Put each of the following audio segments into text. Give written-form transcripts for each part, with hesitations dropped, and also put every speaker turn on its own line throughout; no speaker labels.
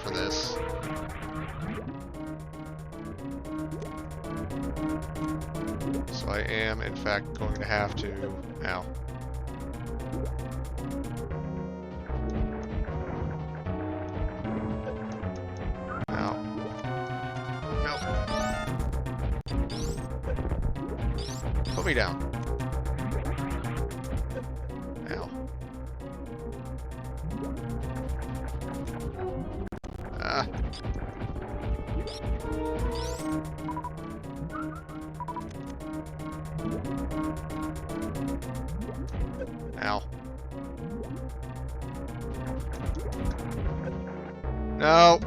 for this. So I am, in fact, going to have to... Ow. Ow. No. Put me down. Ow. Ah. Ow. No.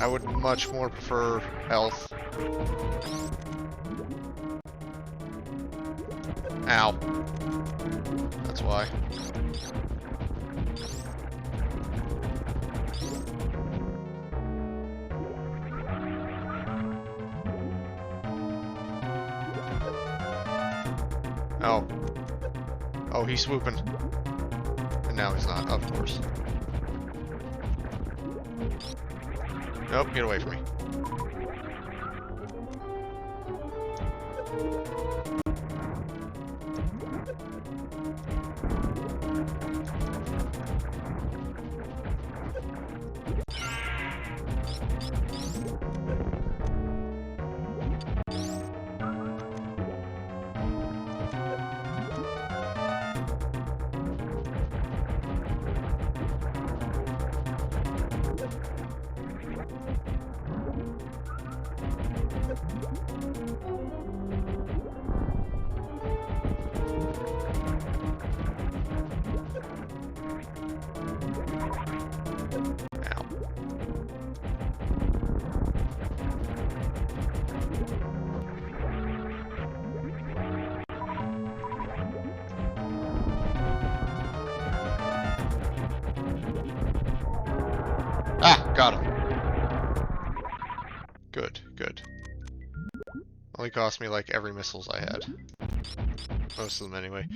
I would much more prefer health. Ow. That's why. Oh. Oh, he's swooping. And now he's not, of course. Nope, get away from me. Ah, got him. Good, good. Only cost me like every missiles I had. Most of them anyway.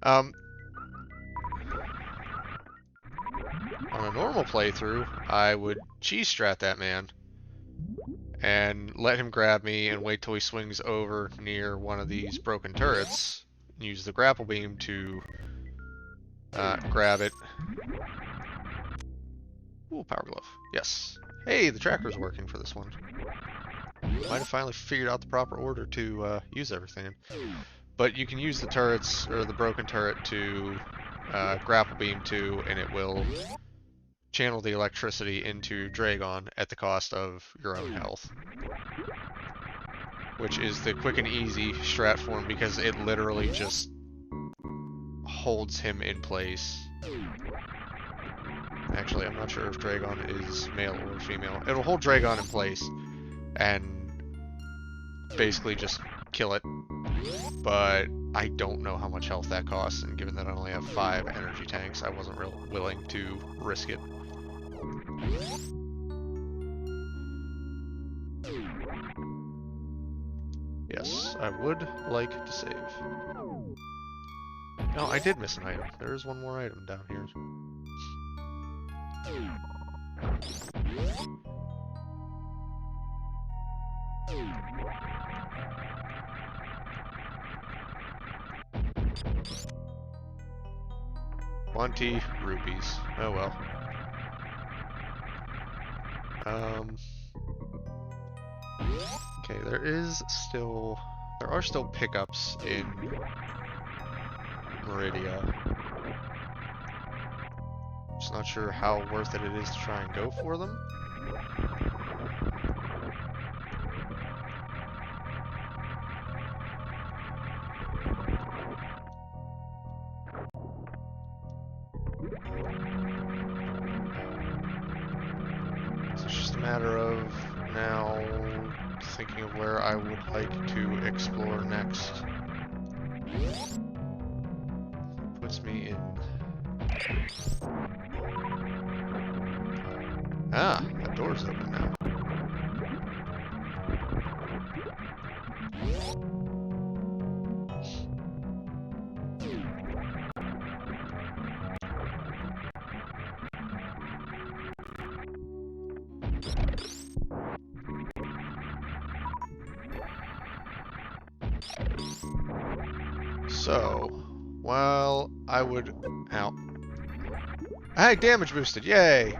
On a normal playthrough, I would cheese strat that man and let him grab me and wait till he swings over near one of these broken turrets and use the grapple beam to grab it. Ooh, power glove. Yes. Hey, the tracker's working for this one. Might have finally figured out the proper order to use everything. But you can use the turrets, or the broken turret, to grapple beam to, and it will channel the electricity into Dragon at the cost of your own health. Which is the quick and easy strat form because it literally just holds him in place. Actually, I'm not sure if Dragon is male or female. It'll hold Dragon in place and basically just kill it. But I don't know how much health that costs, and given that I only have 5 energy tanks, I wasn't real willing to risk it. Yes, I would like to save. No, I did miss an item. There is one more item down here. $20 rupees. Oh well. Okay, there are still pickups in Meridia. Just not sure how worth it is to try and go for them. So it's just a matter of now thinking of where I would like to explore next. Puts me in Ah, that door's open now. So, while I would... Ow. Hey, damage boosted! Yay!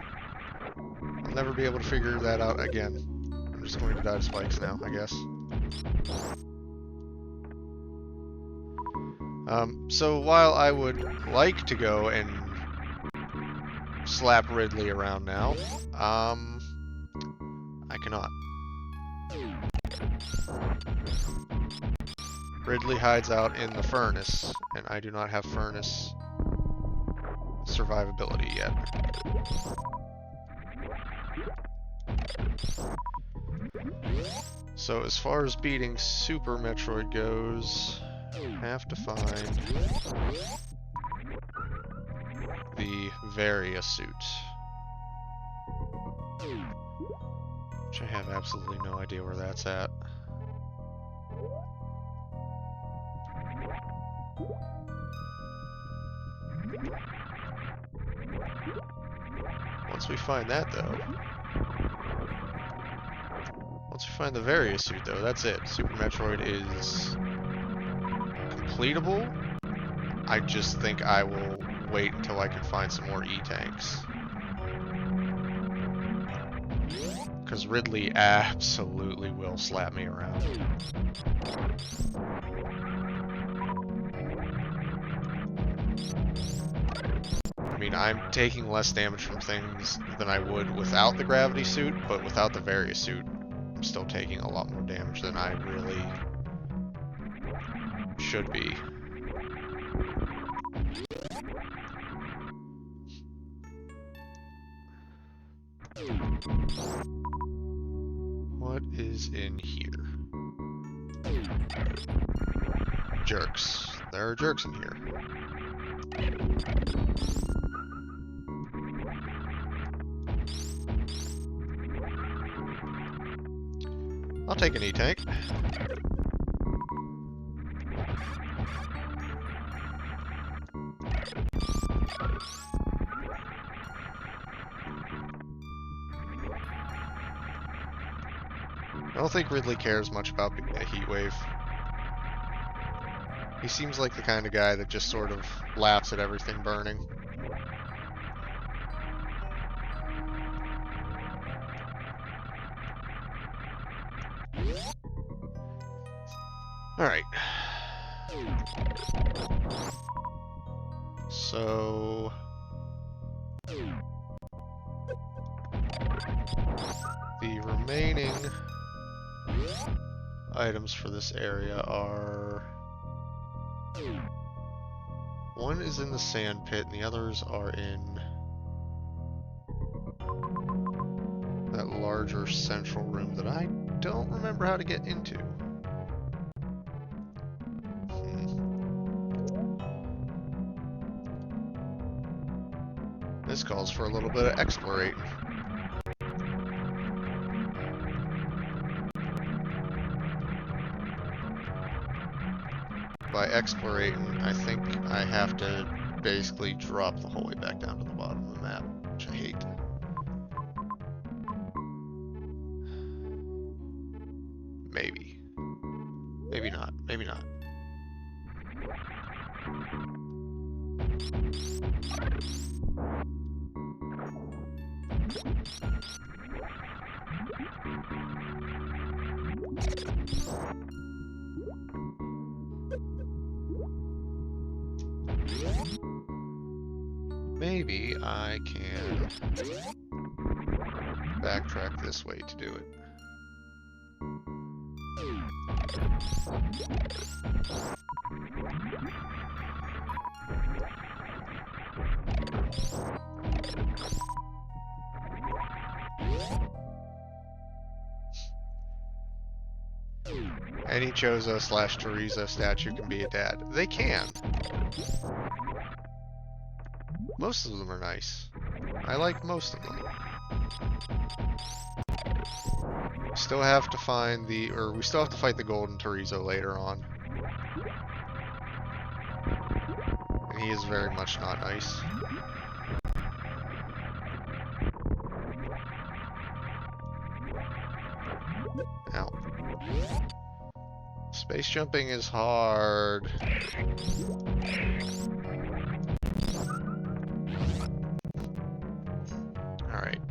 I'll never be able to figure that out again. I'm just going to die to spikes now, I guess. So while I would like to go and slap Ridley around now, I cannot. Ridley hides out in the furnace, and I do not have furnace survivability yet. So as far as beating Super Metroid goes, I have to find the Varia suit, which I have absolutely no idea where that's at. Once we find that, though, once we find the Varia suit, though, that's it. Super Metroid is completable. I just think I will wait until I can find some more E-tanks. Because Ridley absolutely will slap me around. I mean, I'm taking less damage from things than I would without the gravity suit, but without the Varia suit, I'm still taking a lot more damage than I really should be. What is in here? Jerks. There are jerks in here. I'll take an E-tank. I don't think Ridley cares much about a heat wave. He seems like the kind of guy that just sort of laughs at everything burning. Alright. So... the remaining items for this area are... one is in the sand pit, and the others are in that larger central room that I don't remember how to get into. This calls for a little bit of explorating. By explorating, I think I have to basically drop the whole way back down to the bottom of the map, which I hate. Maybe. Maybe not. Maybe not. Maybe I can backtrack this way to do it. Any Chozo/Teresa statue can be a dad. They can. Most of them are nice. I like most of them. Still have to find the, or we still have to fight the golden Torizo later on. And he is very much not nice. Ow. Space jumping is hard. Alright.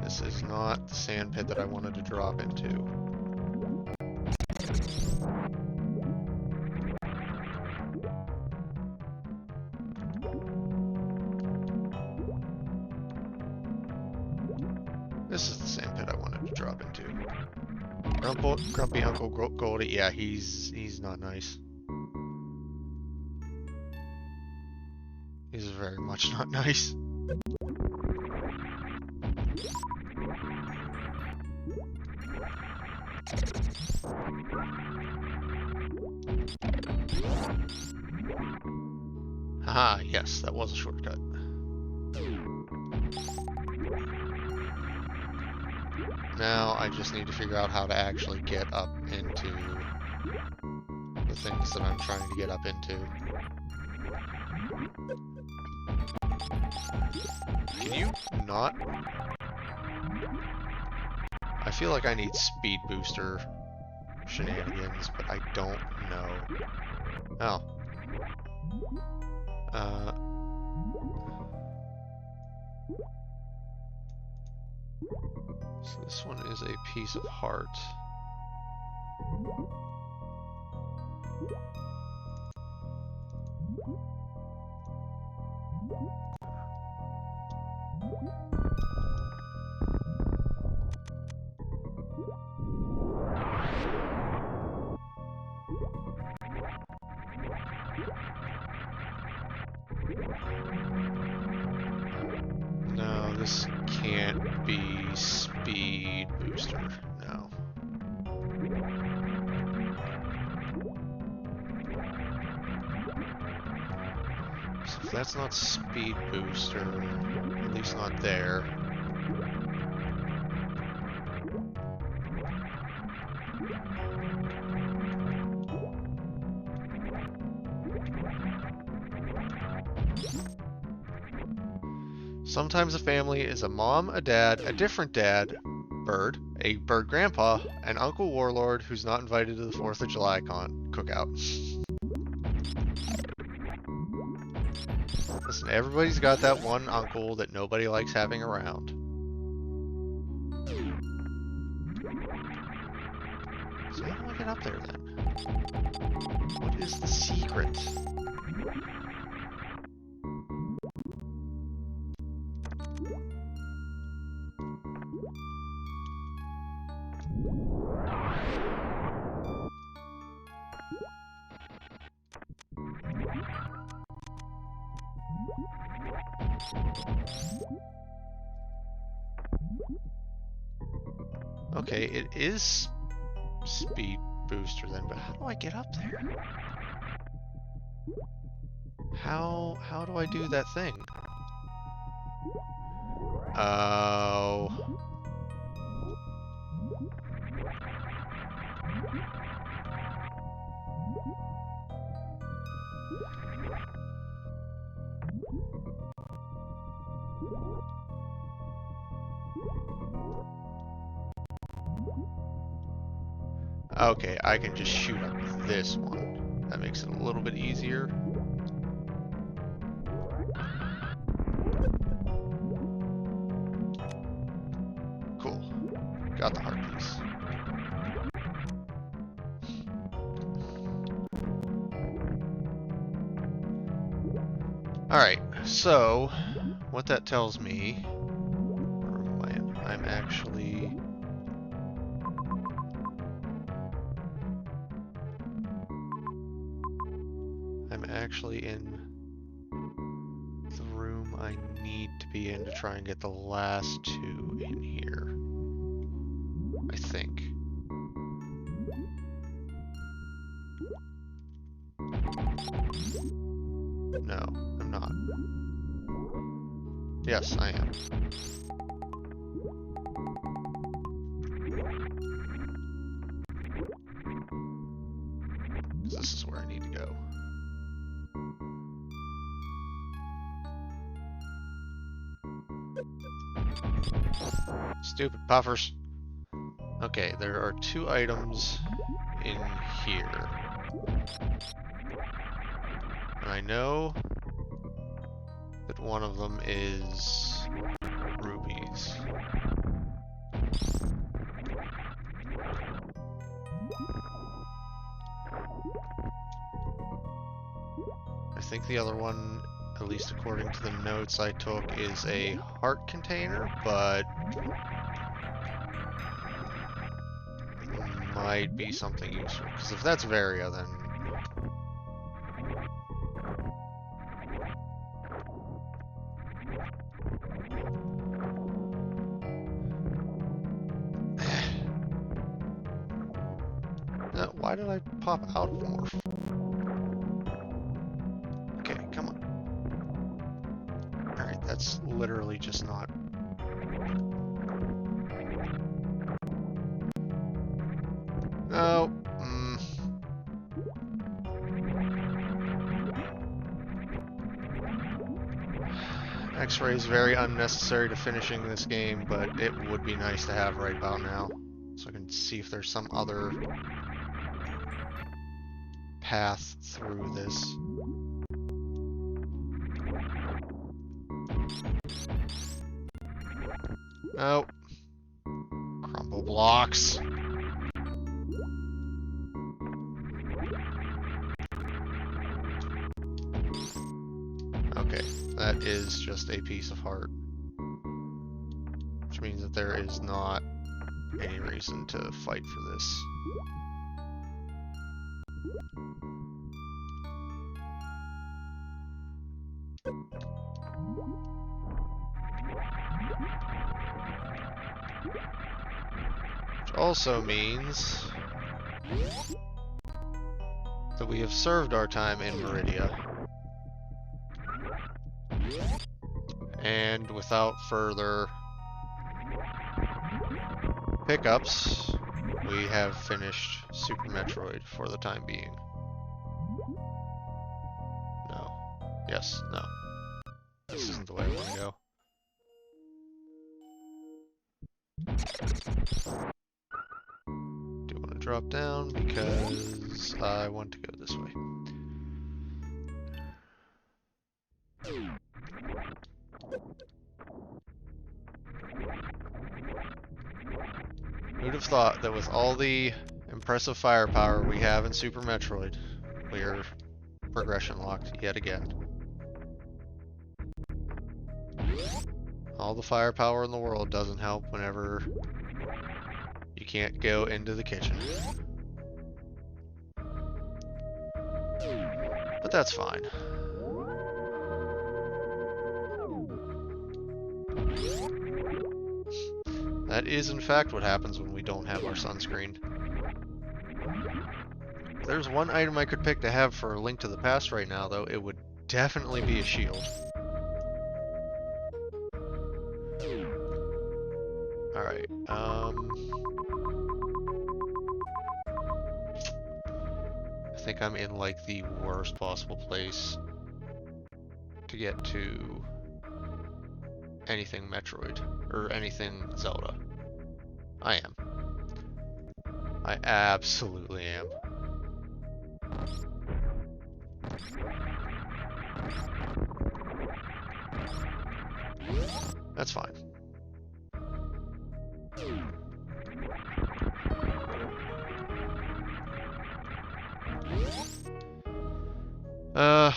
This is not the sand pit that I wanted to drop into. This is the sand pit I wanted to drop into. Grumpy Uncle Goldie, yeah, he's not nice. He's very much not nice. Haha, yes, that was a shortcut. Now I just need to figure out how to actually get up into the things that I'm trying to get up into. Can you not? I feel like I need speed booster shenanigans, but I don't know. Oh. So this one is a piece of heart. No, this can't be speed booster. No. So if that's not speed booster, at least not there. Sometimes a family is a mom, a dad, a different dad, bird, a bird grandpa, an Uncle Warlord who's not invited to the 4th of July cookout. Listen, everybody's got that one uncle that nobody likes having around. So how do I get up there then? What is the secret? Okay, it is speed booster then, but how do I get up there? How do I do that thing? Oh. Okay, I can just shoot up this one. That makes it a little bit easier. Cool. Got the heart piece. Alright, so what that tells me, I'm actually in the room I need to be in to try and get the last two in here, I think. No, I'm not. Yes, I am. This is where I need to go. Stupid puffers. Okay, there are 2 items in here. And I know that one of them is rubies. I think the other one, at least according to the notes I took, is a heart container, but might be something useful. Because if that's Varia, then why did I pop out of morph? Okay, come on. Alright, that's literally just not... Oh. X-ray is very unnecessary to finishing this game, but it would be nice to have right about now. So I can see if there's some other path through this. Oh. Crumble blocks. Okay, that is just a piece of heart. Which means that there is not any reason to fight for this. Which also means that we have served our time in Meridia. And without further hiccups, we have finished Super Metroid for the time being. No. Yes, no. This isn't the way I want to go. Do want to drop down because I want to go this way. Who'd have thought that with all the impressive firepower we have in Super Metroid, we are progression locked yet again. All the firepower in the world doesn't help whenever you can't go into the kitchen. But that's fine. That is in fact what happens when we don't have our sunscreen. If there's one item I could pick to have for a Link to the Past right now, though, it would definitely be a shield. Alright, I think I'm in like the worst possible place to get to anything Metroid, or anything Zelda. I am. I absolutely am. That's fine. Oh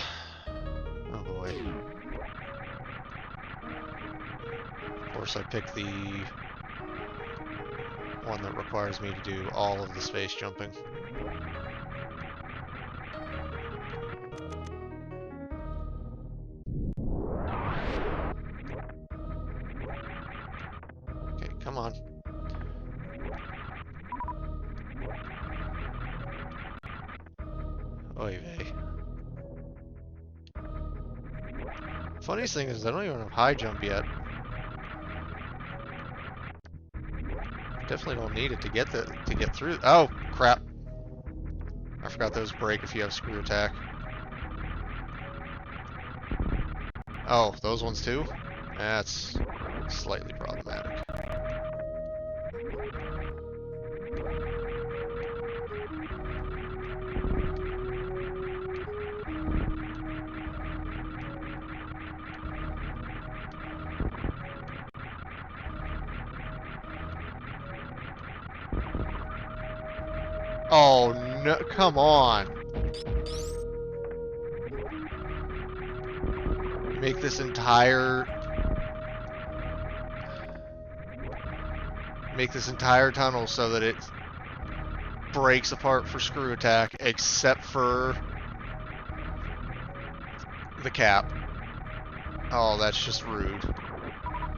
boy. Of course I picked the one that requires me to do all of the space jumping. Okay, come on. Oy vey. Funniest thing is I don't even have high jump yet. Definitely don't need it to get through. Oh crap! I forgot those break if you have screw attack. Oh, those ones too? That's slightly problematic. Oh no, come on. Make this entire tunnel so that it breaks apart for screw attack except for the cap. Oh, that's just rude.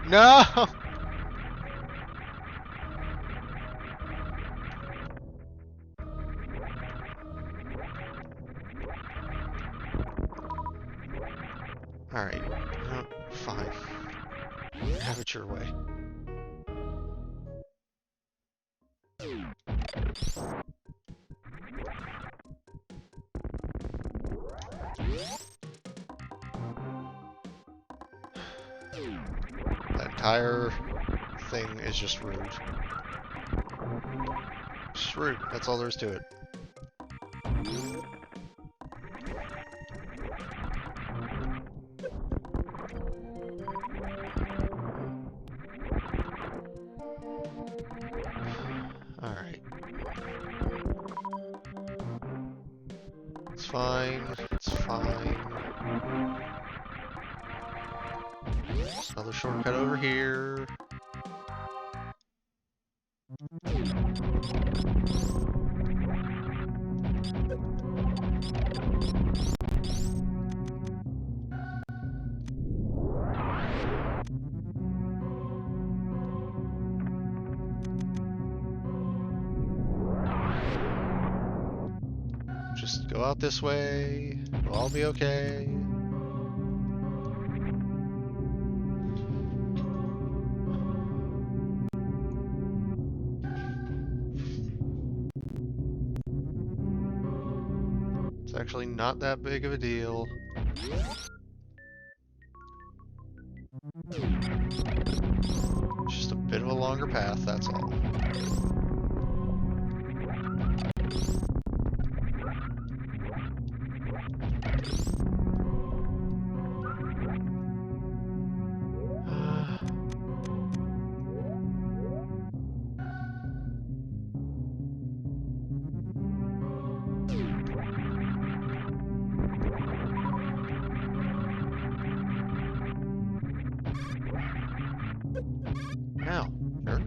No! Alright, fine. Have it your way. That entire thing is just rude. Just rude, that's all there is to it. Alright. It's fine, it's fine. There's another shortcut over here. Just go out this way, we'll all be okay. It's actually not that big of a deal. It's just a bit of a longer path, that's all. Ow, jerk.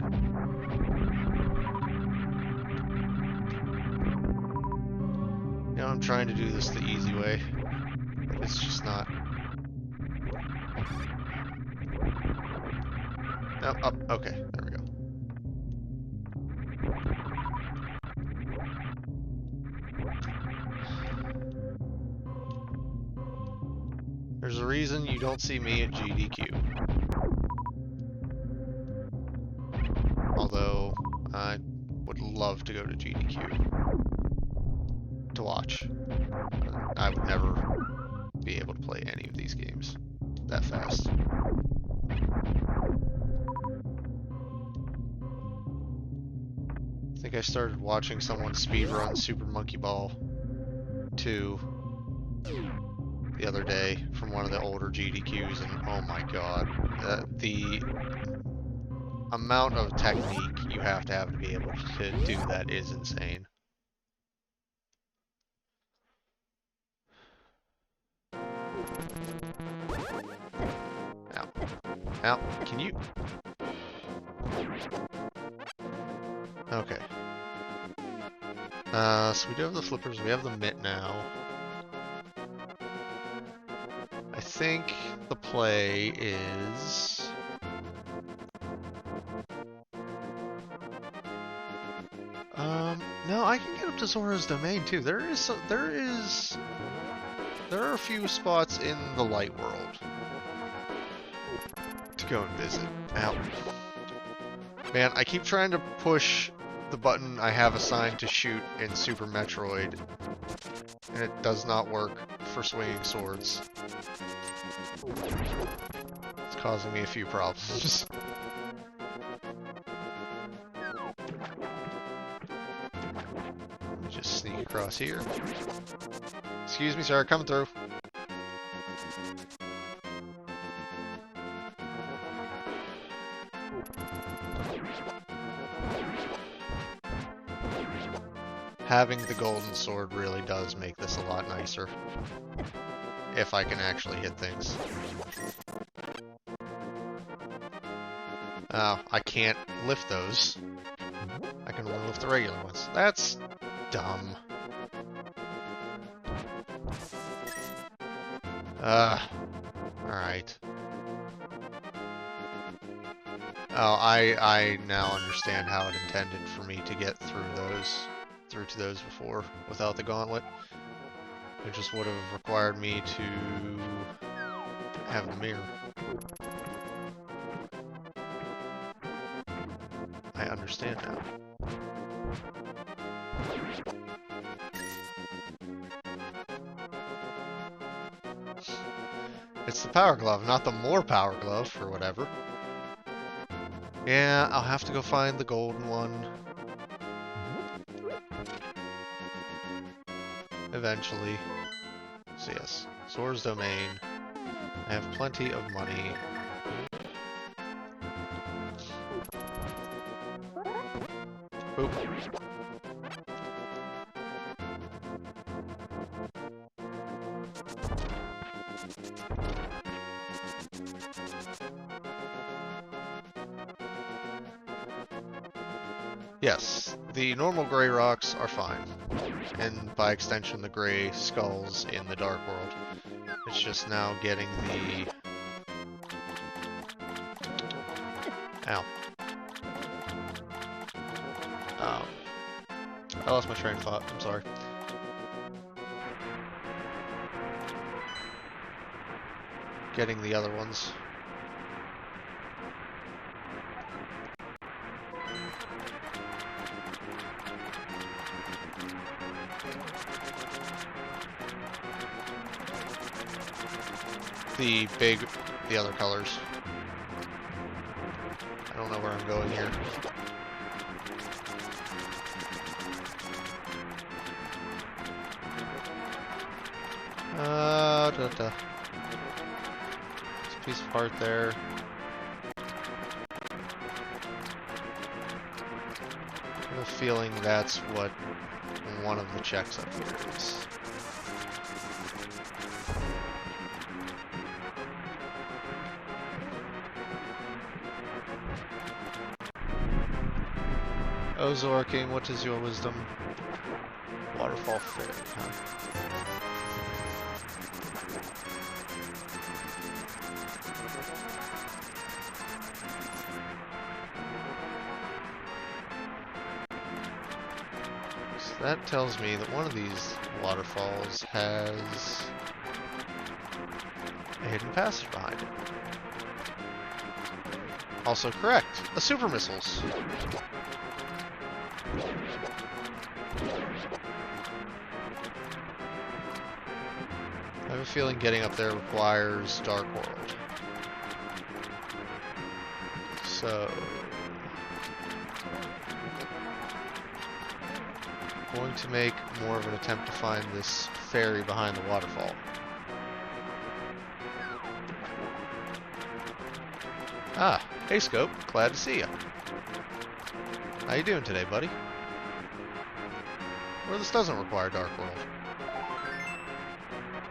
Now I'm trying to do this the easy way, but it's just not. Oh, up, okay, there we go. There's a reason you don't see me at GDQ. Although, I would love to go to GDQ to watch. I would never be able to play any of these games that fast. I think I started watching someone speedrun Super Monkey Ball 2 the other day from one of the older GDQs, and oh my god, the amount of technique you have to be able to do that is insane. Ow. Ow. Can you? Okay. So we do have the flippers, we have the mitt now. I think the play is... no, I can get up to Zora's Domain too. There are a few spots in the light world go and visit. Ow. Man, I keep trying to push the button I have assigned to shoot in Super Metroid, and it does not work for swinging swords. It's causing me a few problems. Let me just sneak across here. Excuse me, sir, coming through. Having the golden sword really does make this a lot nicer. If I can actually hit things. Oh, I can't lift those. I can only lift the regular ones. That's dumb. Alright. Oh, I now understand how it intended for me to get through to those before without the gauntlet. It just would have required me to have the mirror. I understand now. It's the power glove, not the more power glove, or whatever. Yeah, I'll have to go find the golden one. Eventually. So yes, Sora's Domain. I have plenty of money. Boop. Yes, the normal gray rocks are fine, and by extension the gray skulls in the Dark World. It's just now getting the... Ow. I lost my train of thought, I'm sorry. Getting the other ones. The other colors. I don't know where I'm going here. There's a piece of heart there. I have a feeling that's what one of the checks up here is. Oh, Zora King, what is your wisdom? Waterfall Fairy, huh? So that tells me that one of these waterfalls has a hidden passage behind it. Also correct, a super missiles. I have a feeling getting up there requires Dark World. So... going to make more of an attempt to find this fairy behind the waterfall. Ah, hey Scope, glad to see you. How you doing today, buddy? Or this doesn't require Dark World.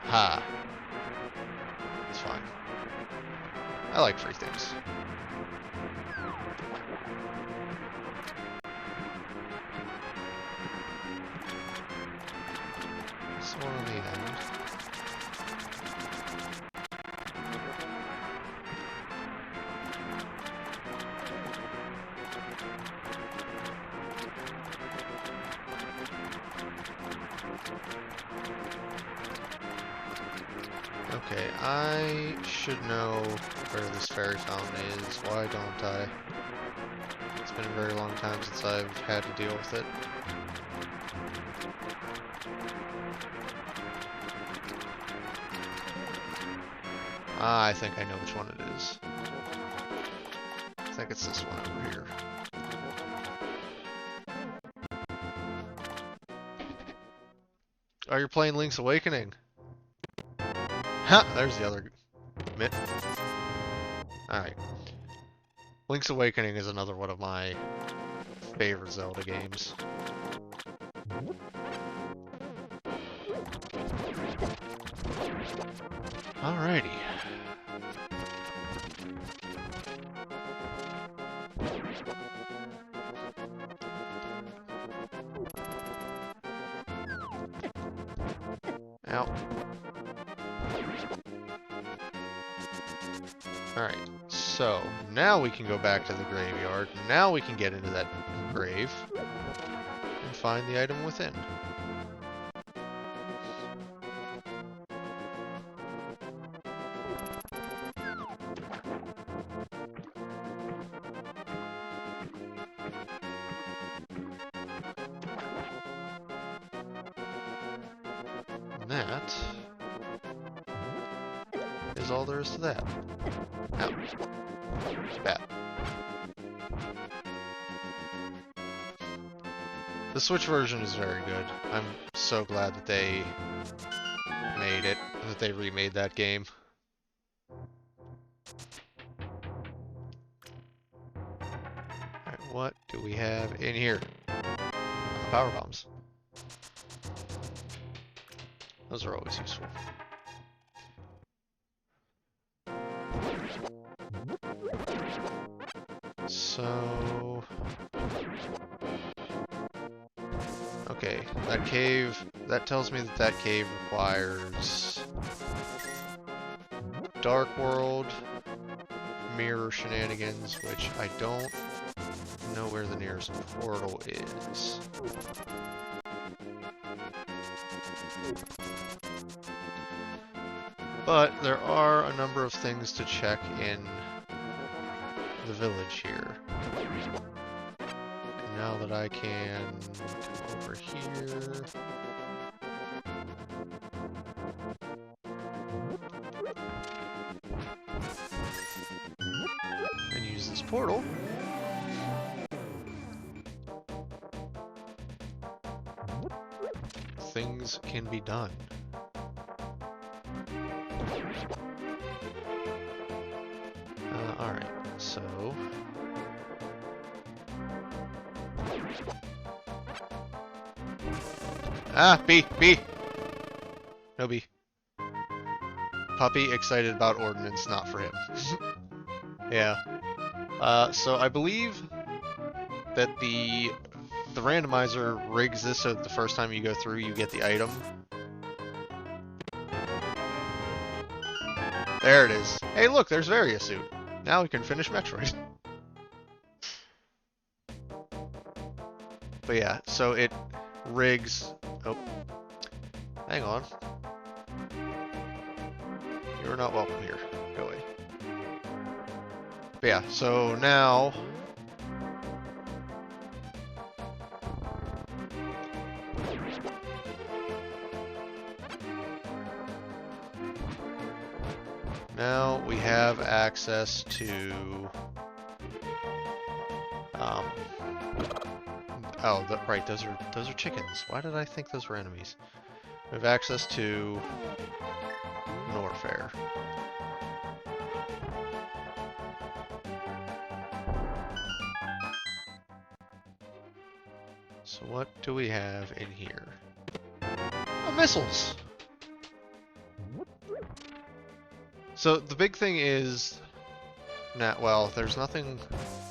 Ha. It's fine. I like free things. This one on the end. Okay, I should know where this fairy fountain is. Why don't I? It's been a very long time since I've had to deal with it. Ah, I think I know which one it is. I think it's this one over here. Oh, you're playing Link's Awakening. Ha! There's the other mitt. Alright. Link's Awakening is another one of my favorite Zelda games. Alrighty. Ow. Alright, so now we can go back to the graveyard. Now we can get into that grave and find the item within. And that is all there is to that. Ow. Bad. The Switch version is very good. I'm so glad that they made it, that they remade that game. Alright, what do we have in here? Power bombs. Those are always useful. So... okay, that cave, that tells me that that cave requires Dark World, mirror shenanigans, which I don't know where the nearest portal is. But there are a number of things to check in the village here. And now that I can come over here. And use this portal. Things can be done. Alright, so... ah, bee! Bee! No bee. Puppy excited about ordnance, not for him. Yeah. So I believe that the randomizer rigs this so that the first time you go through you get the item. There it is. Hey look, there's Varia suit. Now we can finish Metroid. But yeah, so it rigs... oh. Hang on. You're not welcome here. Go away. But yeah, so now... now we have access to... oh, right, those are chickens. Why did I think those were enemies? We have access to Norfair. So what do we have in here? Oh, missiles! So the big thing is... well, there's nothing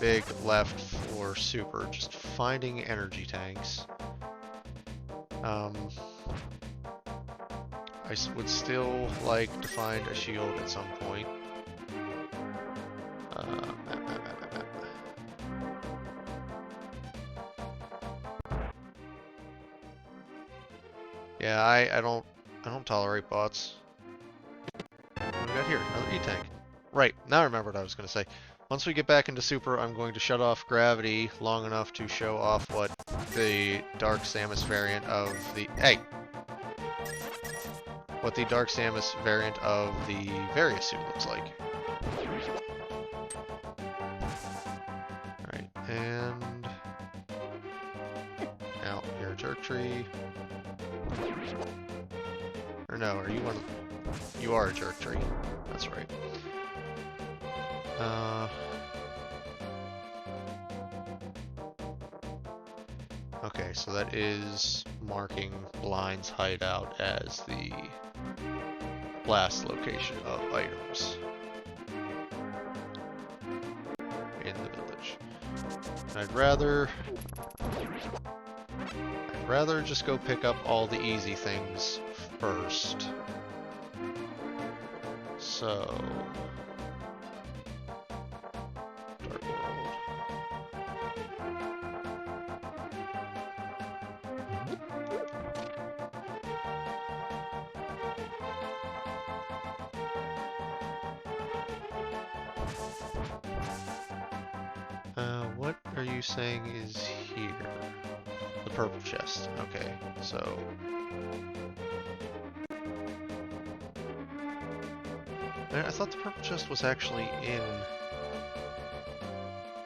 big left for Super, just finding energy tanks. I would still like to find a shield at some point. Map. Yeah, I don't tolerate bots. we got here? Another E-tank. Right, now I remember what I was going to say. Once we get back into Super, I'm going to shut off gravity long enough to show off what the Dark Samus variant of the... Hey! What the Dark Samus variant of the Various suit looks like. Alright, and... Now, you're a jerk tree. Or no, are you one? You are a jerk tree. That's right. Okay, so that is marking Blind's hideout as the last location of items in the village. I'd rather just go pick up all the easy things first. So, Dark World. What are you saying is here? The purple chest. Okay, so... I thought the purple chest was actually in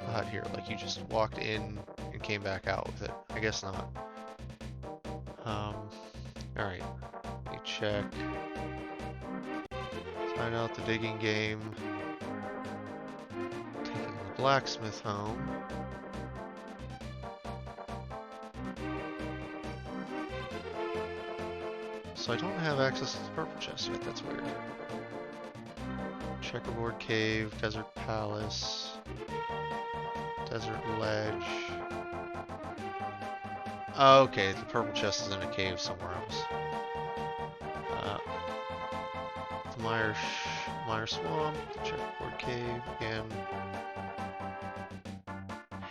the hut here, like you just walked in and came back out with it. I guess not. Alright. Let me check. Find out the digging game. Taking the blacksmith home. So I don't have access to the purple chest yet, that's weird. Checkerboard Cave, Desert Palace, Desert Ledge. Oh, okay, the purple chest is in a cave somewhere else. The Mire Swamp, the Checkerboard Cave, and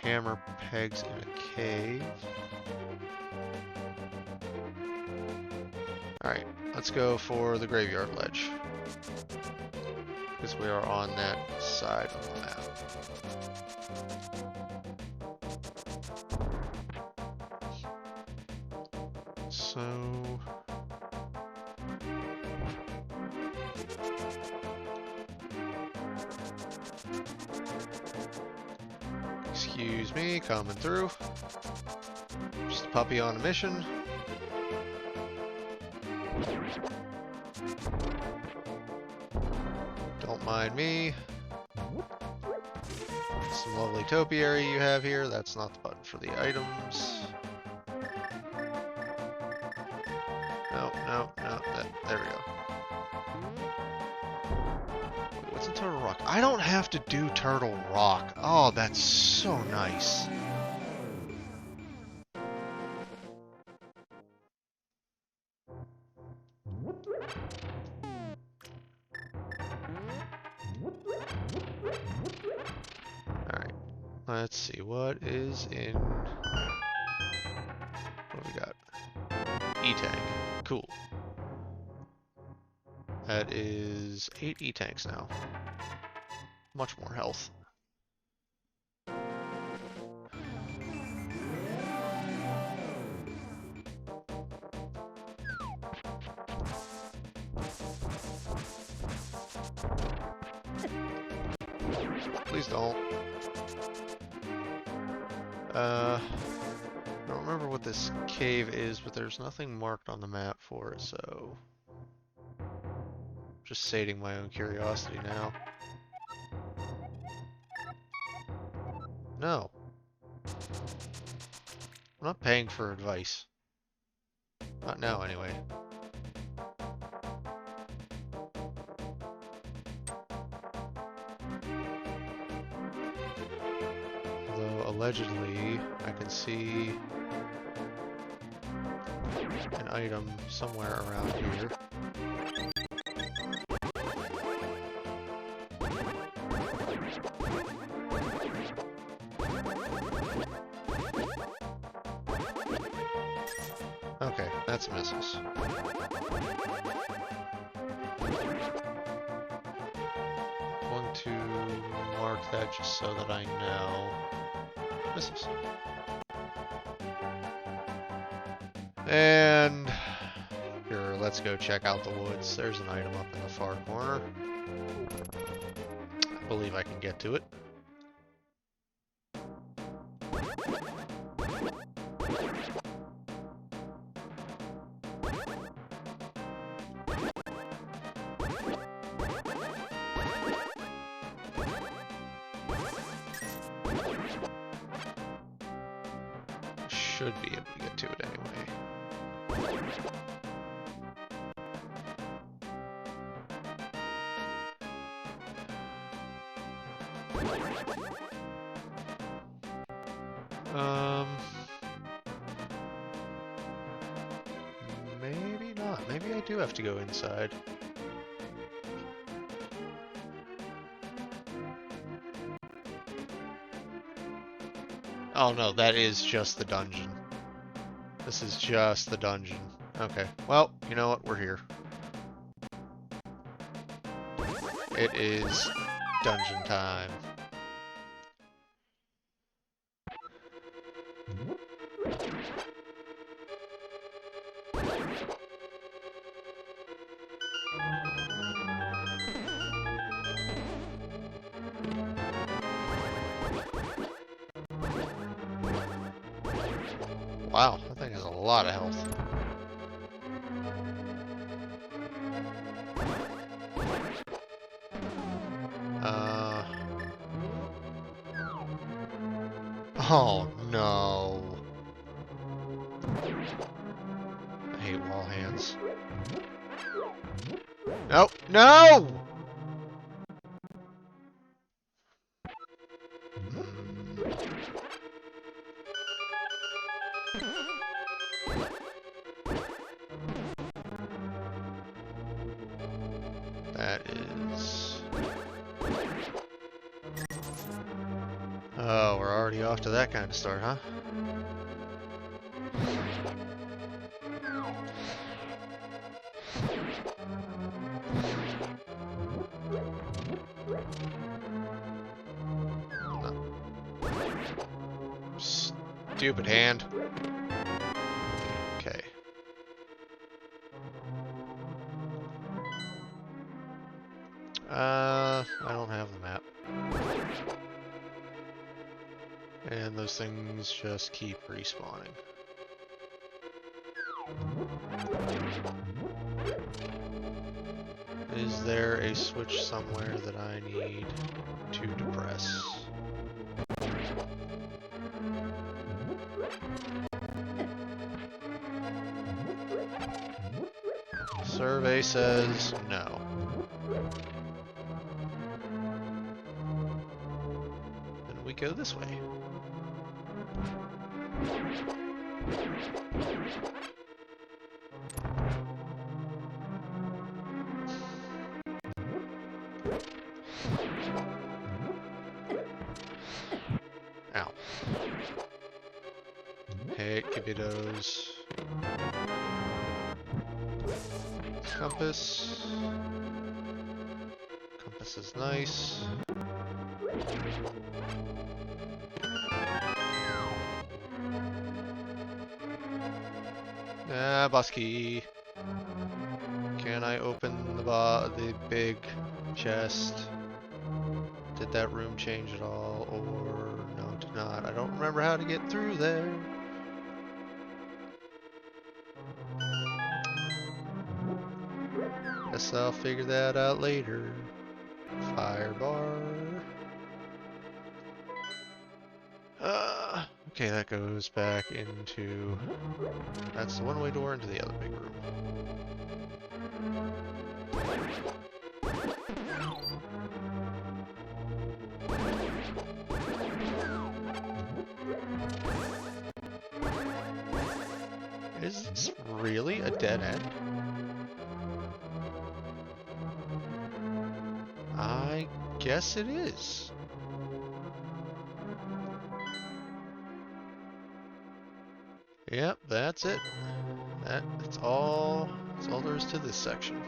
Hammer Pegs in a cave. Alright, let's go for the Graveyard Ledge. Because we are on that side of the map. So... Excuse me, coming through. Just a puppy on a mission. Don't mind me. Some lovely topiary you have here. That's not the button for the items. No. There we go. Wait, what's in Turtle Rock? I don't have to do Turtle Rock. Oh, that's so nice. Alright, let's see, what is in... What do we got? E-tank, cool. That is 8 E-tanks now. Much more health. Please don't. I don't remember what this cave is, but there's nothing marked on the map for it, so... Just sating my own curiosity now. No. I'm not paying for advice. Not now, anyway. Although, allegedly, I can see an item somewhere around here. Okay, that's missiles. to mark that just so that I know. Missiles. And here, let's go check out the woods. There's an item up in the far corner. I believe I can get to it. Should be able to get to it anyway. Maybe not. Maybe I do have to go inside. Oh no, that is just the dungeon. This is just the dungeon. Okay, well, you know what? We're here. It is dungeon time. Wow, that thing has a lot of health. Oh no. I hate wall hands. Nope, no! That is... Oh, we're already off to that kind of start, huh? Stupid hand. Okay. I don't have the map. And those things just keep respawning. Is there a switch somewhere that I need to depress? Survey says no. Then we go this way. Ow. Hey, kibbitos. Compass. Compass is nice. Ah, boss key. Can I open the big chest? Did that room change at all, or no, it did not? I don't remember how to get through there. Guess I'll figure that out later. Fire bar. Okay, that goes back into... That's the one-way door into the other big room. Is this really a dead end? I guess it is. Yep, that's it. That's all there is to this section.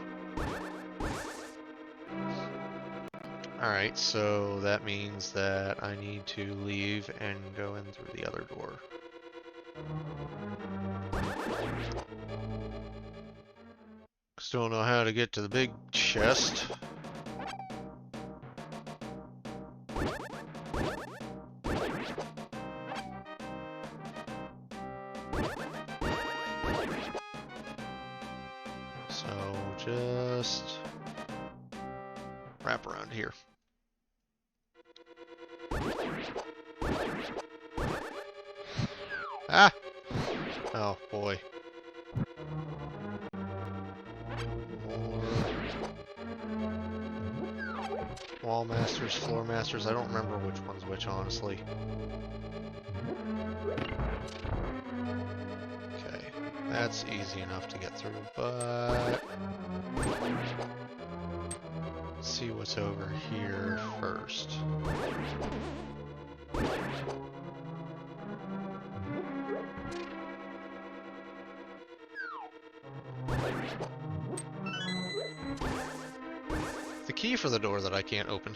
Alright, so that means that I need to leave and go in through the other door. Still don't know how to get to the big chest. So just wrap around here. Ah! Oh boy. Wall masters, floor masters, I don't remember which one's which, honestly. Okay, that's easy enough to get through, but... let's see what's over here first. The key for the door that I can't open.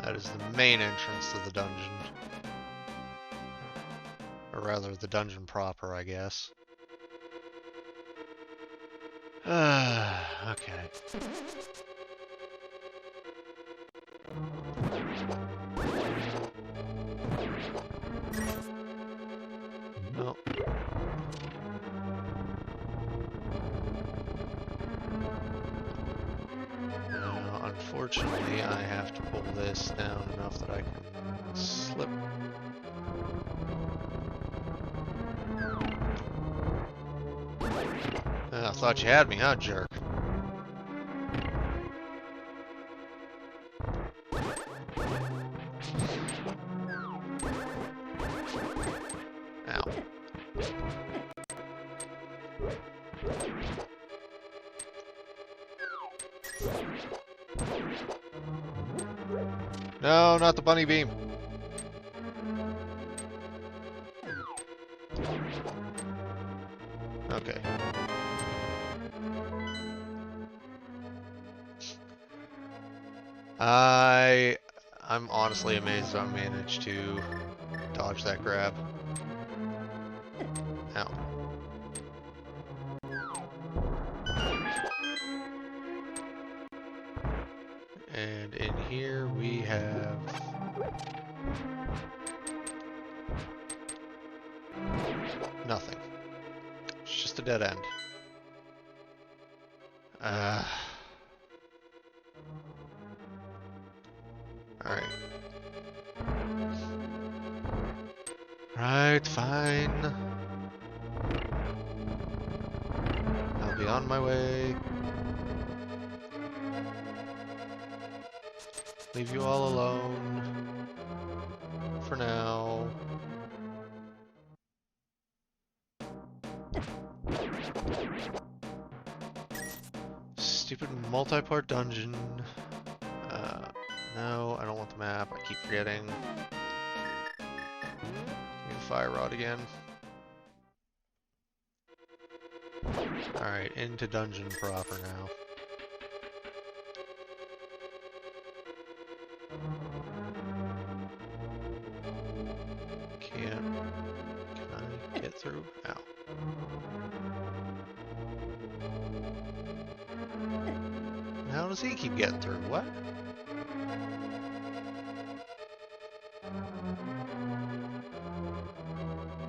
That is the main entrance to the dungeon. Or rather, the dungeon proper, I guess. Okay. No. Now, unfortunately, I have to pull this down enough that I can slip. I thought you had me, huh, jerk? Ow. No, not the bunny beam. Okay. I'm honestly amazed I managed to dodge that grab. Ow. And in here we have nothing. It's just a dead end. Alright. Right, fine. I'll be on my way. Leave you all alone. For now. Stupid multi-part dungeon. No, I don't want the map. I keep forgetting. Give me the fire rod again. Alright, into dungeon proper now. Can I get through? Ow. How does he keep getting through? What?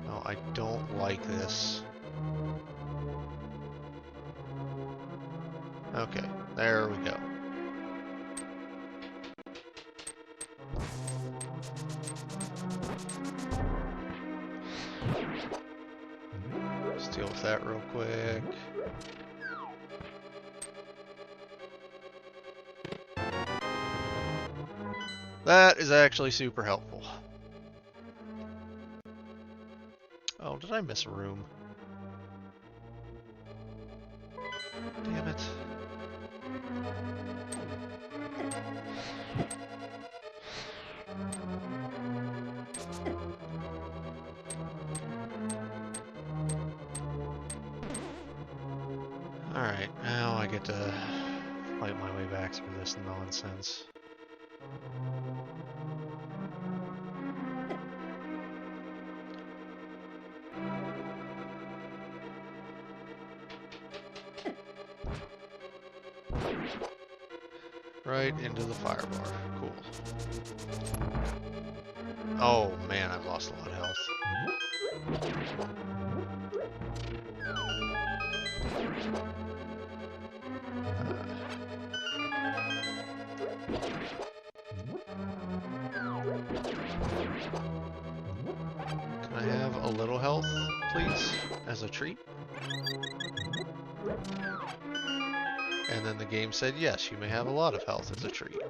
Oh, I don't like this. Okay, there we go. Let's deal with that real quick. That is actually super helpful. Oh, did I miss a room? Damn it. have to fight my way back through this nonsense. Right into the fire bar. Cool. Oh man, I've lost a lot of health. Can I have a little health, please, as a treat? And then the game said, yes, you may have a lot of health as a treat.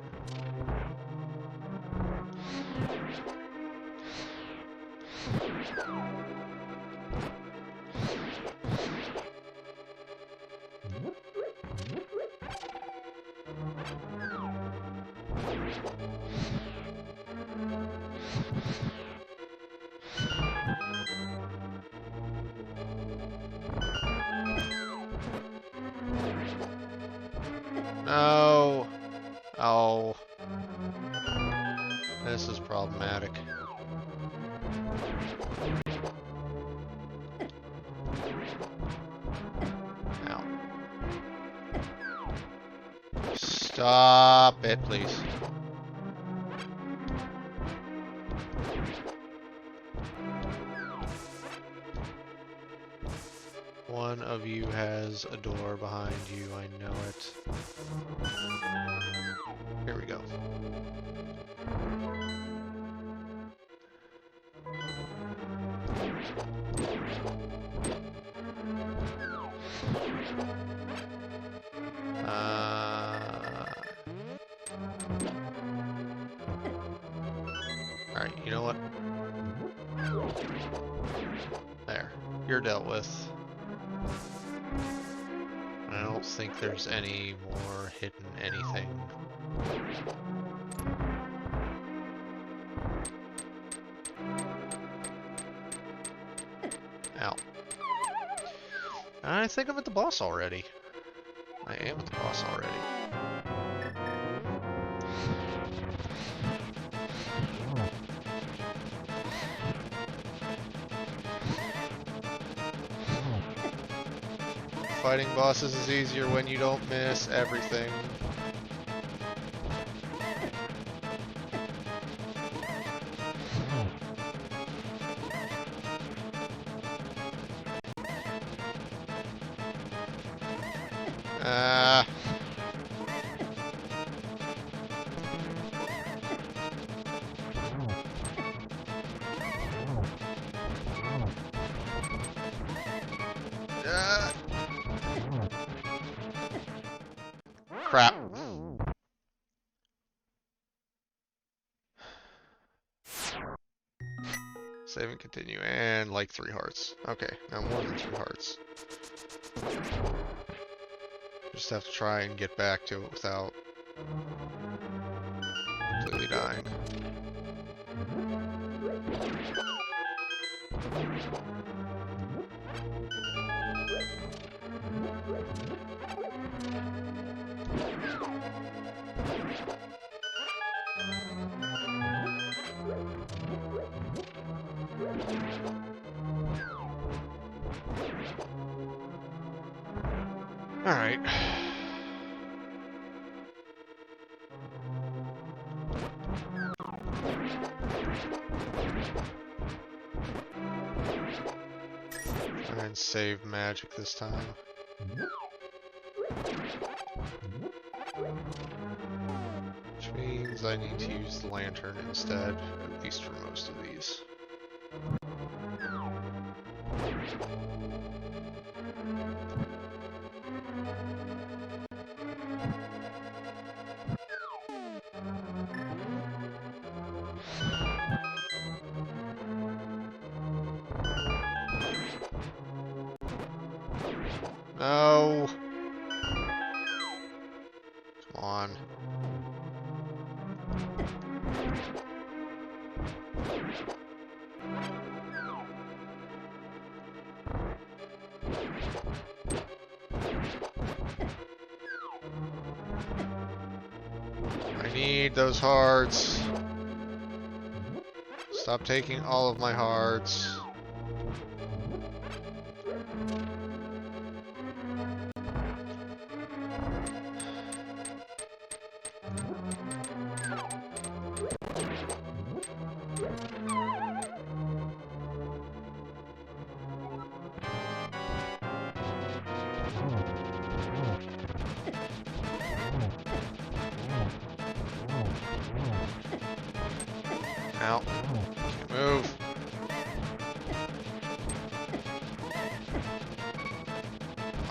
No. Oh. This is problematic. Ow. Stop it, please. One of you has a door behind you, I know it. Here we go. Alright, you know what? There. You're dealt with. I don't think there's any more hidden anything. Ow. I think I'm at the boss already. I am at the boss already. Fighting bosses is easier when you don't miss everything. Crap. Save and continue, and like 3 hearts. Okay, now more than 3 hearts. Just have to try and get back to it without completely dying. Alright. Try and save magic this time. Which means I need to use the lantern instead, at least for most of these. No. Come on. Need those hearts. Stop taking all of my hearts. Ow. Can't move.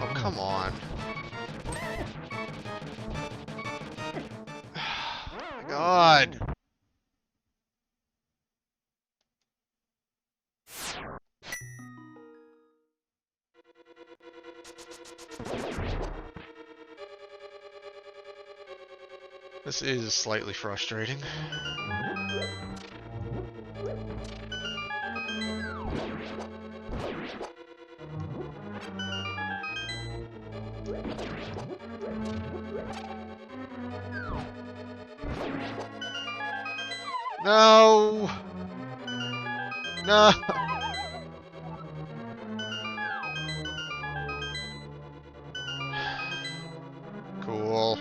Oh, come on. Oh my God. This is slightly frustrating. No! No! Cool.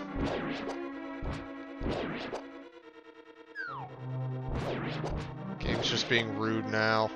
Game's just being rude now.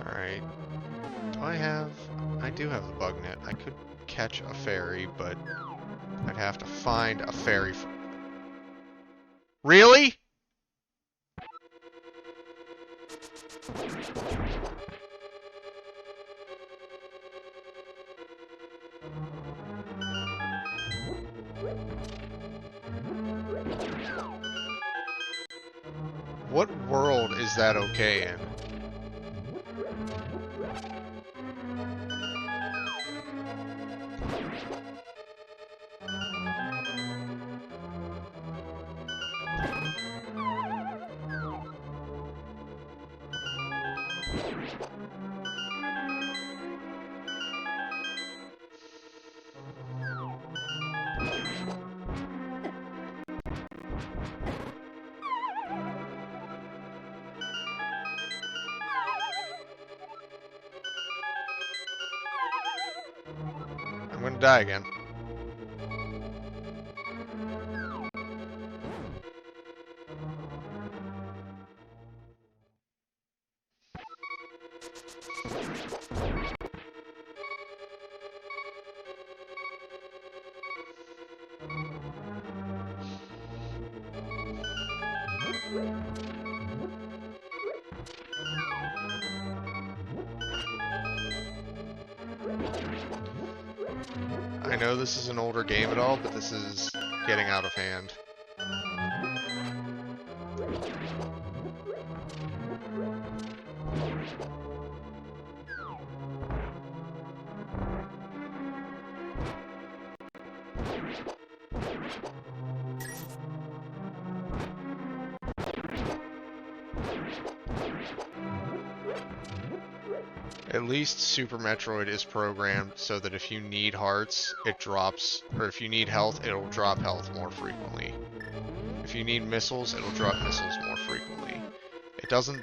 Alright. I do have the bug net. I could catch a fairy, but I'd have to find a fairy. Really? What world is that okay in? I'm gonna die again. I know this is an older game at all, but this is getting out of hand. At least Super Metroid is programmed so that if you need hearts, it drops, or if you need health, it'll drop health more frequently. If you need missiles, it'll drop missiles more frequently. It doesn't...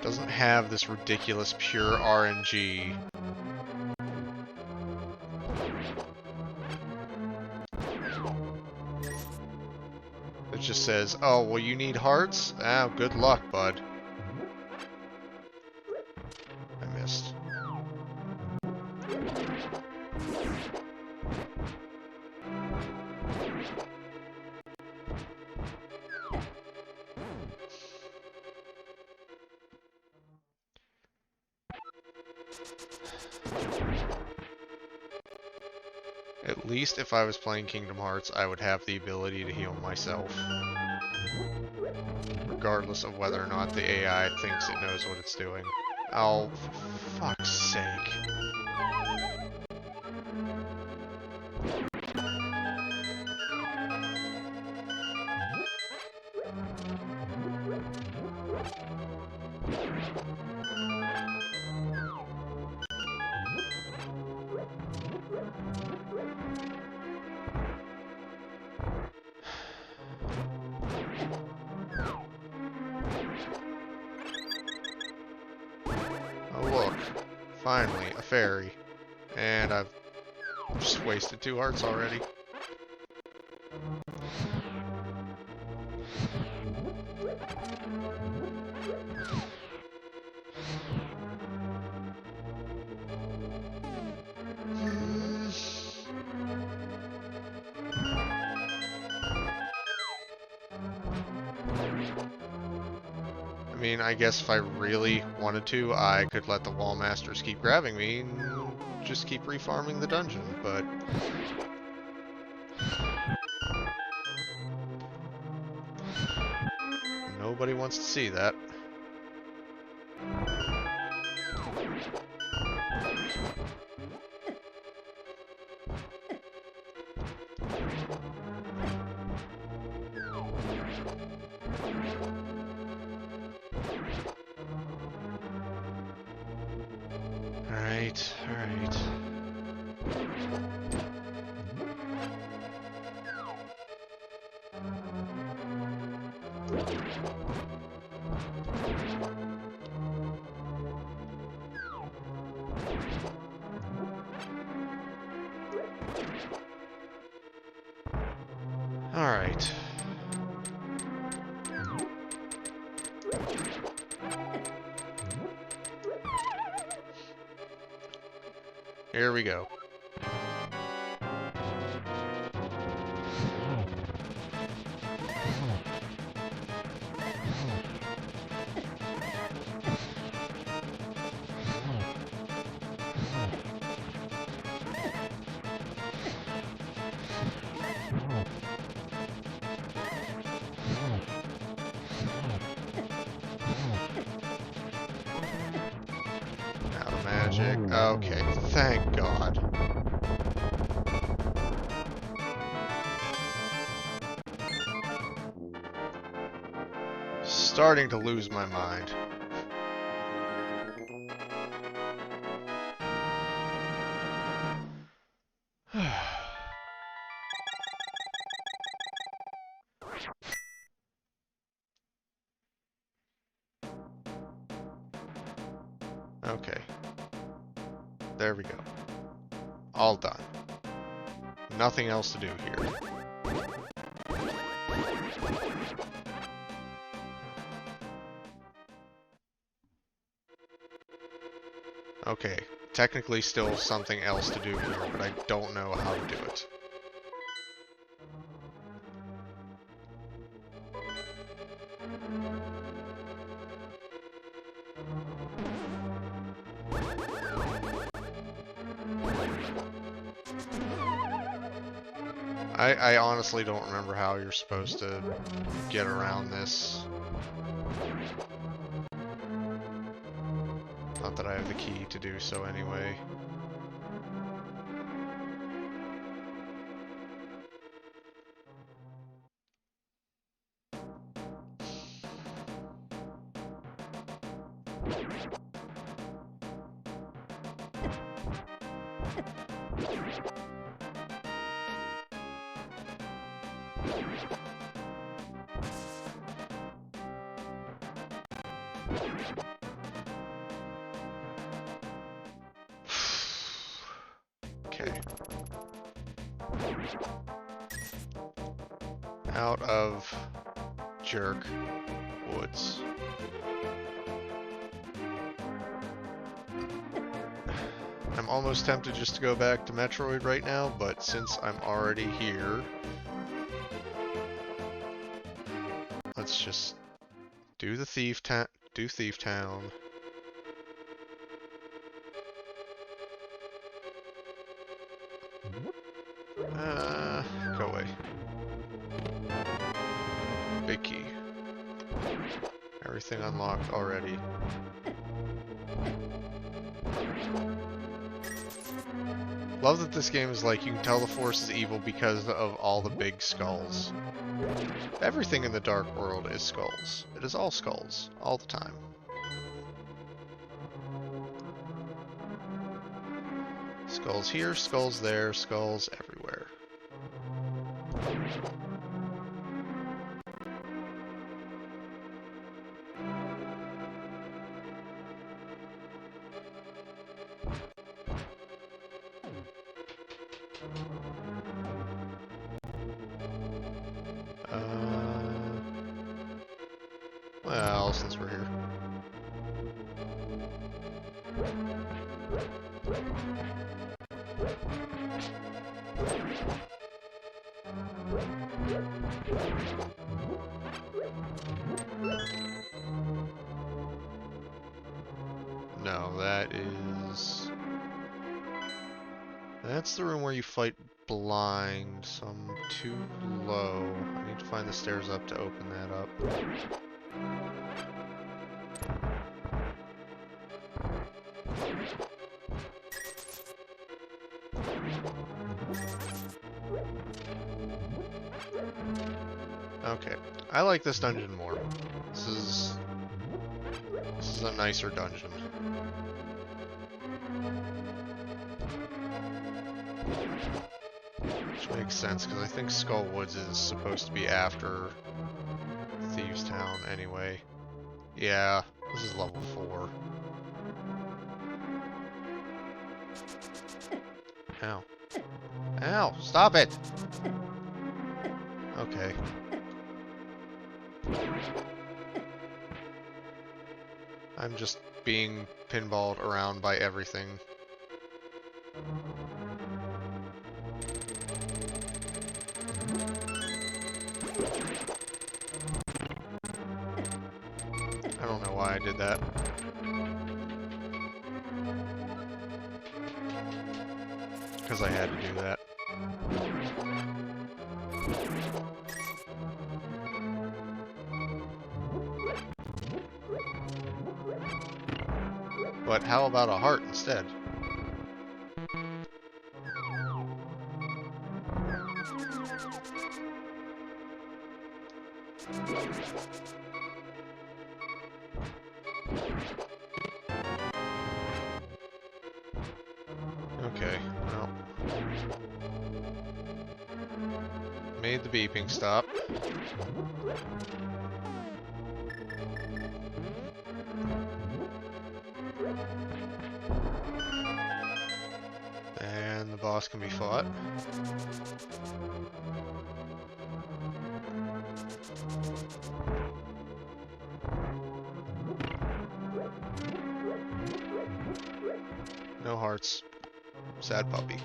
doesn't have this ridiculous pure RNG. It just says, oh, well, you need hearts? Ah, good luck, bud. I missed. At least if I was playing Kingdom Hearts, I would have the ability to heal myself, regardless of whether or not the AI thinks it knows what it's doing. Oh, for fuck's sake. Oh look, finally, a fairy. And I've just wasted 2 hearts already. I mean, I guess if I really wanted to, I could let the wall masters keep grabbing me and just keep refarming the dungeon, but nobody wants to see that. Alright, alright. Alright. Here we go. Out of magic. Okay, thank God. Starting to lose my mind. Okay. There we go. All done. Nothing else to do here. Okay, technically still something else to do here, but I don't know how to do it. I honestly don't remember how you're supposed to get around this. Not that I have the key to do so anyway. Okay. Out of Jerk Woods. I'm almost tempted just to go back to Metroid right now, but since I'm already here, let's just do the Thief Town. Go away. Big key. Everything unlocked already. Love that this game is like, you can tell the Force is evil because of all the big skulls. Everything in the Dark World is skulls. It is all skulls, all the time. Skulls here, skulls there, skulls everywhere. Well, since we're here. No, that's the room where you fight blind, so I'm too low. I need to find the stairs up to open that up. Okay, I like this dungeon more. This is a nicer dungeon. Which makes sense, because I think Skull Woods is supposed to be after Thieves Town anyway. Yeah, this is level 4. Ow. Ow! Stop it! Okay. I'm just being pinballed around by everything. I don't know why I did that. Because I had to do that. But how about a heart instead? Okay, well. Made the beeping stop. And the boss can be fought. No hearts. Sad puppy.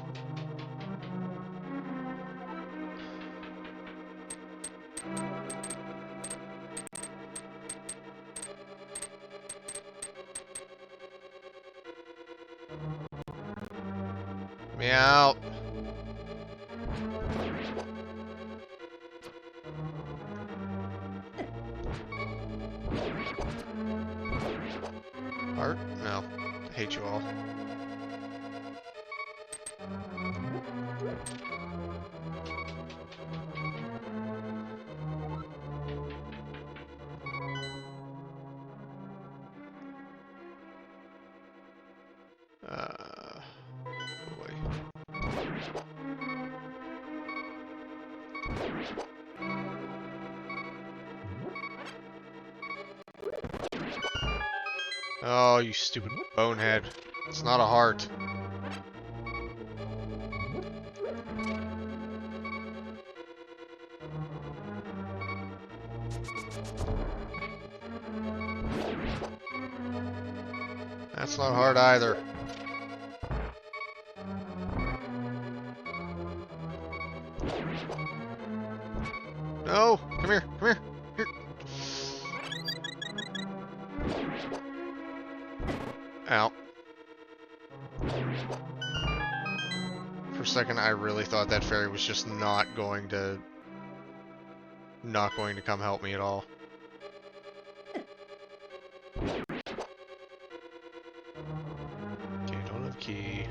Meow. Heart? No. I hate you all. Boy. Oh, you stupid bonehead. It's not a heart. That's not hard either. No! Come here! Come here! Here! Ow. For a second, I really thought that fairy was just not going to come help me at all. Okay, don't have a key.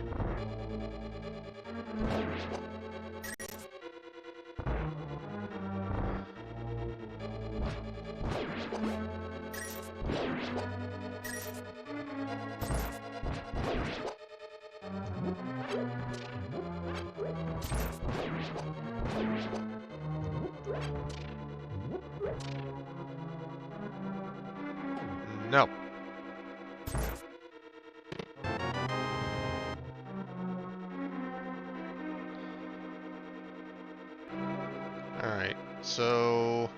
No. Alright, so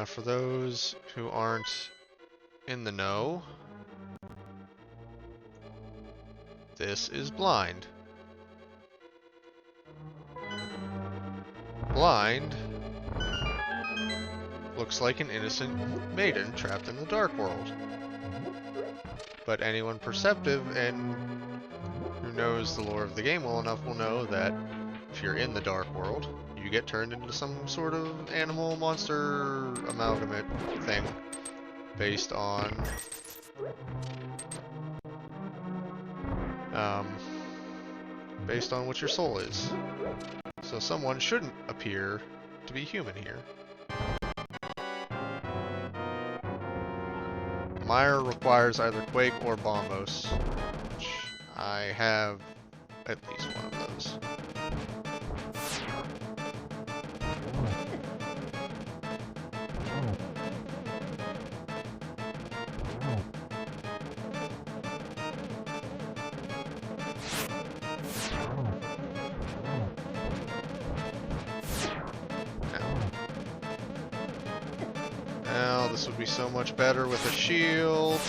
for those who aren't in the know, this is blind. Blind looks like an innocent maiden trapped in the dark world. But anyone perceptive and who knows the lore of the game well enough will know that if you're in the dark world, you get turned into some sort of animal monster amalgamate thing based on what your soul is. So someone shouldn't appear to be human here. Mire requires either Quake or Bombos, which I have at least one of those. Now, this would be so much better with a shield.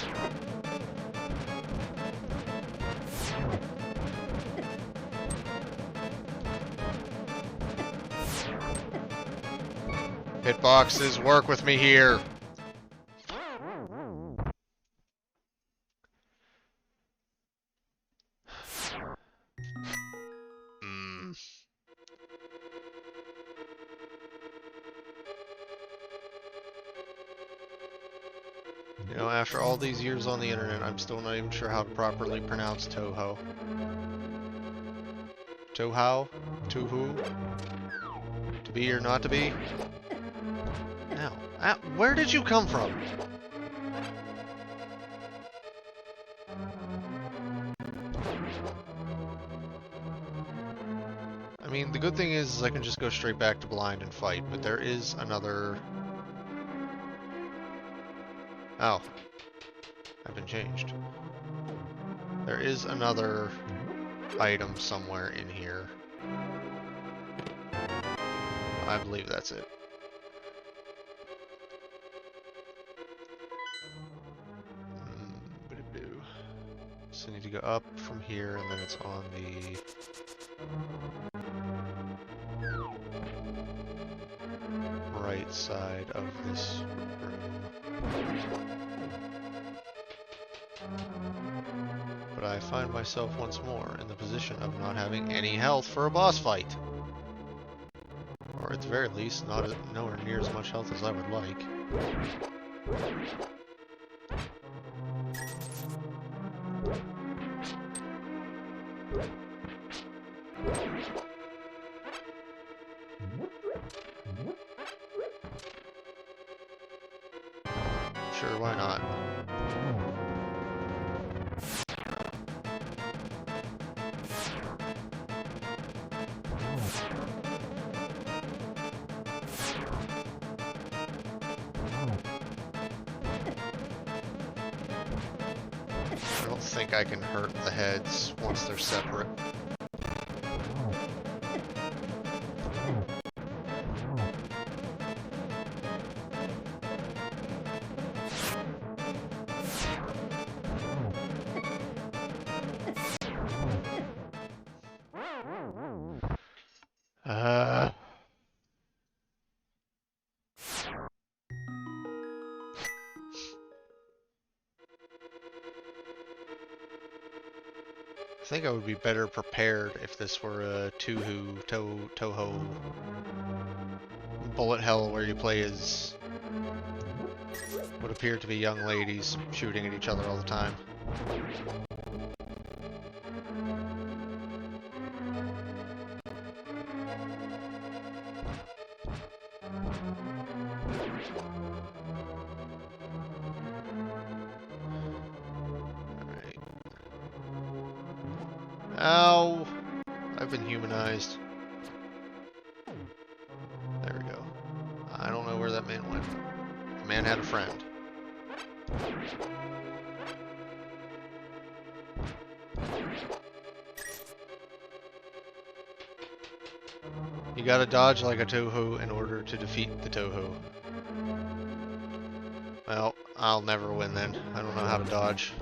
Hitboxes, work with me here. You know, after all these years on the internet, I'm still not even sure how to properly pronounce Toho. Toho? Tuhu? To be or not to be? Ow. Ow. Where did you come from? I mean, the good thing is I can just go straight back to blind and fight, but there is another... Oh. I've been changed. There is another item somewhere in here. I believe that's it. So I need to go up from here, and then it's on the... right side of this room. But I find myself once more in the position of not having any health for a boss fight. Or at the very least, nowhere near as much health as I would like. Sure, why not? I don't think I can hurt the heads once they're separate. I think I would be better prepared if this were a Toho bullet hell where you play as what appear to be young ladies shooting at each other all the time. Alright. Ow! I've been humanized. There we go. I don't know where that man went. The man had a friend. You gotta dodge like a Toho in order to defeat the Toho. Well, I'll never win then. I don't know how to dodge.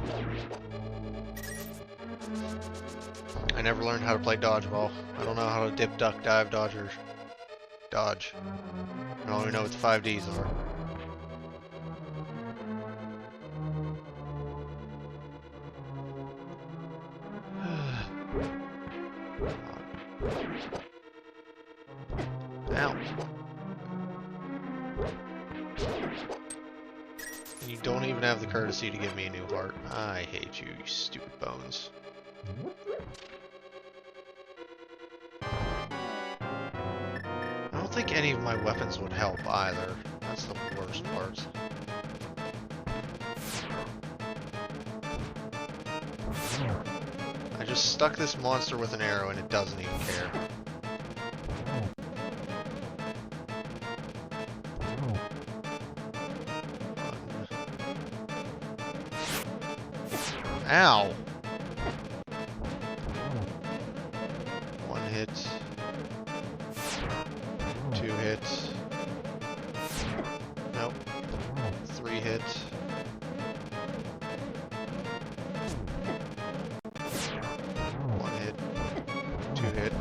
I never learned how to play dodgeball. I don't know how to dip, duck, dive, dodge, or dodge. I don't even know what the 5Ds are. Ow. You don't even have the courtesy to give me a new heart. I hate you, you stupid bones. I don't think any of my weapons would help either. That's the worst part. I just stuck this monster with an arrow and it doesn't even care. Ow! One hit. 2 hits. Nope. 3 hits. 1 hit. 2 hit.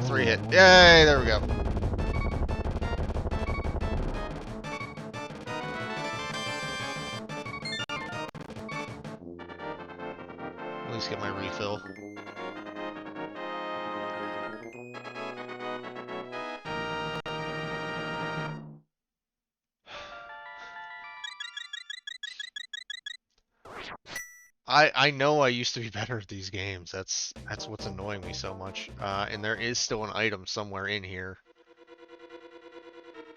3 hit. Yay! There we go. At least get my refill. I know I used to be better at these games. That's what's annoying me so much. And there is still an item somewhere in here.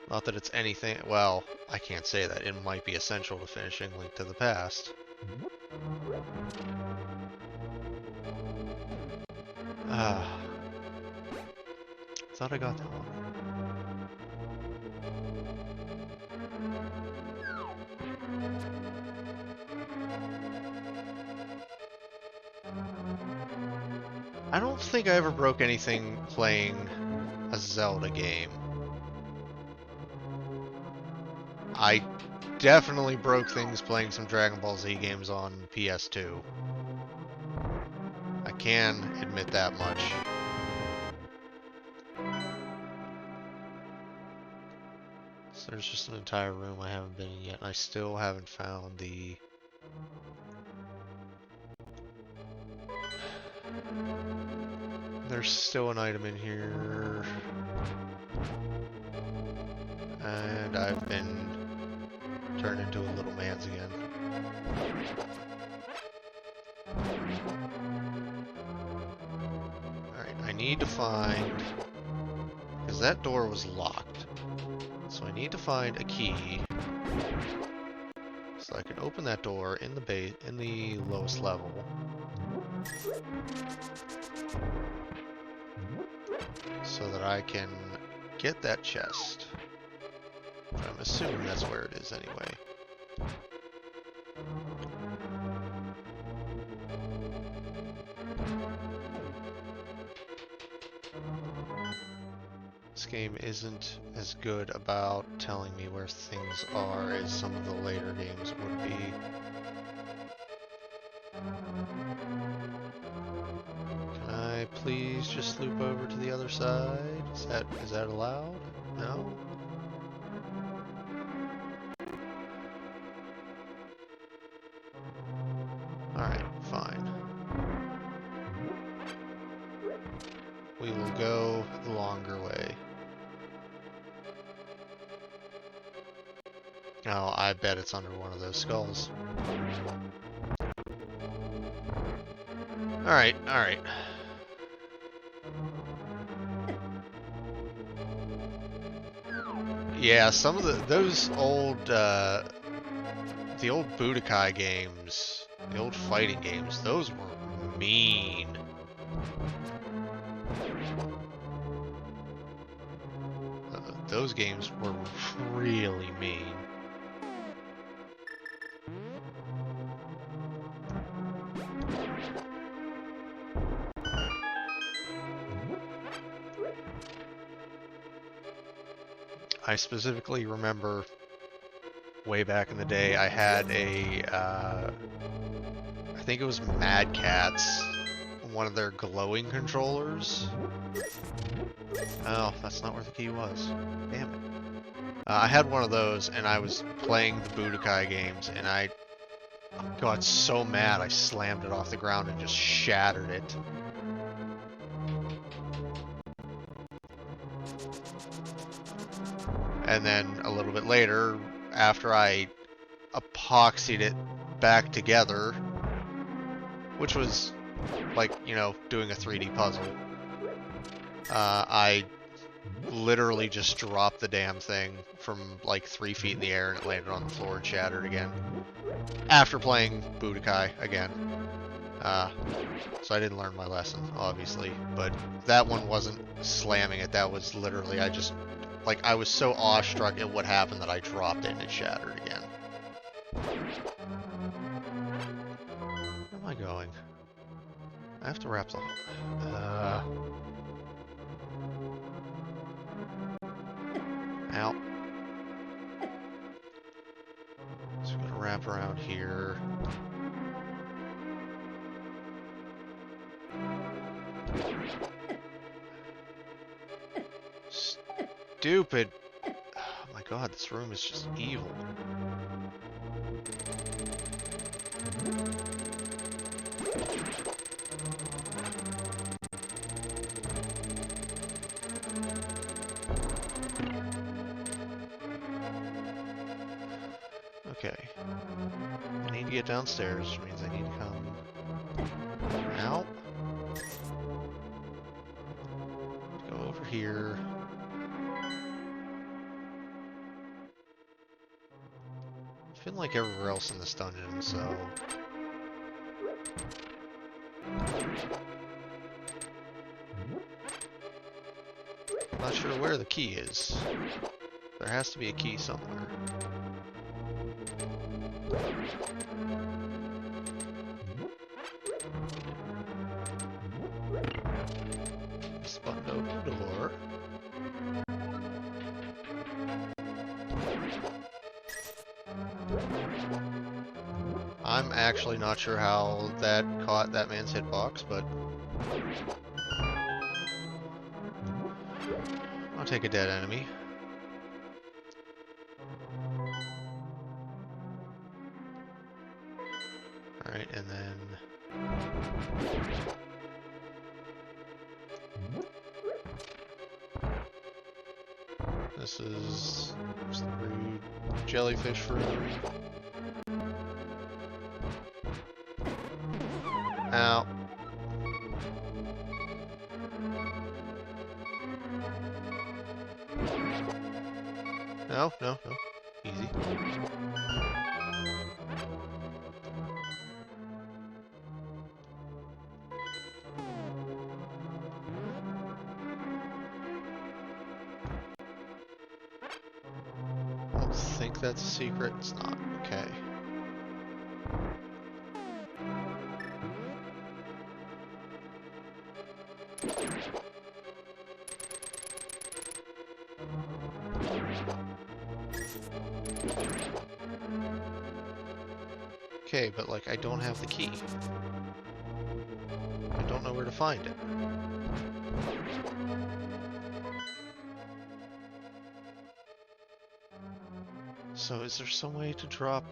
Not that it's anything. Well, I can't say that. It might be essential to finishing Link to the Past. Thought I got that one. I don't think I ever broke anything playing a Zelda game. I definitely broke things playing some Dragon Ball Z games on PS2. I can admit that much. So there's just an entire room I haven't been in yet, and I still haven't found the... There's still an item in here. And I've been turned into a little man's again. Alright, I need to find... Because that door was locked. So I need to find a key. So I can open that door in the lowest level. So that I can get that chest. I'm assuming that's where it is anyway. This game isn't as good about telling me where things are as some of the later games would be. Can I please just loop over to the other side? Is that allowed? No? Alright, we will go the longer way. Oh, I bet it's under one of those skulls. Alright, alright. Yeah, some of those old, the old Budokai games, the old fighting games, those were mean. Those games were really mean. I specifically remember way back in the day, I had a, I think it was Mad Catz, one of their glowing controllers. Oh, that's not where the key was. Damn it. I had one of those, and I was playing the Budokai games, and I got so mad I slammed it off the ground and just shattered it. And then a little bit later, after I epoxied it back together, which was like, you know, doing a 3D puzzle, I literally just dropped the damn thing from like 3 feet in the air and it landed on the floor and shattered again. After playing Budokai again. So I didn't learn my lesson, obviously, but that one wasn't slamming it, that was literally, I was so awestruck at what happened that I dropped it and it shattered again. Where am I going? I have to wrap the... Ow. So I'm gonna wrap around here. Stupid. Oh my god, this room is just evil. Okay. I need to get downstairs, which means I need to come out. Go over here. I feel like everywhere else in this dungeon, so... I'm not sure where the key is. There has to be a key somewhere. This button open the door. I'm actually not sure how that caught that man's hitbox, but I'll take a dead enemy. Alright, and then... This is the rude jellyfish room. Ow. No, no, no. Easy. I think that's a secret. It's not. Okay. Okay, but like I don't have the key. I don't know where to find it. So is there some way to drop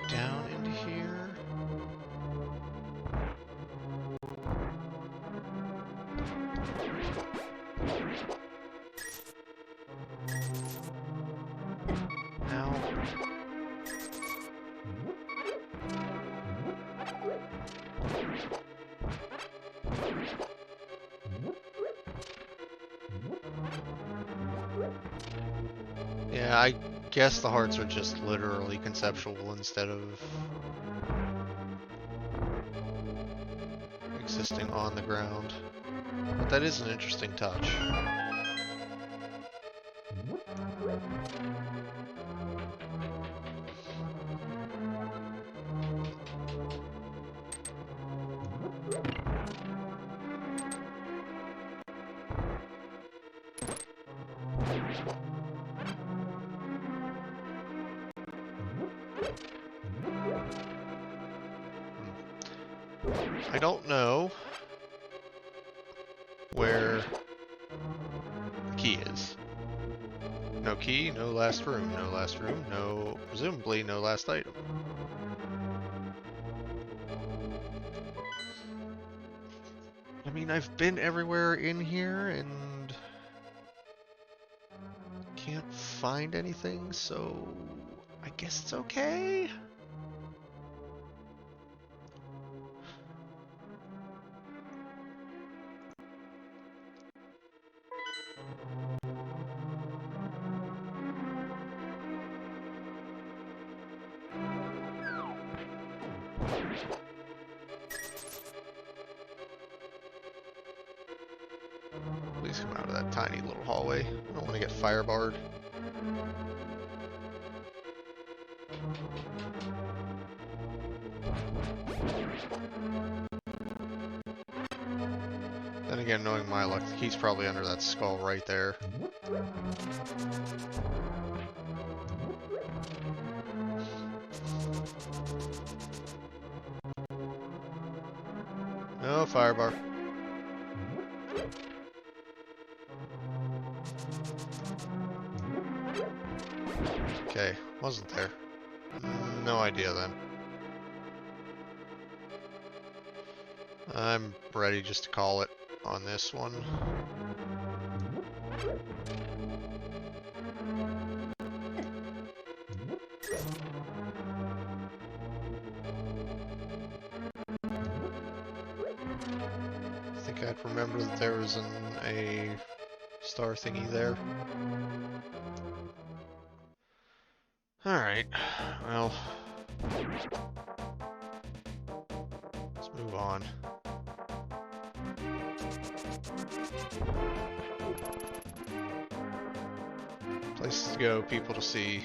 down into here? Ow. Yeah, I guess the hearts are just literally conceptual instead of existing on the ground. But that is an interesting touch. I don't know where the key is. No key, no last room, no last room, no, presumably no last item. I mean, I've been everywhere in here and can't find anything, so I guess it's okay. Please come out of that tiny little hallway. I don't want to get firebarred. Then again, knowing my luck, the key's probably under that skull right there. No firebar. Okay, wasn't there. No idea then. I'm ready just to call it on this one. I think I'd remember that there was a star thingy there. Alright, well, let's move on. Places to go, people to see.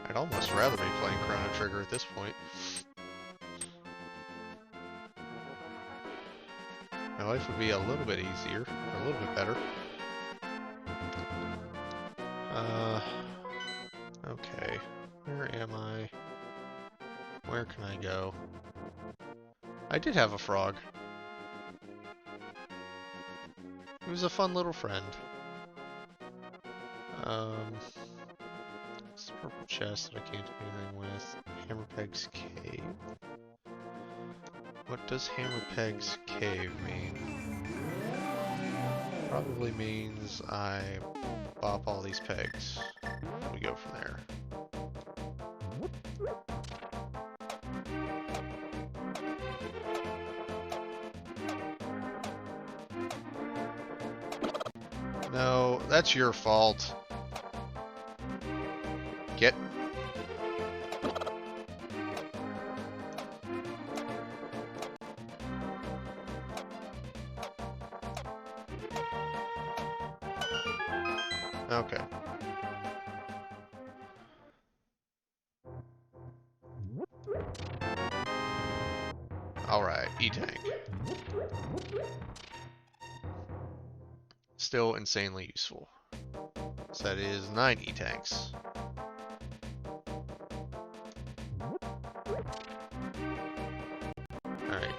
I'd almost rather be playing Chrono Trigger at this point. My life would be a little bit easier, or a little bit better. Okay. Where am I? Where can I go? I did have a frog. He was a fun little friend. This purple chest that I can't do anything with. Hammerpeg's Cave. What does Hammerpeg's Cave mean? Probably means I bop all these pegs. We go from there. No, that's your fault. Get. Okay. Alright, E-Tank. Still insanely useful. So that is 9 E-Tanks. Alright,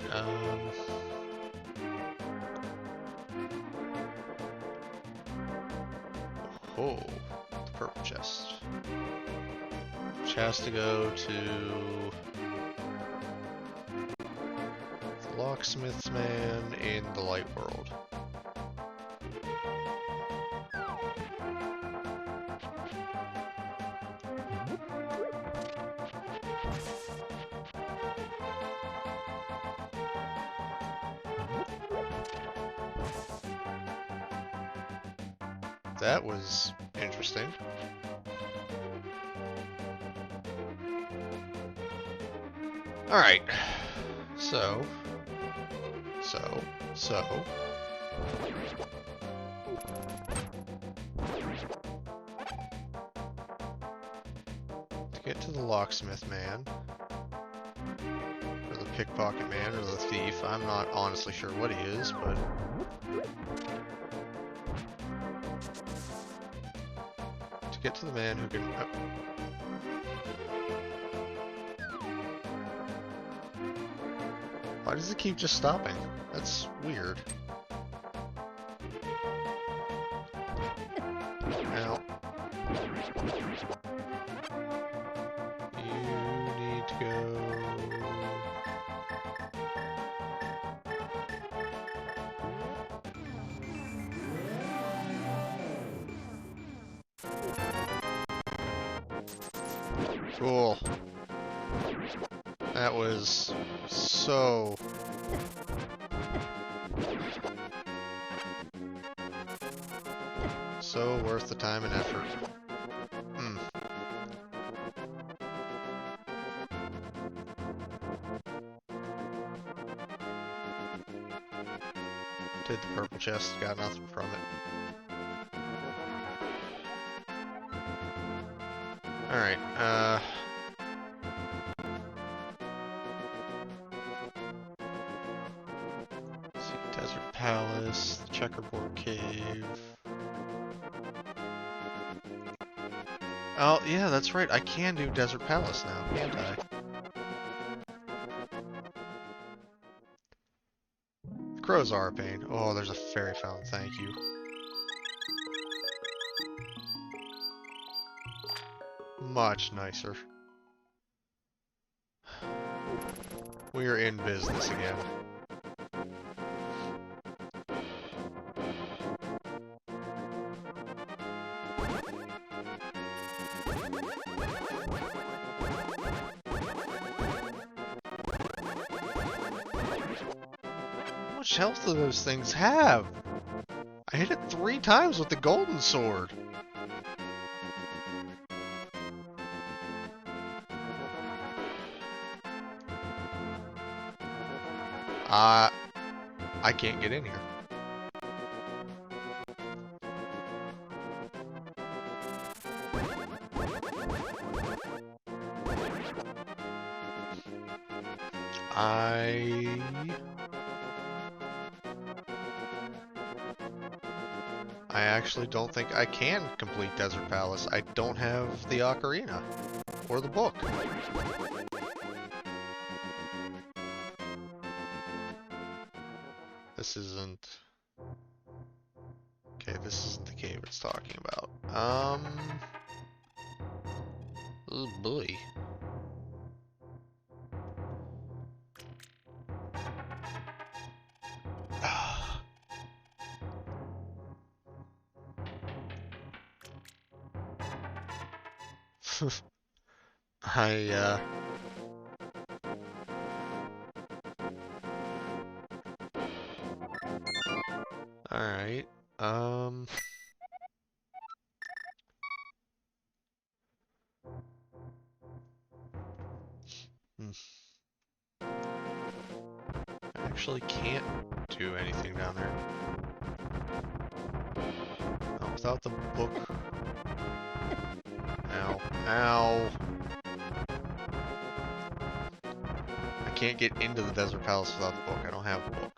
oh, the purple chest. Which has to go to the locksmith's man in the light world. That was interesting. Alright. So. To get to the locksmith man, or the pickpocket man, or the thief, I'm not honestly sure what he is, but... To get to the man who can... Why does it keep just stopping? That's weird. Now, you need to go... Cool. That was so... so worth the time and effort. Did the purple chest, got nothing from it. Alright, let's see, Desert Palace, the Checkerboard Cave. Oh, yeah, that's right, I can do Desert Palace now, can't I? The crows are a pain. Oh, there's a fairy fountain, thank you. Much nicer. We are in business again. How much health do those things have? I hit it 3 times with the golden sword. I can't get in here. I actually don't think I can complete Desert Palace. I don't have the ocarina or the book. This isn't... Okay, this isn't the cave it's talking about. Oh boy. Alright, I actually can't do anything down there. Oh, Without the book. Ow. Ow. I can't get into the desert palace without the book. I don't have the book.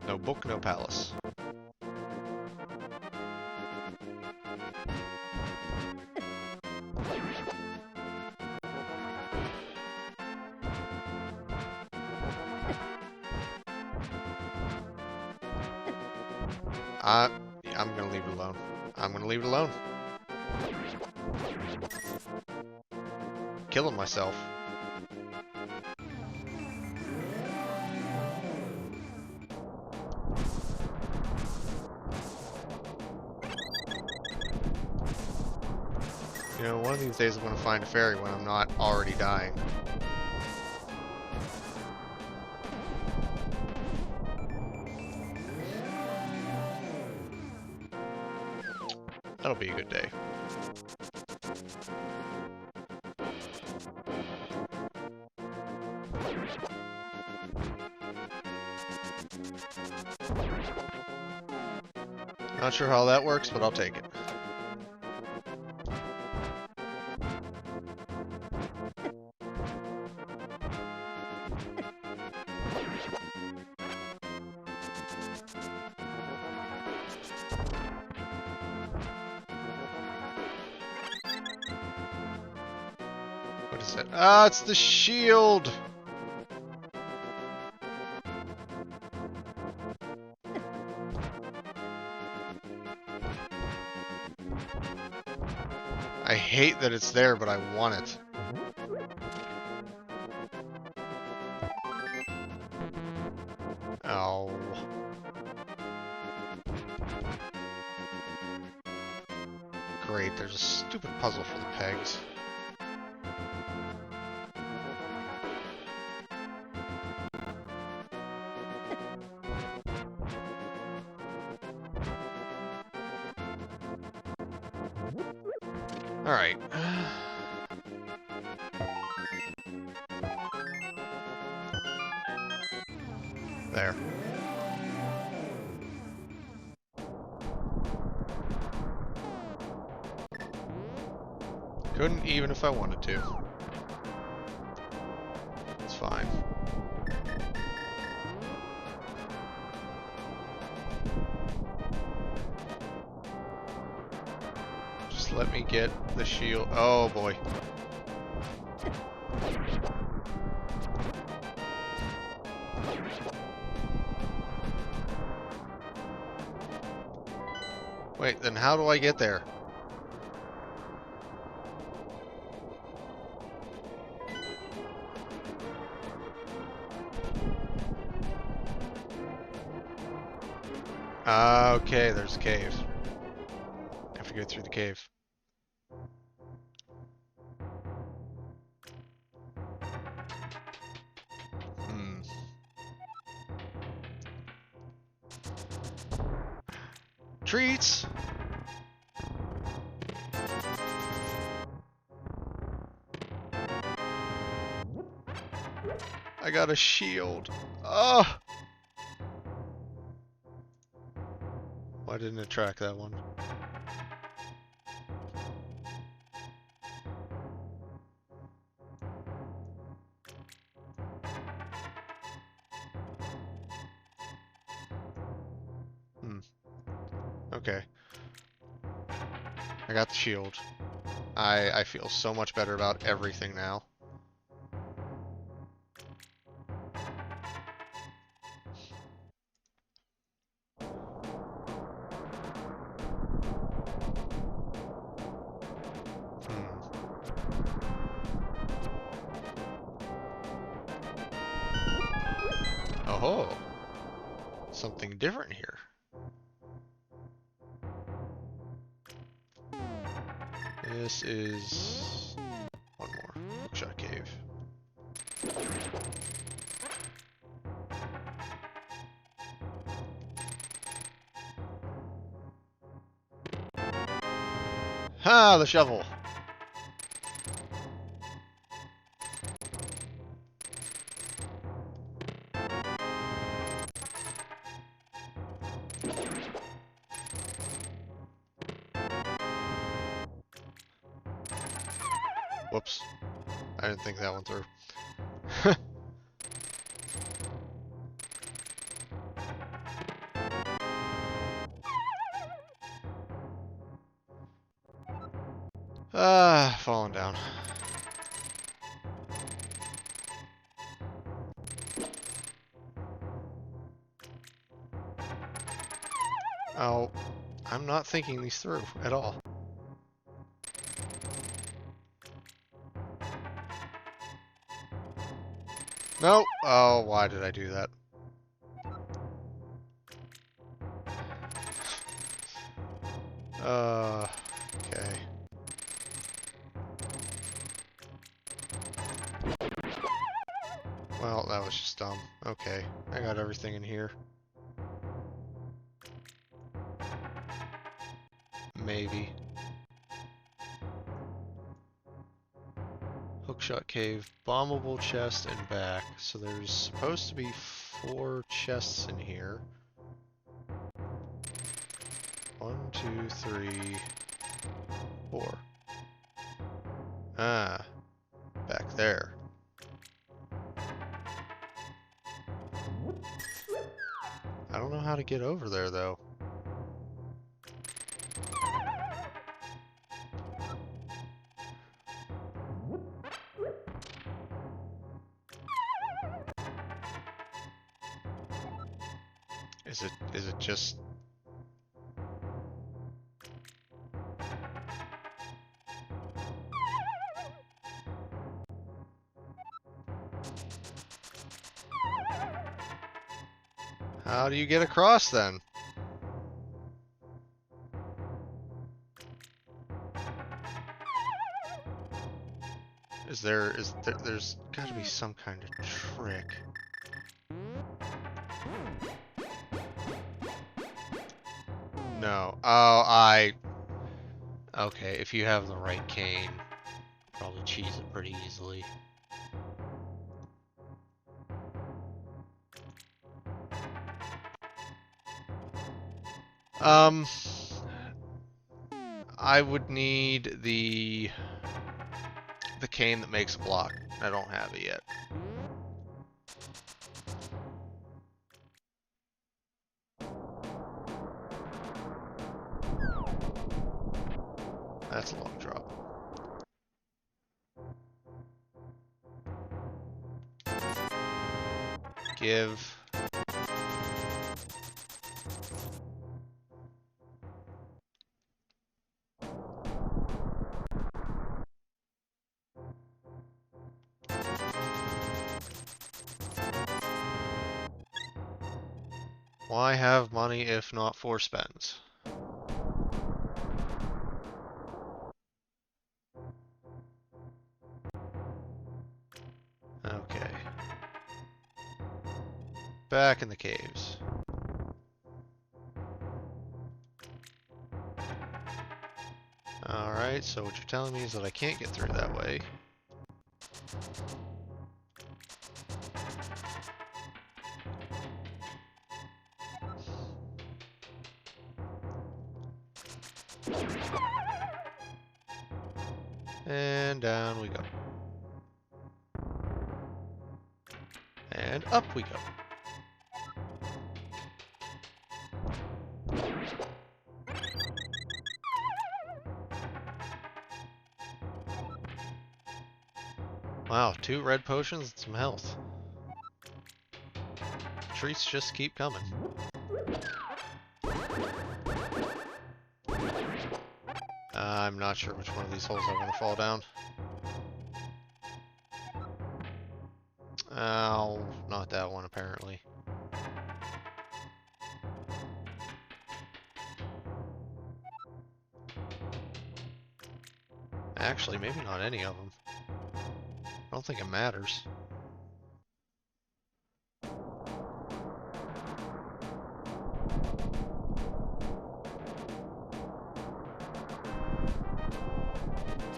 No book, no palace. I'm gonna leave it alone. I'm gonna leave it alone. Killing myself. You know, one of these days I'm gonna find a fairy when I'm not already dying. That'll be a good day. Not sure how that works, but I'll take it. What is it? Ah, it's the shield! I hate that it's there, but I want it. Oh. Great, there's a stupid puzzle for the pegs. Alright. There. Couldn't even if I wanted to. It's fine. Just let me get the shield. Oh boy. Wait, then how do I get there? Okay, there's a cave. I have to go through the cave. Treats! I got a shield. Oh! Why didn't it track that one? Okay. I got the shield. I feel so much better about everything now. Oh, something different here. This is one more hookshot cave. Ha! The shovel. Whoops. I didn't think that one through. Falling down. Oh, I'm not thinking these through at all. No! Oh, why did I do that? Okay. Well, that was just dumb. Okay, I got everything in here. Maybe. Hookshot cave, bombable chest, and back. So there's supposed to be 4 chests in here. 1, 2, 3, 4. Ah, back there. I don't know how to get over there, though. Is it just... How do you get across, then? There's gotta be some kind of trick. No. Oh, okay, if you have the right cane, probably cheese it pretty easily. I would need the cane that makes a block. I don't have it yet. That's a long drop. Give. Why have money if not for spends? Okay. Back in the caves. Alright, so what you're telling me is that I can't get through that way. And down we go. And up we go. Wow, 2 red potions and some health. Treats just keep coming. I'm not sure which one of these holes I want to fall down. Oh, not that one apparently. Actually, maybe not any of them. I don't think it matters.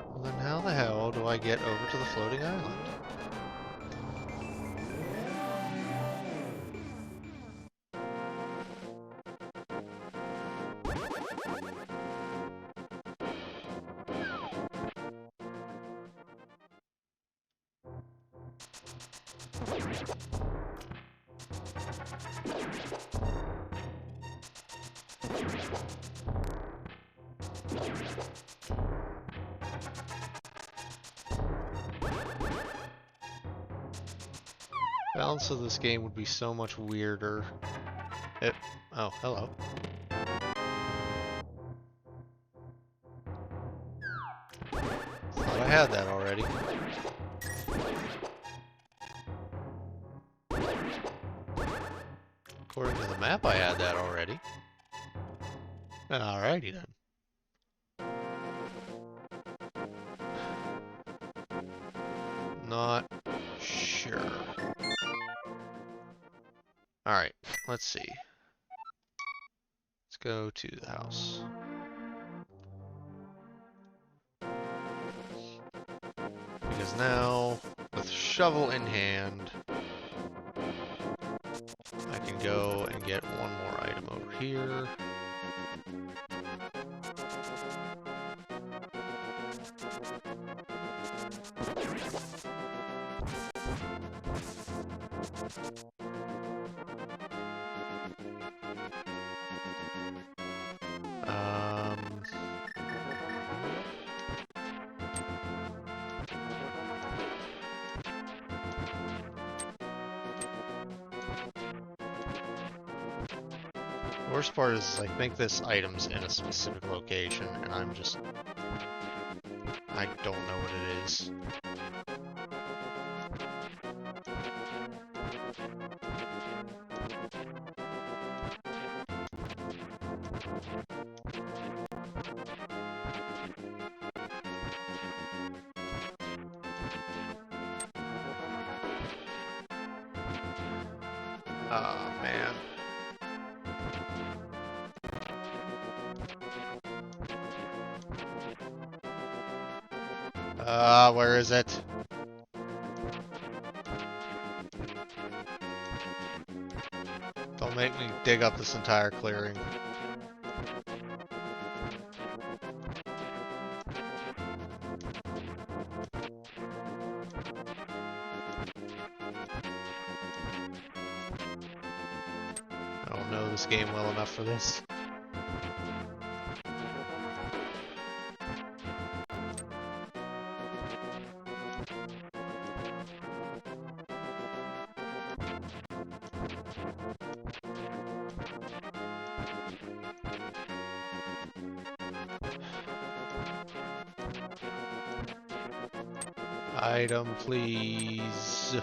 Well, then how the hell do I get over to the floating island? Balance of this game would be so much weirder. Oh, hello. Thought I had that already. According to the map, I had that already. Alrighty then. Not sure. Alright, let's see. Let's go to the house. Because now, with shovel in hand, I can go and get one more item over here. The worst part is I think this item's in a specific location, and I don't know what it is. Oh, man. Where is it? Don't make me dig up this entire clearing. I don't know this game well enough for this. Item, please.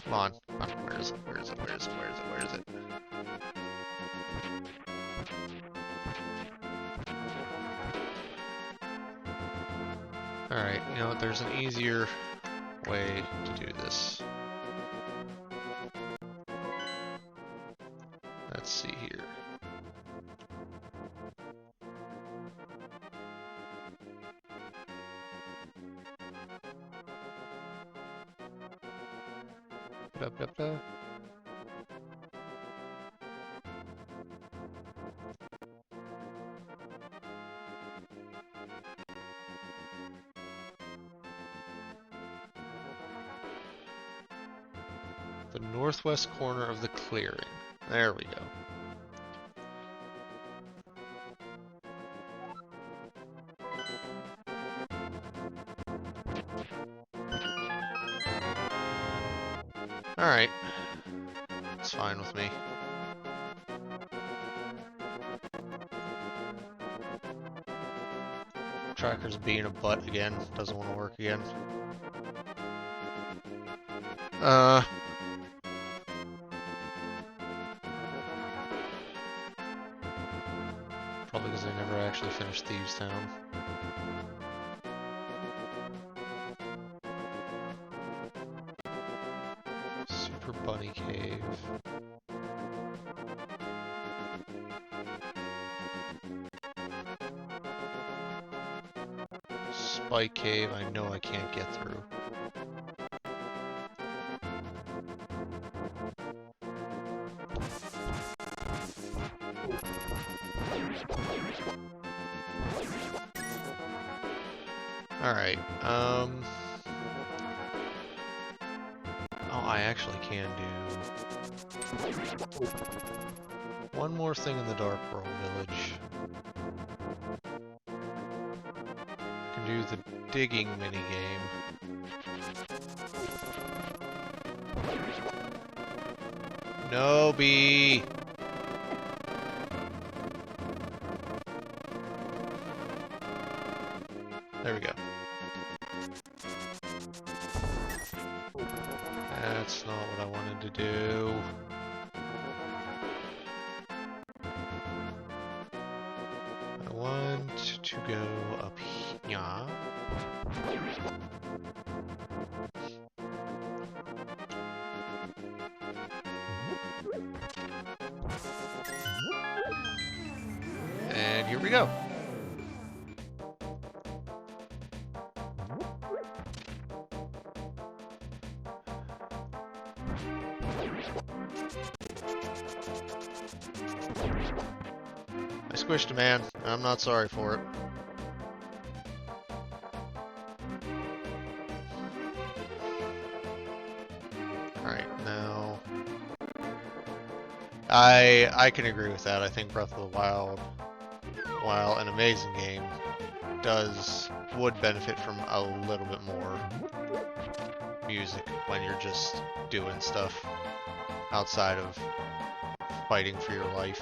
Come on. Where is it? Where is it? Where is it? Where is it? Where is it? Alright, you know what? There's an easier way to do this. Let's see here. Blah, blah, blah. The northwest corner of the clearing. There we go. Alright. It's fine with me. Tracker's being a butt again. Doesn't want to work again. Probably because I never actually finished Thieves Town. Super Bunny Cave. Spike Cave, I know I can't get through. Alright, I actually can do one more thing in the Dark World Village. I can do the digging minigame. No bee! There we go. That's not what I wanted to do. I want to go up here. And here we go. I squished a man, and I'm not sorry for it. Alright, now... I can agree with that. I think Breath of the Wild, while an amazing game, would benefit from a little bit more music when you're just doing stuff outside of fighting for your life.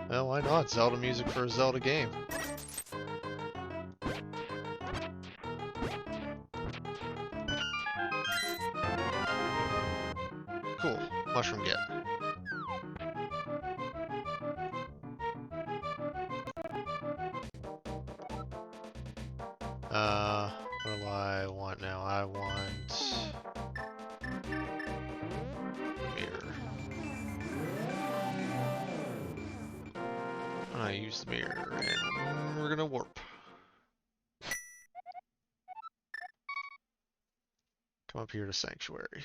Well, why not? Zelda music for a Zelda game. Cool. Mushroom get. What do I want now? I want... mirror. I use the mirror, and we're gonna warp. Come up here to Sanctuary.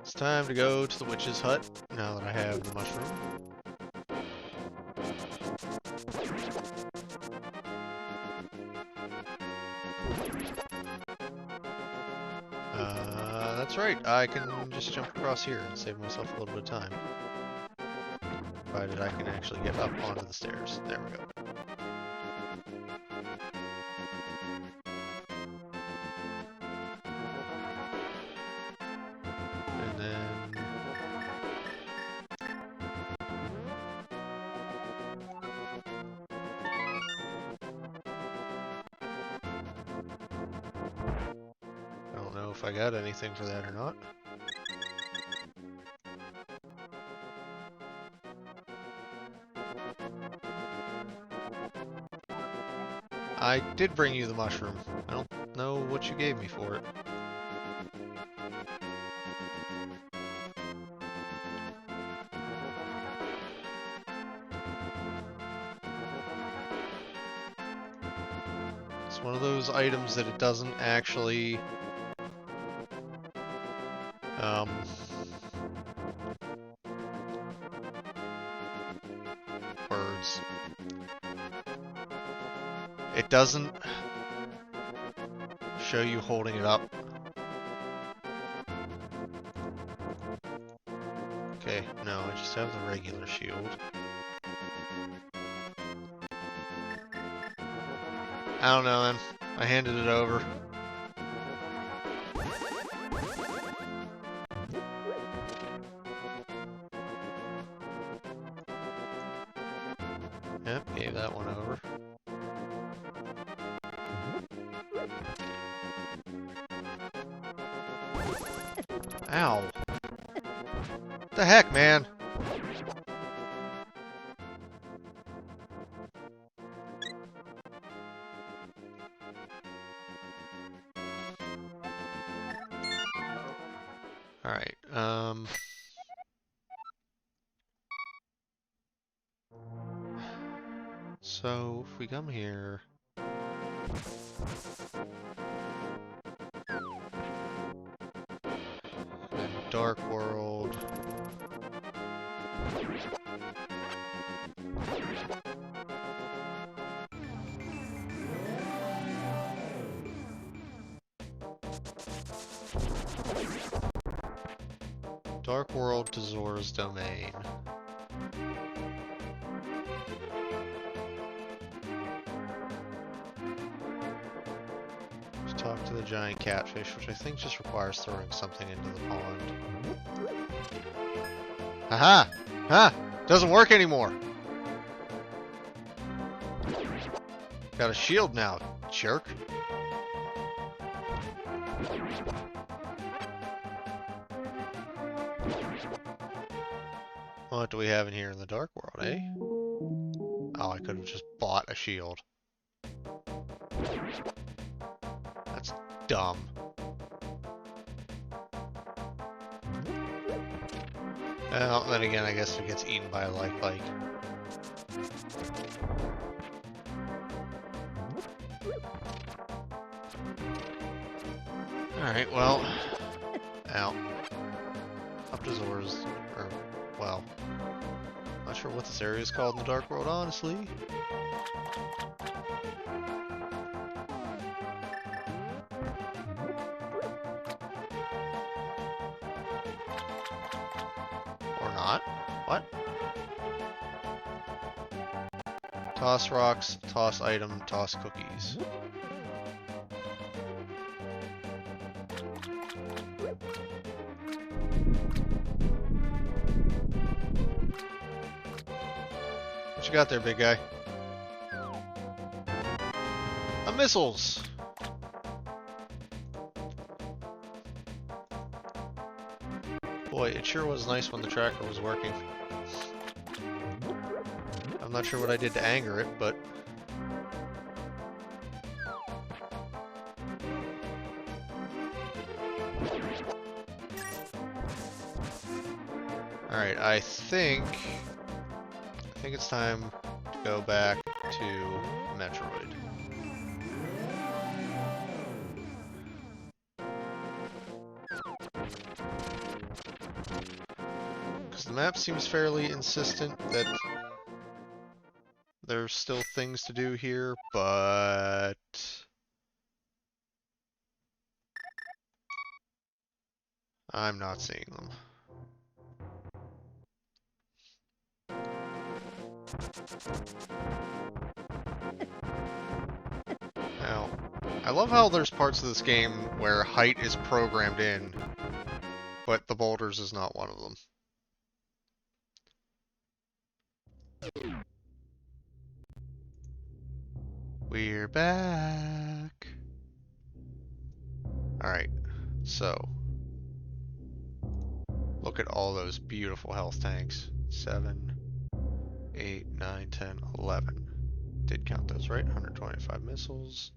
It's time to go to the witch's hut, now that I have the mushroom. That's right, I can just jump across here and save myself a little bit of time. Provided I can actually get up onto the stairs. There we go. And then... I don't know if I got anything for that or not. I did bring you the mushroom. I don't know what you gave me for it. It's one of those items that it doesn't actually... words. It doesn't show you holding it up. Okay, no, I just have the regular shield. I don't know, man. I handed it over. Yep, gave that one over. Ow. What the heck, man? Alright, so if we come here, then Dark World, Dark World to Zora's Domain. Let's talk to the giant catfish, which I think just requires throwing something into the pond. Aha! Ha! Doesn't work anymore! Got a shield now, jerk. What do we have in here in the Dark World, eh? Oh, I could have just bought a shield. That's dumb. Well, then again, I guess it gets eaten by a like. Alright, well... Out. Up to Zora's... or, well... Not sure what this area is called in the Dark World, honestly. Or not. What? Toss rocks, toss item, toss cookies. What you got there, big guy? A missiles! Boy, it sure was nice when the tracker was working. I'm not sure what I did to anger it, but... Alright, I think it's time to go back to Metroid. Because the map seems fairly insistent that there's still things to do here, but... I'm not seeing them. Now, I love how there's parts of this game where height is programmed in, but the boulders is not one of them. We're back. Alright, so look at all those beautiful health tanks. 7, 8, 9, 10, 11. Did count those, right? 125 missiles.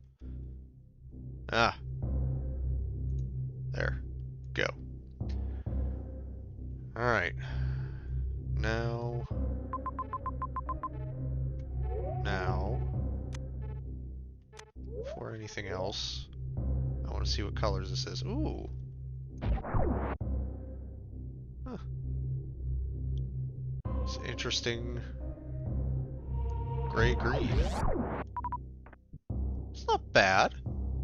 Ah. There. Go. Alright. Now, before anything else, I want to see what colors this is. Ooh. Huh. It's interesting. Gray-green. It's not bad.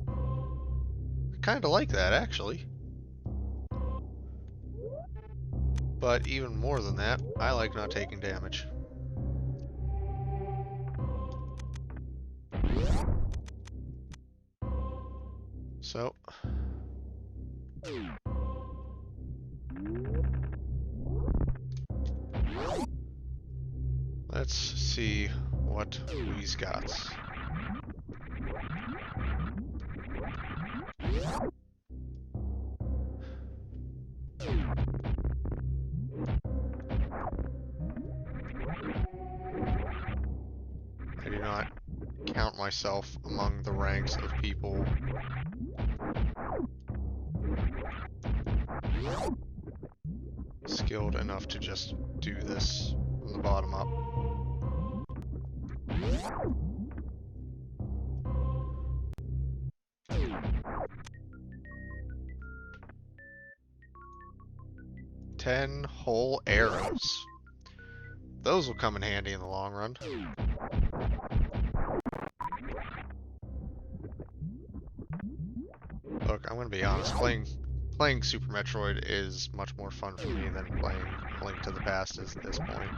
I kind of like that, actually. But even more than that, I like not taking damage. So... let's see what we's got. I do not count myself among the ranks of people skilled enough to just do this from the bottom up. Ten whole arrows. Those will come in handy in the long run. Look, I'm gonna be honest, playing Super Metroid is much more fun for me than playing Link to the Past is at this point.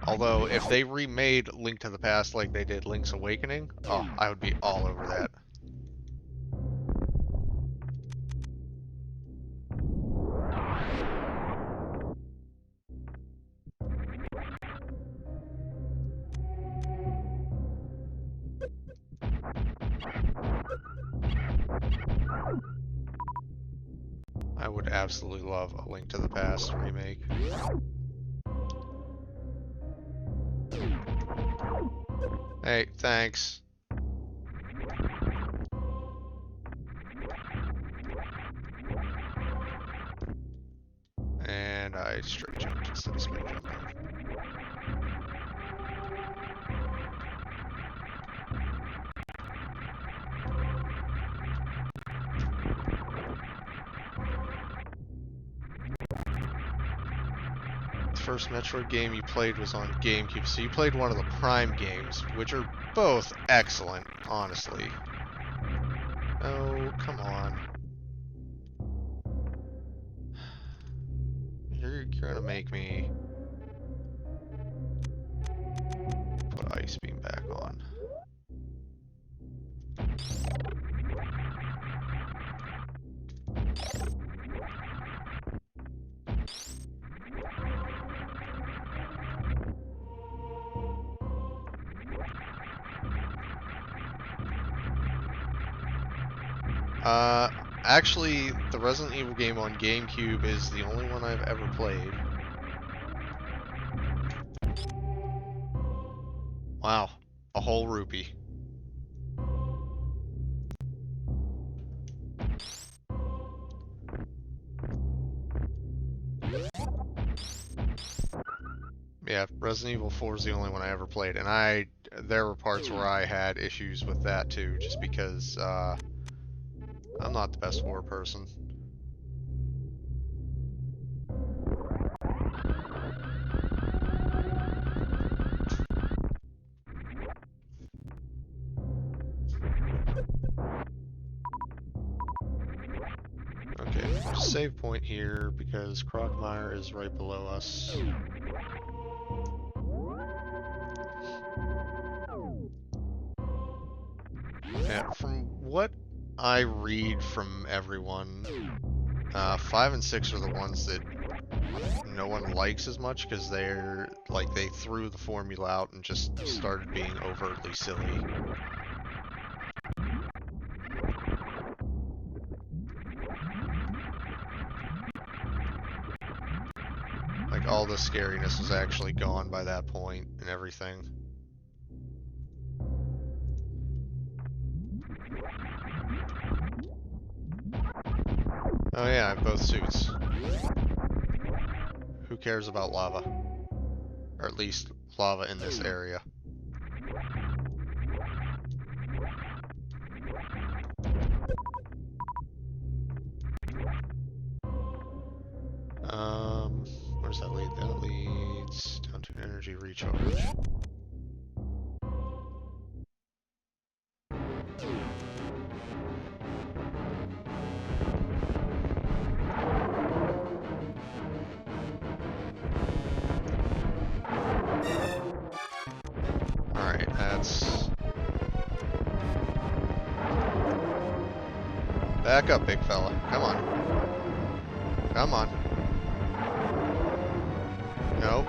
Although, if they remade Link to the Past like they did Link's Awakening, oh, I would be all over that. I would absolutely love a Link to the Past remake. Hey, thanks. And I straight jumped instead of spin jumping. First Metroid game you played was on GameCube, so you played one of the Prime games, which are both excellent, honestly. Oh, come on. You're gonna make me put Ice Beam back on. Actually, the Resident Evil game on GameCube is the only one I've ever played. Wow, a whole rupee. Yeah, Resident Evil 4 is the only one I ever played, and there were parts where I had issues with that too, just because, I'm not the best horror person. Okay, save point here because Crocmire is right below us. Yeah, from what I read from everyone, 5 and 6 are the ones that no one likes as much because they're like they threw the formula out and just started being overtly silly. Like all the scariness was actually gone by that point and everything. Oh yeah, I have both suits. Who cares about lava? Or at least lava in this area. Where does that lead? That leads down to an energy recharge. Alright, that's... Back up, big fella. Come on. Come on. No.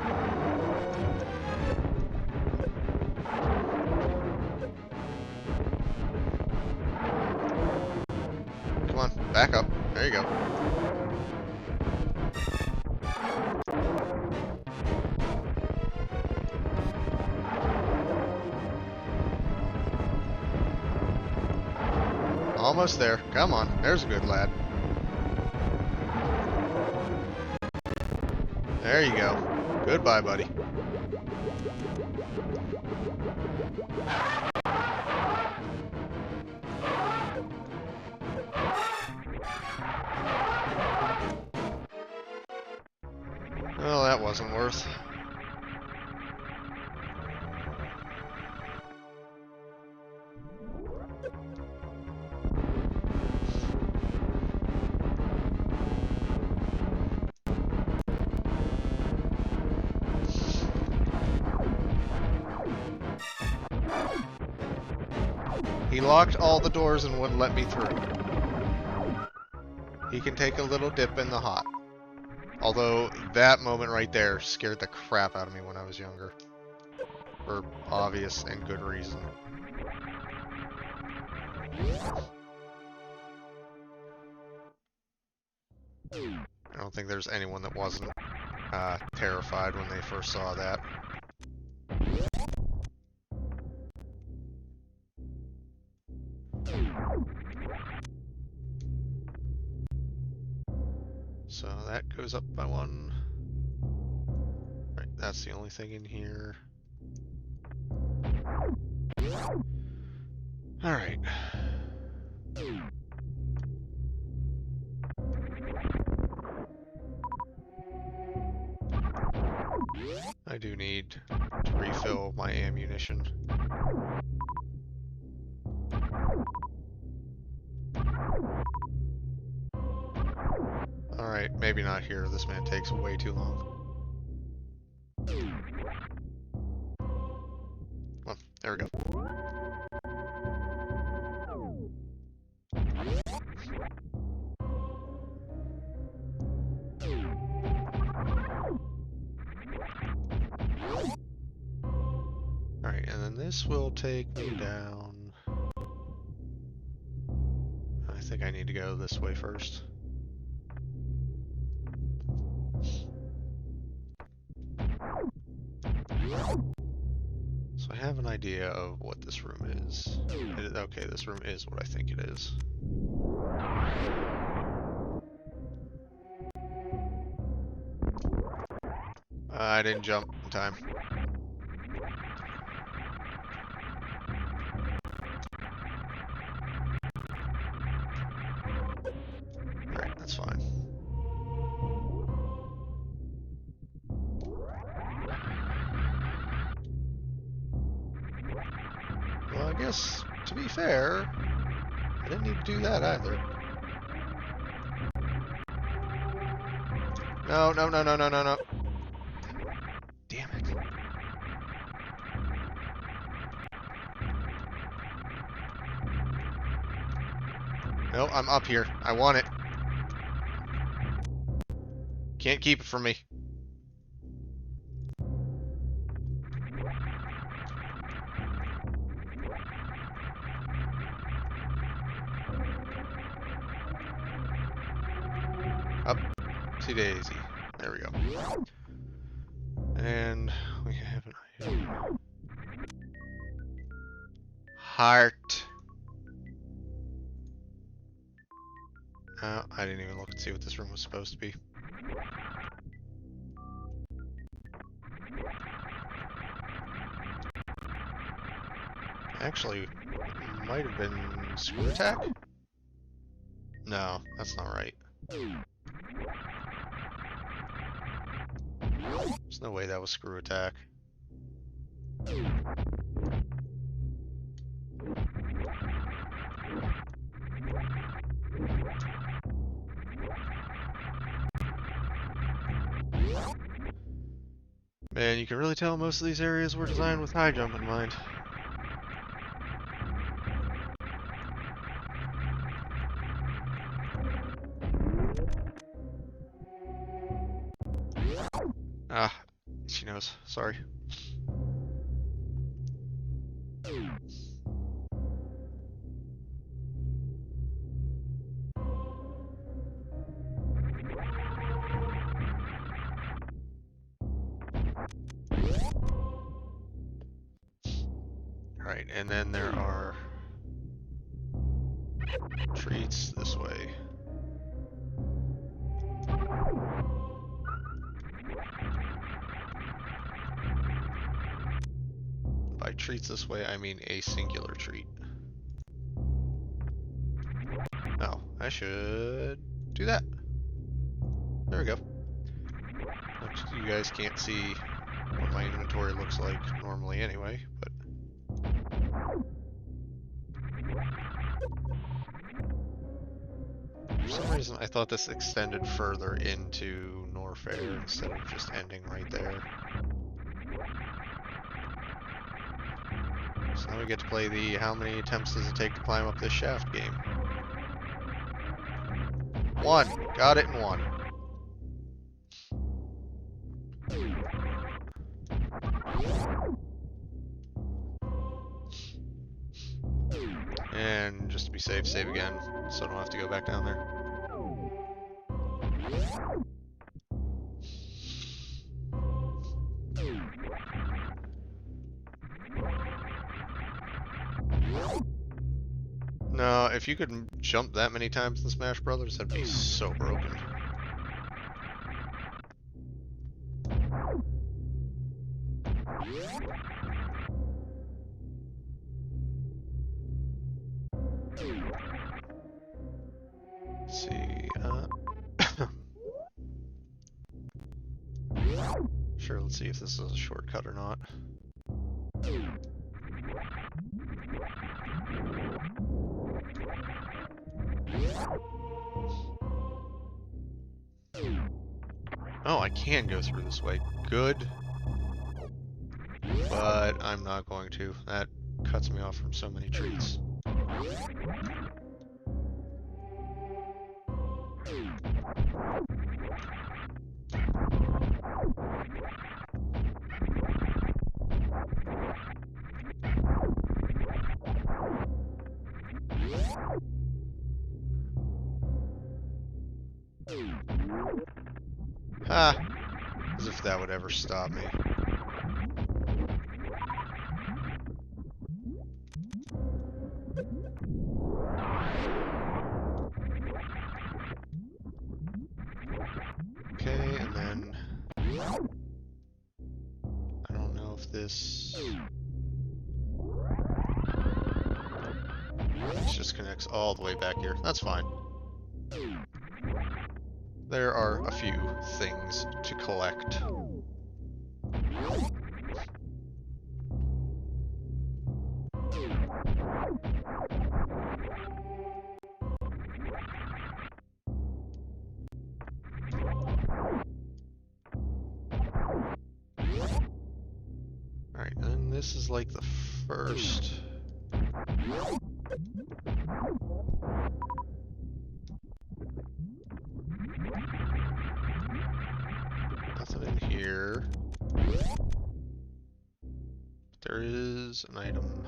Come on, back up. There you go. Almost there. Come on. There's a good lad. There you go. Goodbye, buddy. Well, that wasn't worth. He locked all the doors and wouldn't let me through. He can take a little dip in the hot. Although, that moment right there scared the crap out of me when I was younger. For obvious and good reason. I don't think there's anyone that wasn't terrified when they first saw that. So that goes up by one. Right, that's the only thing in here. Alright. I do need to refill my ammunition. Alright, maybe not here. This man takes way too long. Well, there we go. Alright, and then this will take me down. I think I need to go this way first. So I have an idea of what this room is. Okay, this room is what I think it is. I didn't jump in time. Alright, that's fine. Well, I guess, to be fair, I didn't need to do that either. No, no, no, no, no, no, no. Damn it. No, I'm up here. I want it. Can't keep it from me. Up. See daisy. There we go. And we have an item. Heart. I didn't even look and see what this room was supposed to be. Actually, might have been screw attack? No, that's not right. There's no way that was screw attack. Man, you can really tell most of these areas were designed with high jump in mind. Ah, she knows. Sorry. Alright, and then there are treats this way. treats this way, I mean a singular treat. Oh, I should do that. There we go. Which you guys can't see what my inventory looks like normally anyway, but... For some reason, I thought this extended further into Norfair instead of just ending right there. So now we get to play the how many attempts does it take to climb up this shaft game. 1. Got it in 1. And just to be safe, save again, so I don't have to go back down there. No, if you could jump that many times in Smash Brothers, that'd be so broken. Let's see. Sure, let's see if this is a shortcut or not. Oh, I can go through this way. Good. But I'm not going to. That cuts me off from so many treats. Ha! As if that would ever stop me. Okay, and then... I don't know if this... This just connects all the way back here. That's fine. There are a few things to collect. Alright, and this is like the first... Nothing in here. There is an item.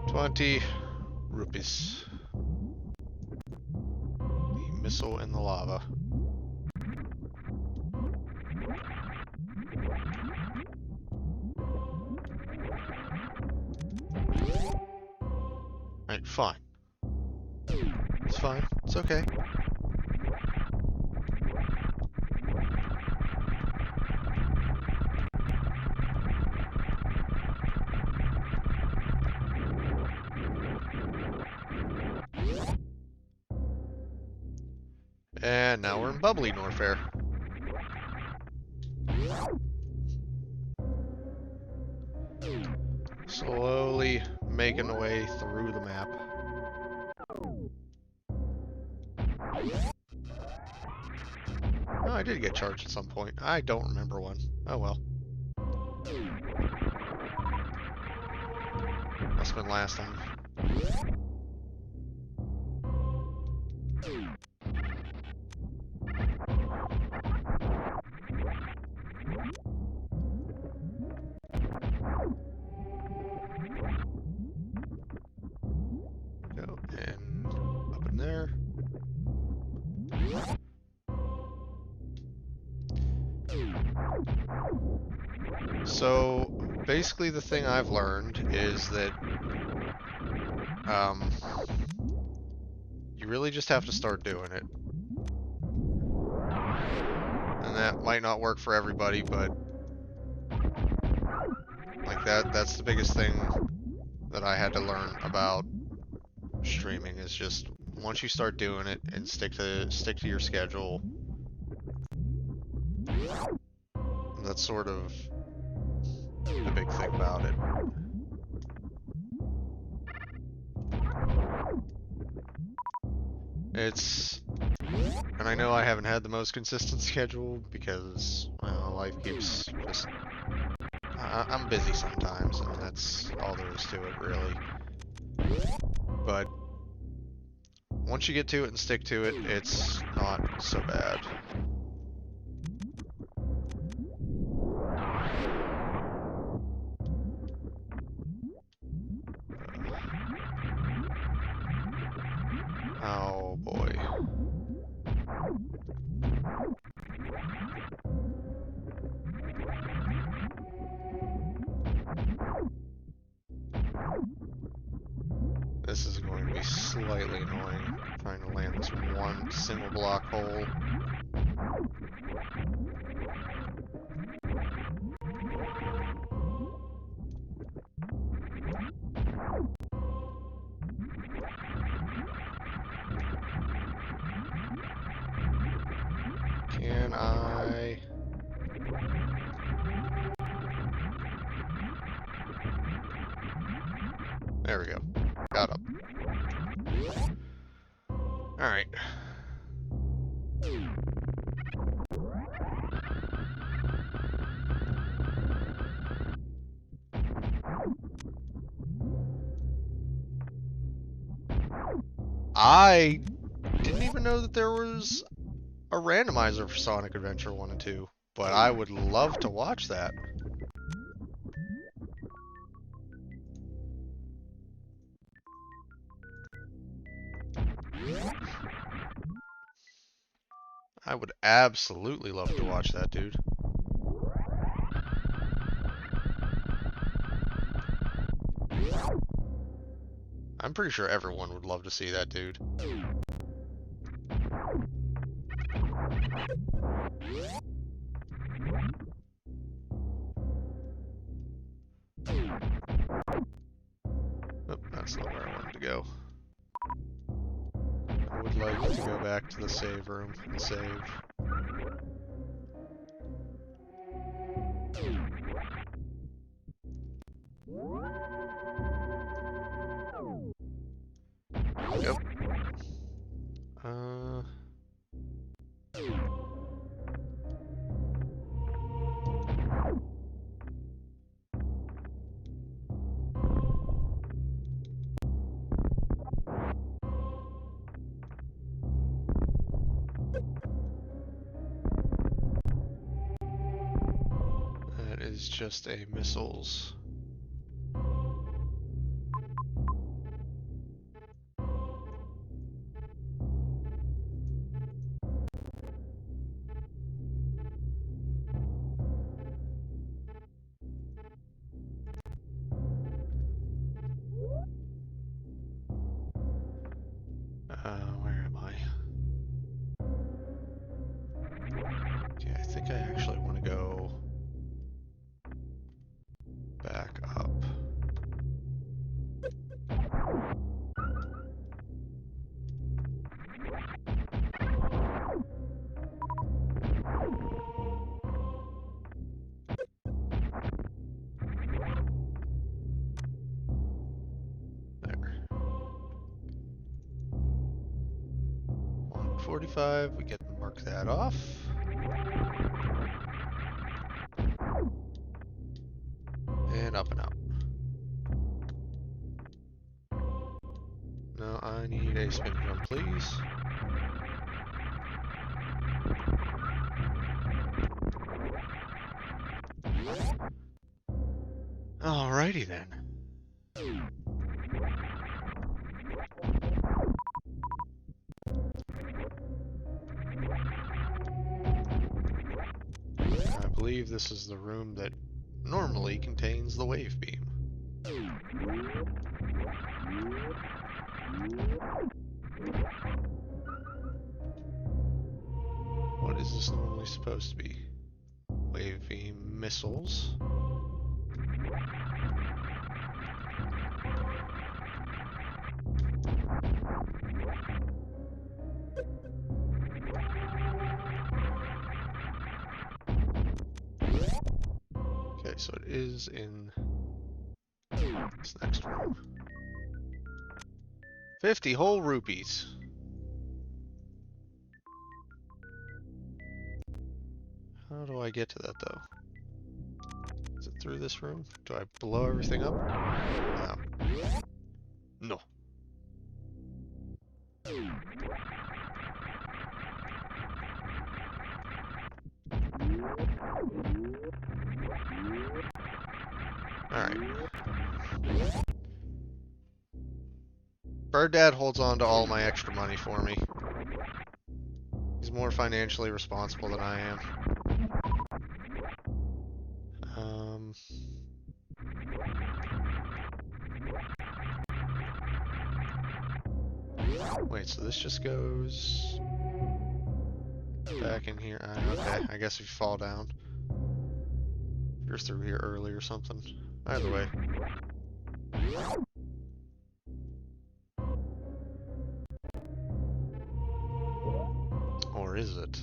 $20 rupees. The missile in the lava. Right, fine. It's fine. It's okay. And now we're in bubbly Norfair. Slowly making the way through the map. Oh, I did get charged at some point. I don't remember when. Oh well. Must have been last time. Go and up in there. So basically the thing I've learned is that you really just have to start doing it. And that might not work for everybody, but like that's the biggest thing that I had to learn about streaming is just once you start doing it and stick to your schedule. That's sort of the big thing about it. And I know I haven't had the most consistent schedule because, well, life keeps just, I'm busy sometimes, and that's all there is to it, really. But once you get to it and stick to it, it's not so bad. Oh boy. This is going to be slightly annoying, trying to land this one single block hole. Can I... There we go. Got up. Alright. I didn't even know that there was a randomizer for Sonic Adventure 1 and 2, but I would love to watch that. I would absolutely love to watch that, dude. I'm pretty sure everyone would love to see that, dude. Oh, that's not where I wanted to go. I would like to go back to the save room and save. Yep. That is just a missiles. Where am I? Okay, I think I actually want to go back up. There. 145, we get to mark that off. And up and out. No, I need a spin jump, please. Alrighty then. I believe this is the room that normally contains the wave beam. What is this normally supposed to be? Wave beam missiles. Okay, so it is in this next room. 50 whole rupees. How do I get to that though? Is it through this room? Do I blow everything up? No. No. Alright. Bird Dad holds on to all my extra money for me. He's more financially responsible than I am. Wait, so this just goes back in here. Okay, I guess if you fall down, you're through here early or something. Either way. Or is it?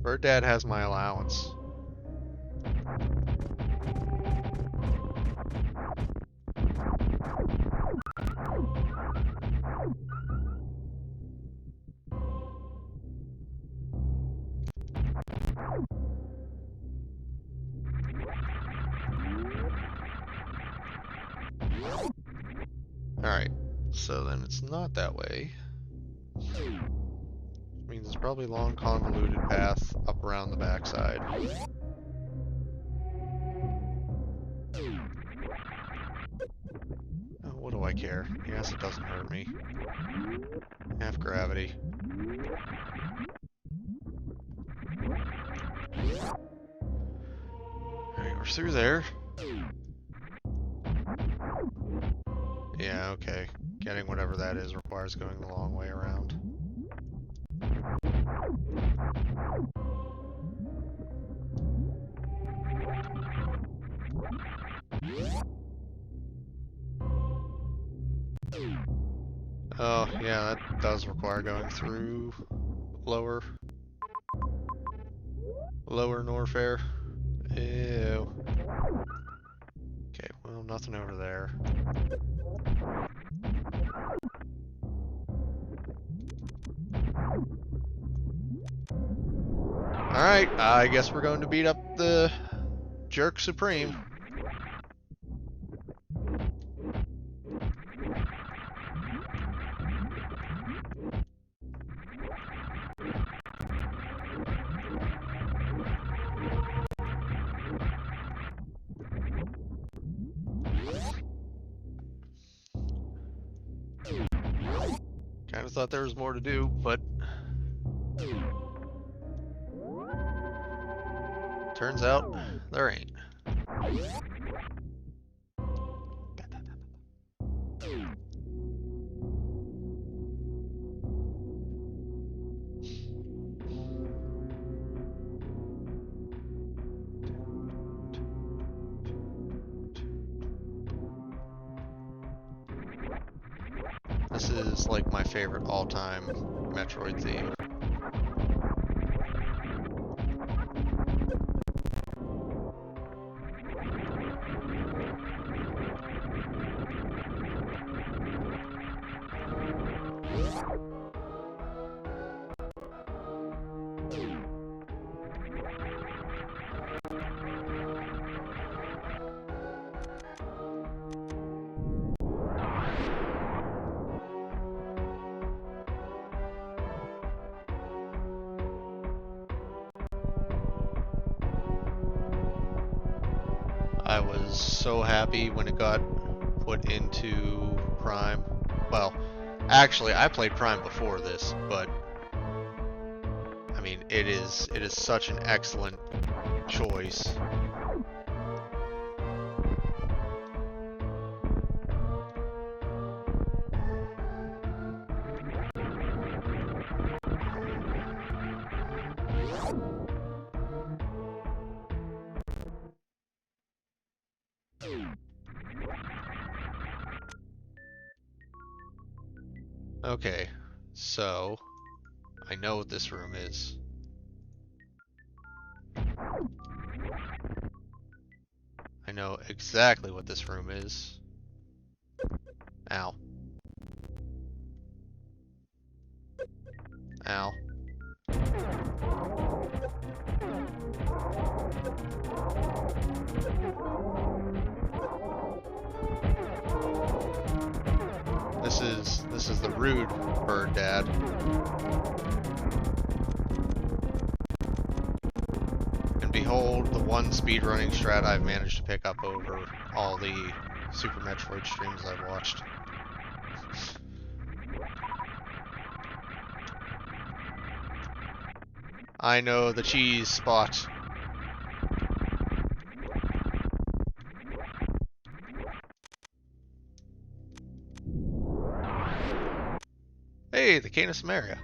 Bird Dad has my allowance. Alright, so then it's not that way. Means it's probably a long, convoluted path up around the backside. Oh, what do I care? Yes, it doesn't hurt me. Half gravity. Alright, we're through there. Yeah, okay. Getting whatever that is requires going the long way around. Oh, yeah, that does require going through lower Norfair. Ew. Okay, well, nothing over there. Alright, I guess we're going to beat up the Jerk Supreme. Kind of thought there was more to do, but turns out there ain't. This is like my favorite all-time Metroid theme. I was so happy when it got put into Prime. Well, Actually, I played Prime before this, but I mean, it is such an excellent choice. Okay, so I know what this room is. I know exactly what this room is. Ow. Ow. This is the rude bird dad. And behold, the one speedrunning strat I've managed to pick up over all the Super Metroid streams I've watched. I know the cheese spot. Hey, the Canis Maria.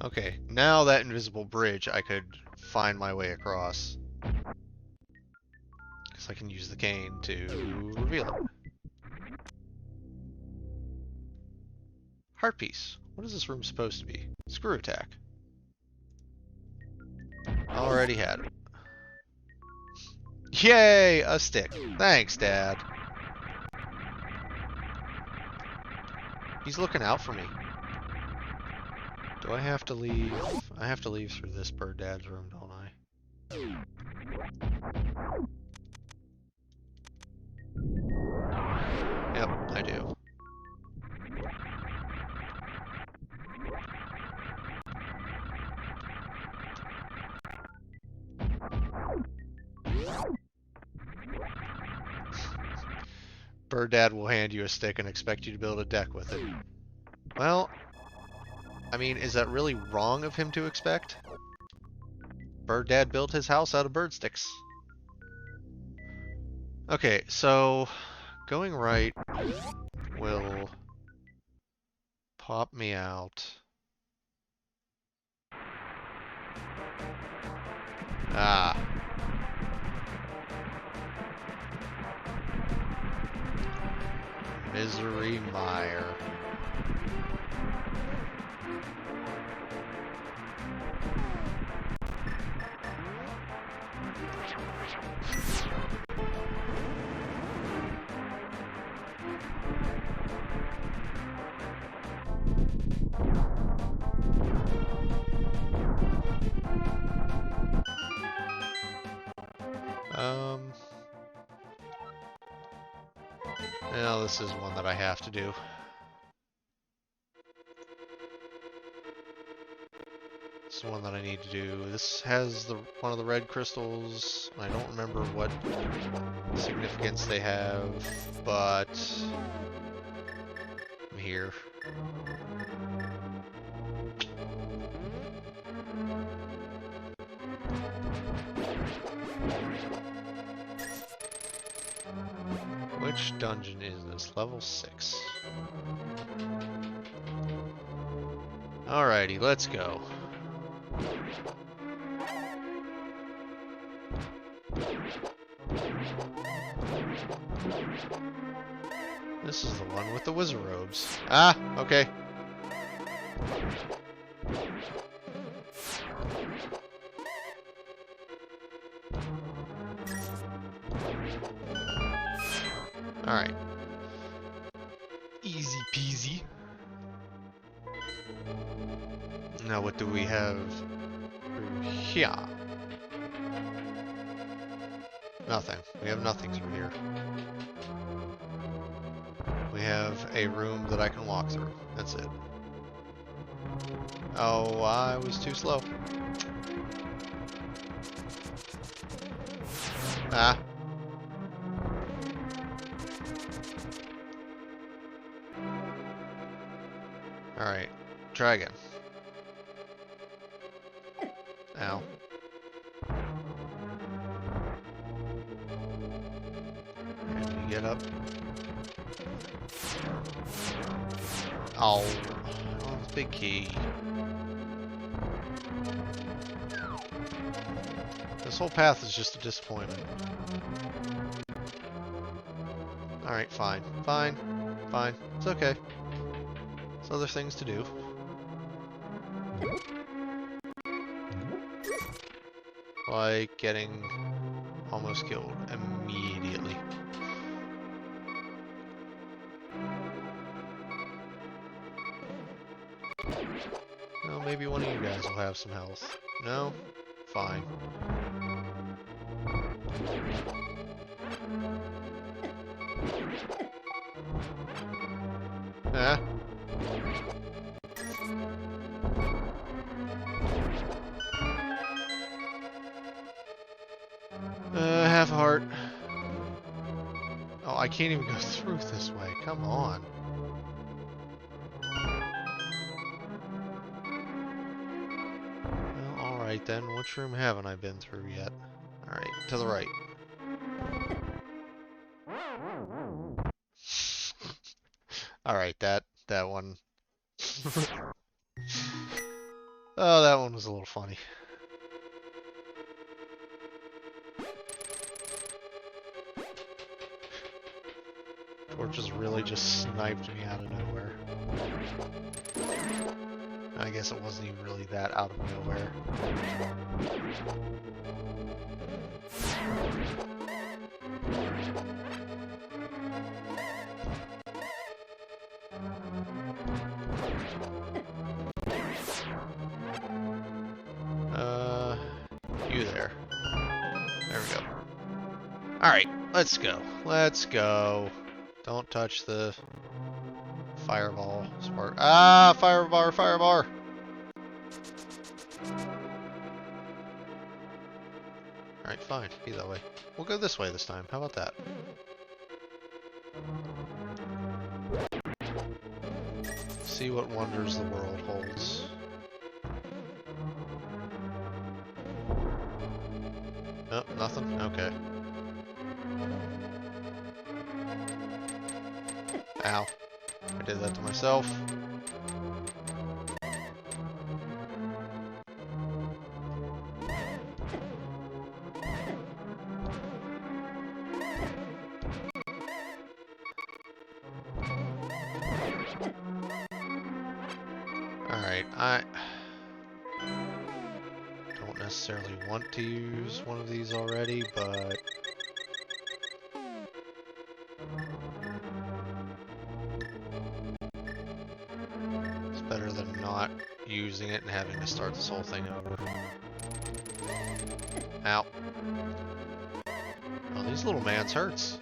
Okay, now that invisible bridge, I could find my way across. Because I can use the cane to reveal it. Heart piece. What is this room supposed to be? Screw attack. Already had it. Yay! A stick. Thanks, Dad. He's looking out for me. Do I have to leave? I have to leave through this bird dad's room, don't I? Yep, I do. Bird Dad will hand you a stick and expect you to build a deck with it. Well, I mean, is that really wrong of him to expect? Bird Dad built his house out of bird sticks. Okay, so going right will pop me out. Ah. Misery Mire. Well, this is one that I have to do. This is one that I need to do. This has one of the red crystals. I don't remember what significance they have, but I'm here. Which dungeon is this? Level 6. Alrighty, let's go. This is the one with the wizard robes. Ah, okay. Alright. Easy peasy. Now what do we have here? Nothing. We have nothing through here. We have a room that I can walk through. That's it. Oh, I was too slow. Ah. Try again. Ow. And we get up. Oh, it's a big key. This whole path is just a disappointment. Alright, fine. Fine. Fine. It's okay. There's other things to do. Like getting almost killed immediately. Well, maybe one of you guys will have some health. No? Fine. Ah. Half a heart. Oh, I can't even go through this way. Come on. Well, alright then. Which room haven't I been through yet? Alright, to the right. Alright, that one. Oh, that one was a little funny. Torches really just sniped me out of nowhere. I guess it wasn't even really that out of nowhere. You there. There we go. Alright, let's go. Let's go. Don't touch the fireball spark. Ah, firebar, firebar! Alright, fine. Be that way. We'll go this way this time. How about that? See what wonders the world holds. Oh, nothing? Okay. Ow. I did that to myself. Alright, I don't necessarily want to use one of these already, but it's better than not using it and having to start this whole thing over. Ow. Oh, these little mans hurts.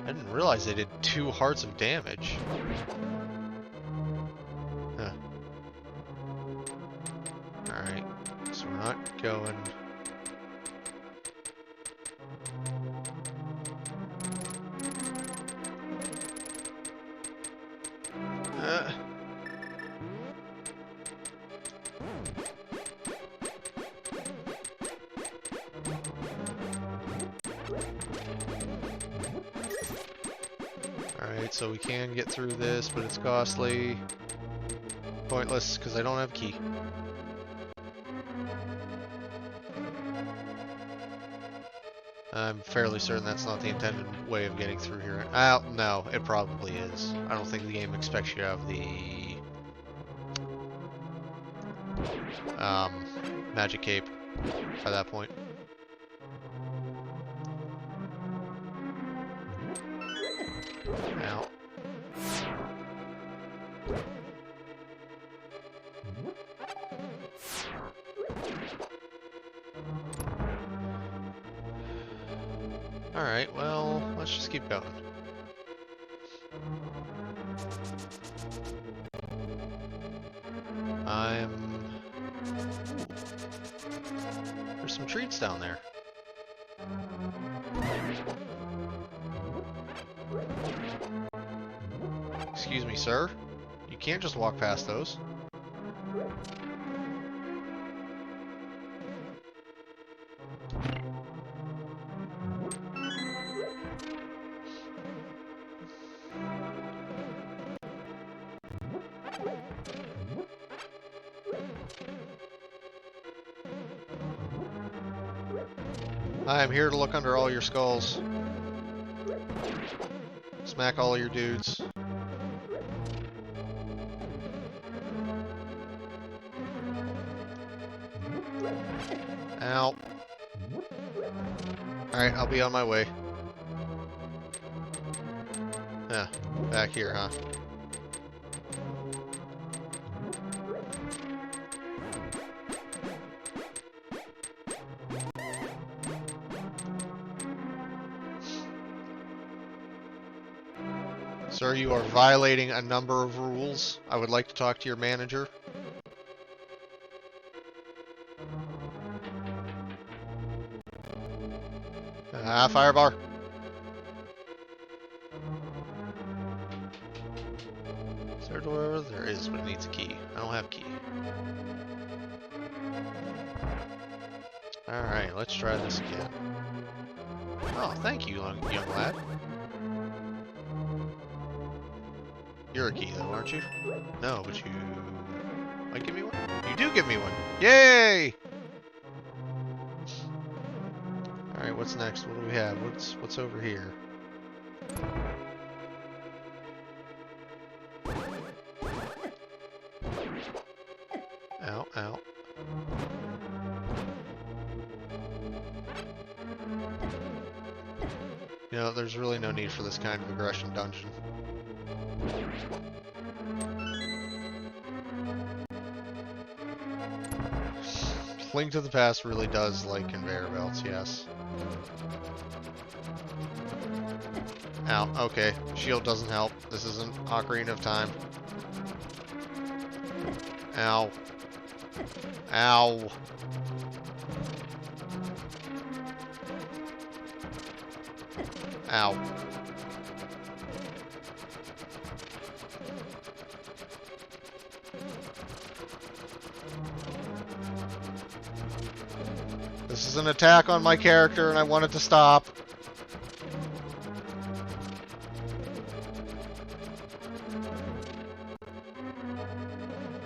I didn't realize they did 2 hearts of damage. Huh. Alright, so we're not going... Alright, so we can get through this, but it's costly. Pointless, because I don't have a key. I'm fairly certain that's not the intended way of getting through here. No, it probably is. I don't think the game expects you to have the magic cape by that point. Ow. Alright, well, let's just keep going. There's some treats down there. sir. You can't just walk past those. I am here to look under all your skulls. Smack all your dudes. Ow. Alright, I'll be on my way. Yeah, back here, huh? Sir, you are violating a number of rules. I would like to talk to your manager. Fire bar. Is there a door? There is, but it needs a key. I don't have a key. Alright, let's try this again. Oh, thank you, young lad. You're a key, though, aren't you? No, but you might give me one? You do give me one! Yay! Alright, what's next? What do we have? What's over here? Ow, ow. You know, there's really no need for this kind of aggression dungeon. Link to the Past really does like conveyor belts, yes. Ow, okay. Shield doesn't help. This isn't Ocarina of Time. Ow. Ow. Ow. This is an attack on my character and I want it to stop.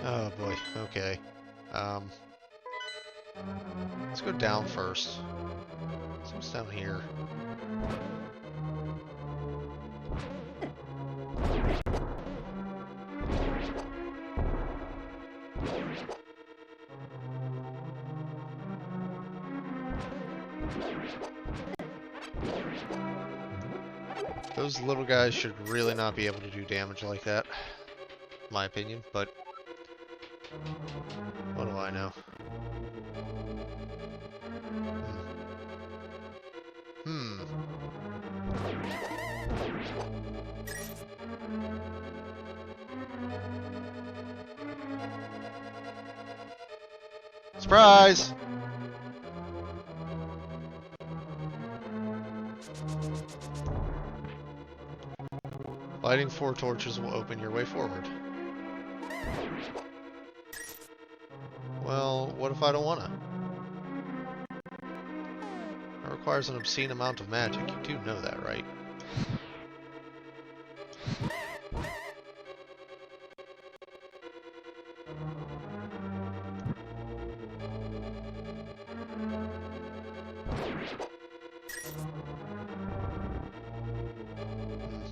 Oh boy, okay. Let's go down first. So what's down here? Those little guys should really not be able to do damage like that, in my opinion, but what do I know? Surprise! Lighting 4 torches will open your way forward. Well, what if I don't wanna? That requires an obscene amount of magic. You do know that, right?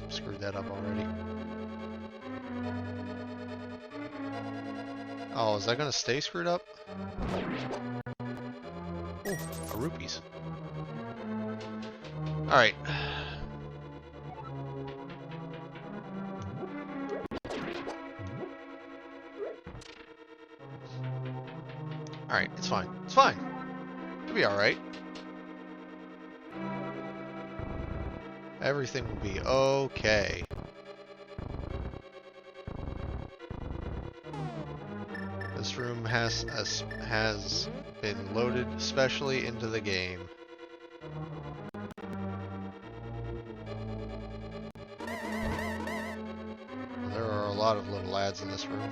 Screwed that up already. Oh, is that gonna stay screwed up? Oh, rupees. Alright. Alright, it's fine. It's fine. It'll be alright. Everything will be okay. This room has been loaded specially into the game. There are a pads in this room.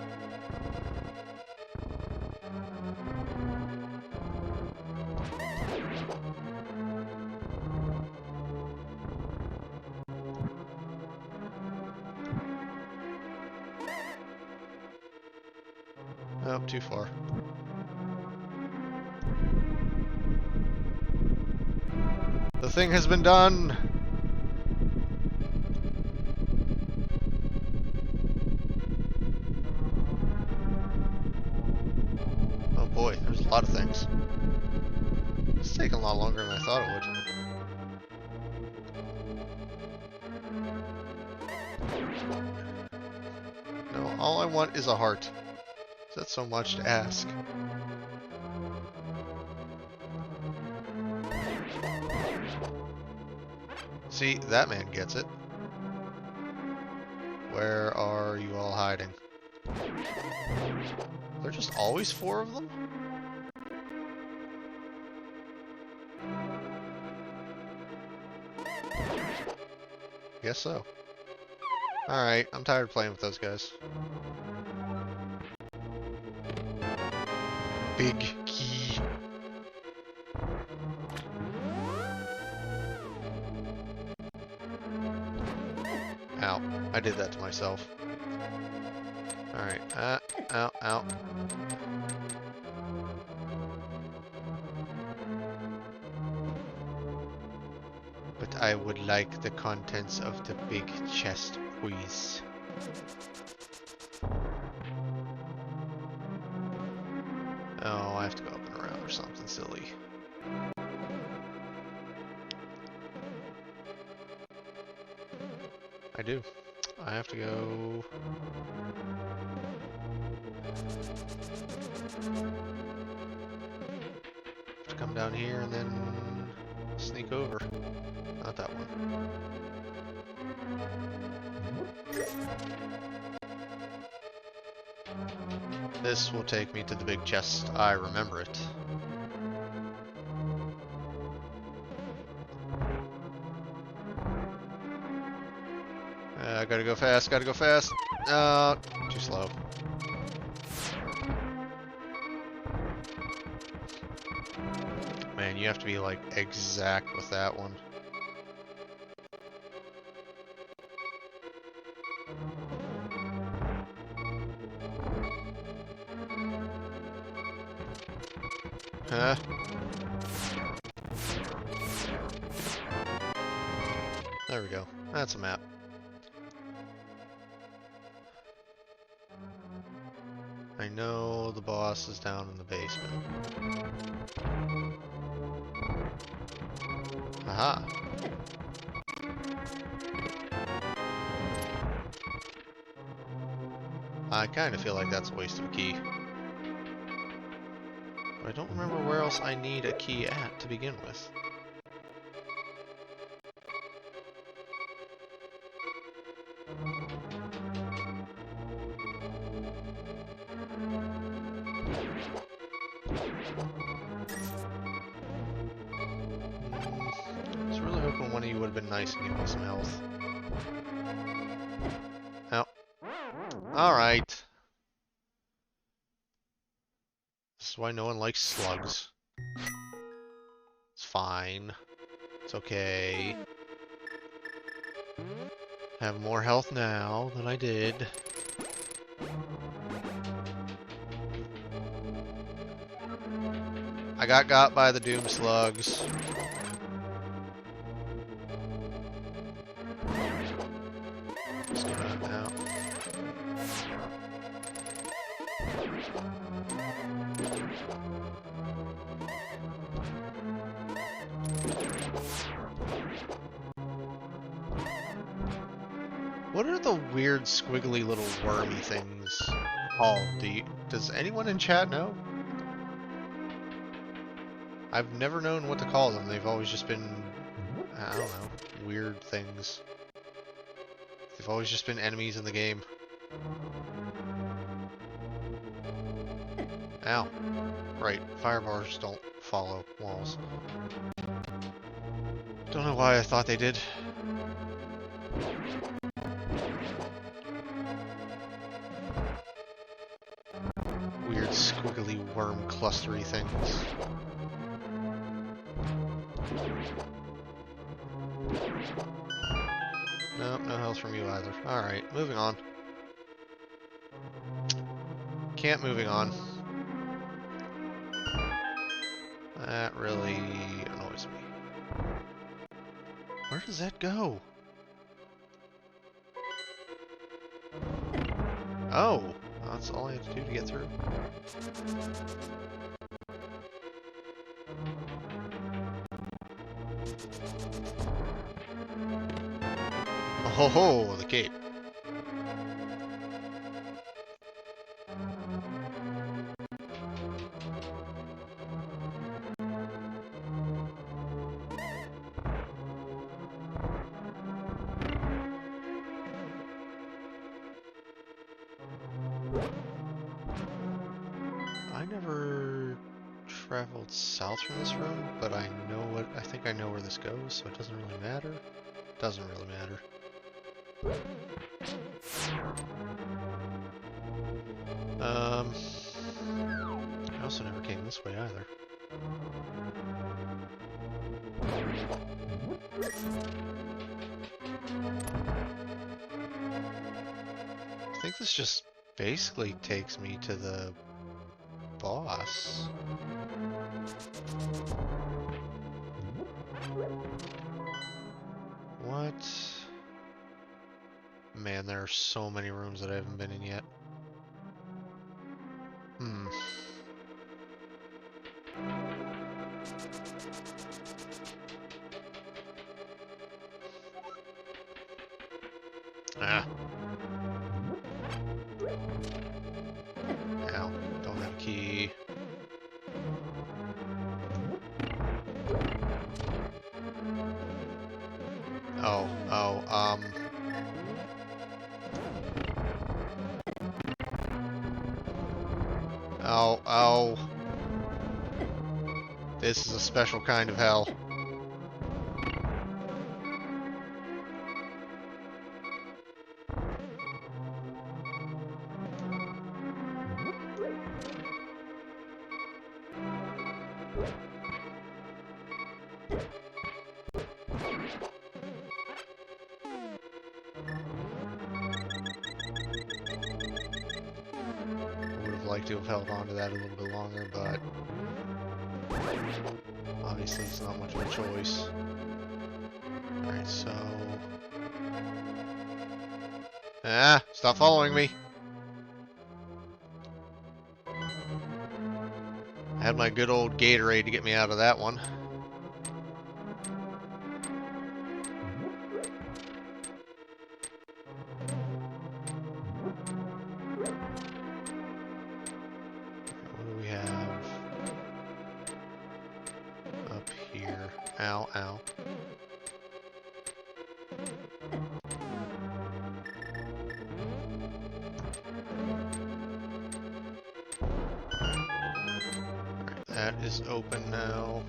Oh, too far. The thing has been done! Oh boy, there's a lot of things. It's taking a lot longer than I thought it would. No, all I want is a heart. Is that so much to ask? See, that man gets it. Where are you all hiding? There are just always 4 of them? Guess so. Alright, I'm tired of playing with those guys. Big key. Ow. I did that to myself. Alright. Ow, ow. But I would like the contents of the big chest, please. Oh, I have to go up and around or something silly. I do. I have to go... have to come down here and then sneak over. Not that one. This will take me to the big chest. I remember it. Gotta go fast, gotta go fast. Too slow. Man, you have to be like exact with that one. Huh? There we go. That's a map. I know the boss is down in the basement. Aha! I kind of feel like that's a waste of a key. But I don't remember where else I need a key at to begin with. I was really hoping one of you would have been nice and give me some health. Oh. Alright. This is why no one likes slugs. It's fine. It's okay. I have more health now than I did. I got by the doom slugs. Just get out now. What are the weird squiggly little wormy things called? Does anyone in chat know? I've never known what to call them. They've always just been, I don't know, weird things. They've always just been enemies in the game. Ow. Right, fire bars don't follow walls. Don't know why I thought they did. worm clustery things. Nope, no health from you either. Alright, moving on. Can't moving on. That really annoys me. Where does that go? Oh, that's all I have to do to get through. Oh ho ho, the cape. I never traveled south from this room, but I think I know where this goes, so it doesn't really matter. Doesn't really matter. I also never came this way either. I think this just basically takes me to the boss. What? Man, there are so many rooms that I haven't been in yet. Ah. Ow. Don't have a key. Oh, oh. This is a special kind of hell. Like to have held on to that a little bit longer, but obviously it's not much of a choice. Alright, so... Ah! Stop following me! I had my good old Gatorade to get me out of that one. Ow, ow. Alright, that is open now.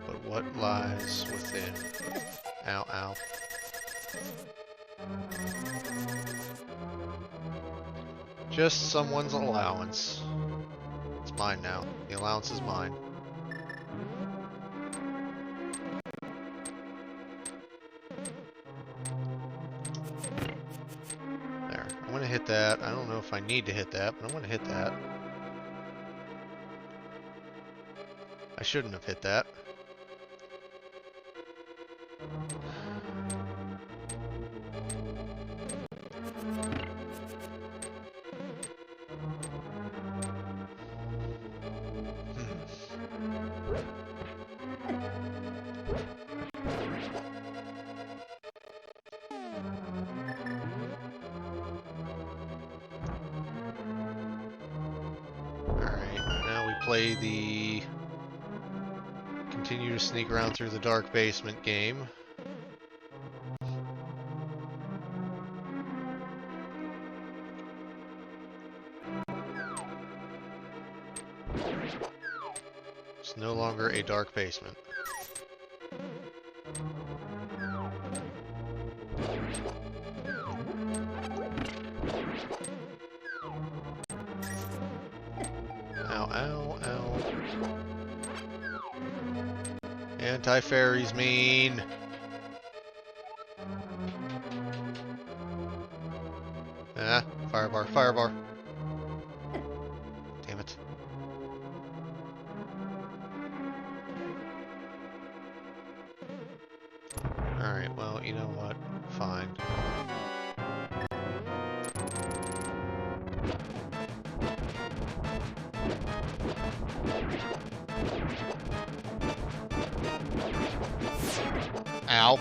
But what lies within? Ow, ow. Just someone's allowance. It's mine now. The allowance is mine. I want to hit that. I don't know if I need to hit that, but I want to hit that. I shouldn't have hit that. Play the continue to sneak around through the dark basement game. It's no longer a dark basement. Anti-fairies mean. Ah, fire bar, fire bar. Damn it. Alright, well, you know what? Fine. Ow.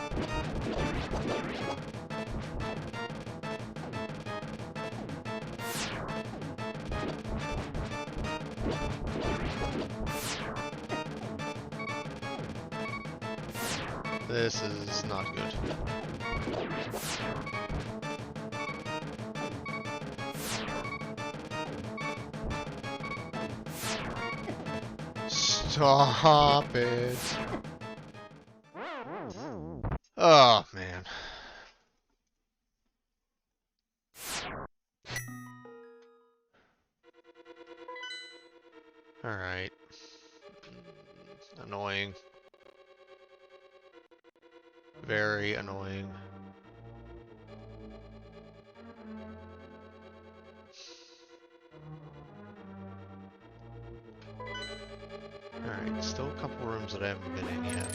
This is not good. Stop it. Oh, man. Alright. Annoying. Very annoying. Alright, still a couple rooms that I haven't been in yet.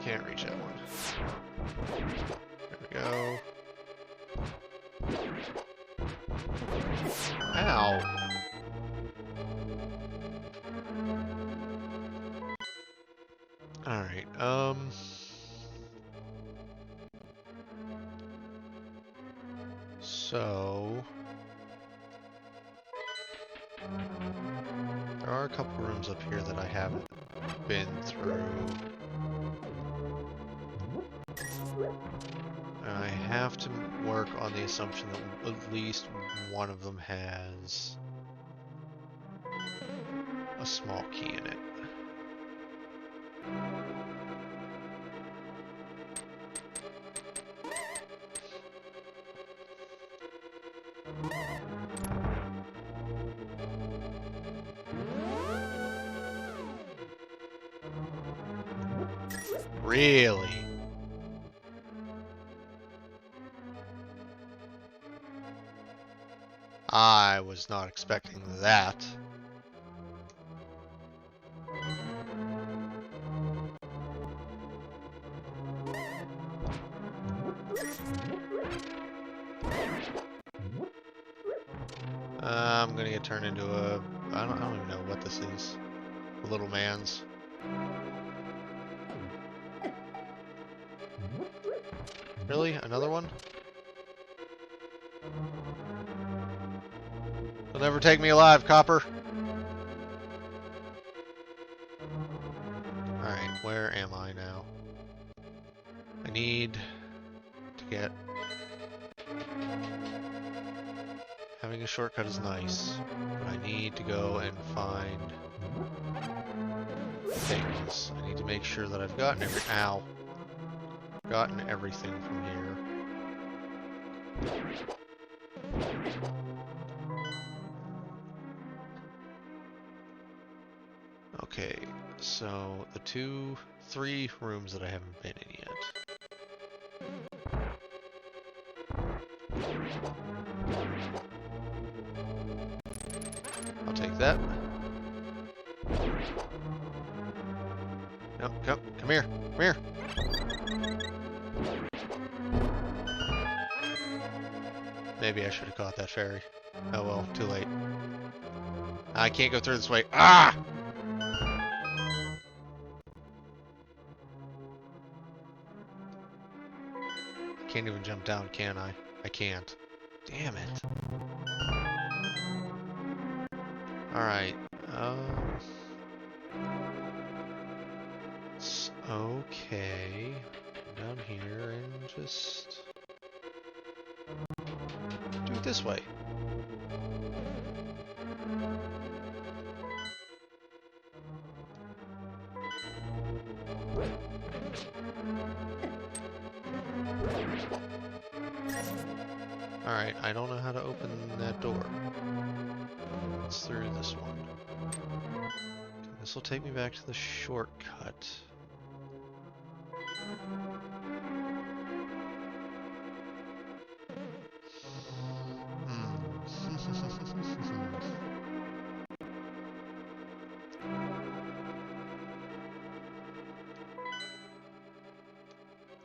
Can't reach that one. There we go. Ow! Alright, so... there are a couple rooms up here that I haven't been through. And I have to work on the assumption that at least one of them has a small key in it. Really? I was not expecting that. I'm gonna get turned into a... I don't even know what this is. A little man's. Really? Another one? You'll never take me alive, Copper. Alright, where am I now? I need to get... Having a shortcut is nice, but I need to go and find things. I need to make sure that I've gotten gotten everything from here. Okay, so the 3 rooms that I haven't been in yet. I'll take that. No, come here, come here. Maybe I should have caught that fairy. Oh well, too late. I can't go through this way. Ah! I can't even jump down, can I? I can't. Damn it. Alright, it's okay. Down here and just do this way. Alright, I don't know how to open that door. It's through this one. Okay, this will take me back to the shortcut.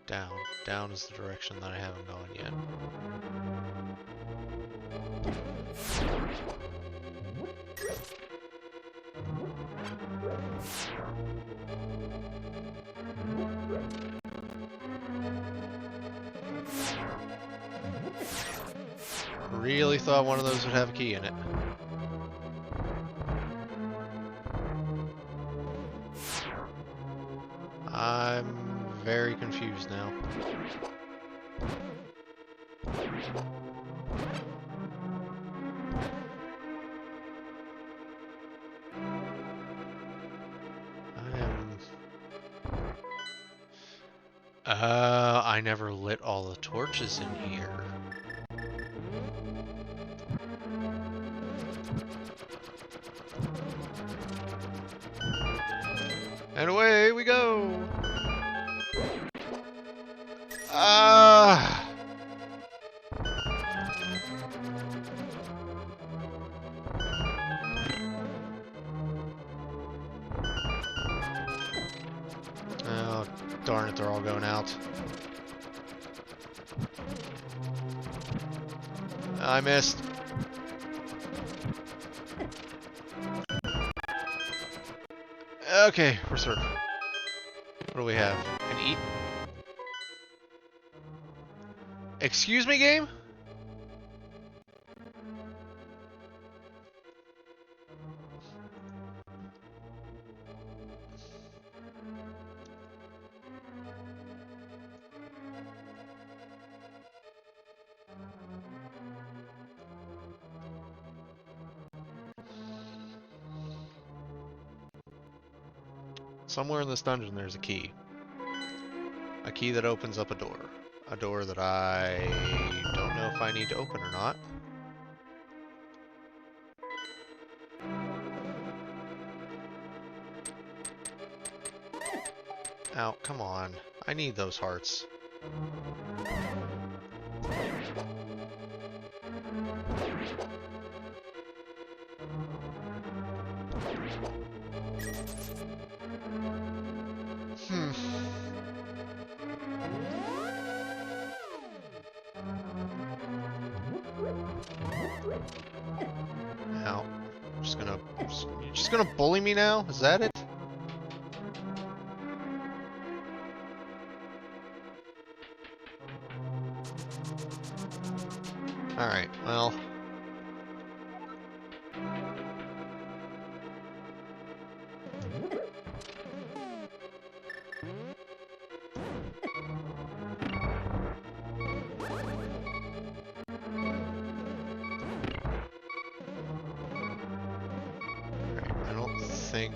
Down. Down is the direction that I haven't gone yet. Really thought one of those would have a key in it. I'm very confused now. I never lit all the torches in here. And away we go! Ah! Oh, darn it, they're all going out. I missed. Okay, we're through. What do we have? An eat? Excuse me, game? Somewhere in this dungeon there's a key. A key that opens up a door. A door that I don't know if I need to open or not. Ow, come on. I need those hearts. Ow. You're just gonna bully me now? Is that it? Alright, well. I don't think...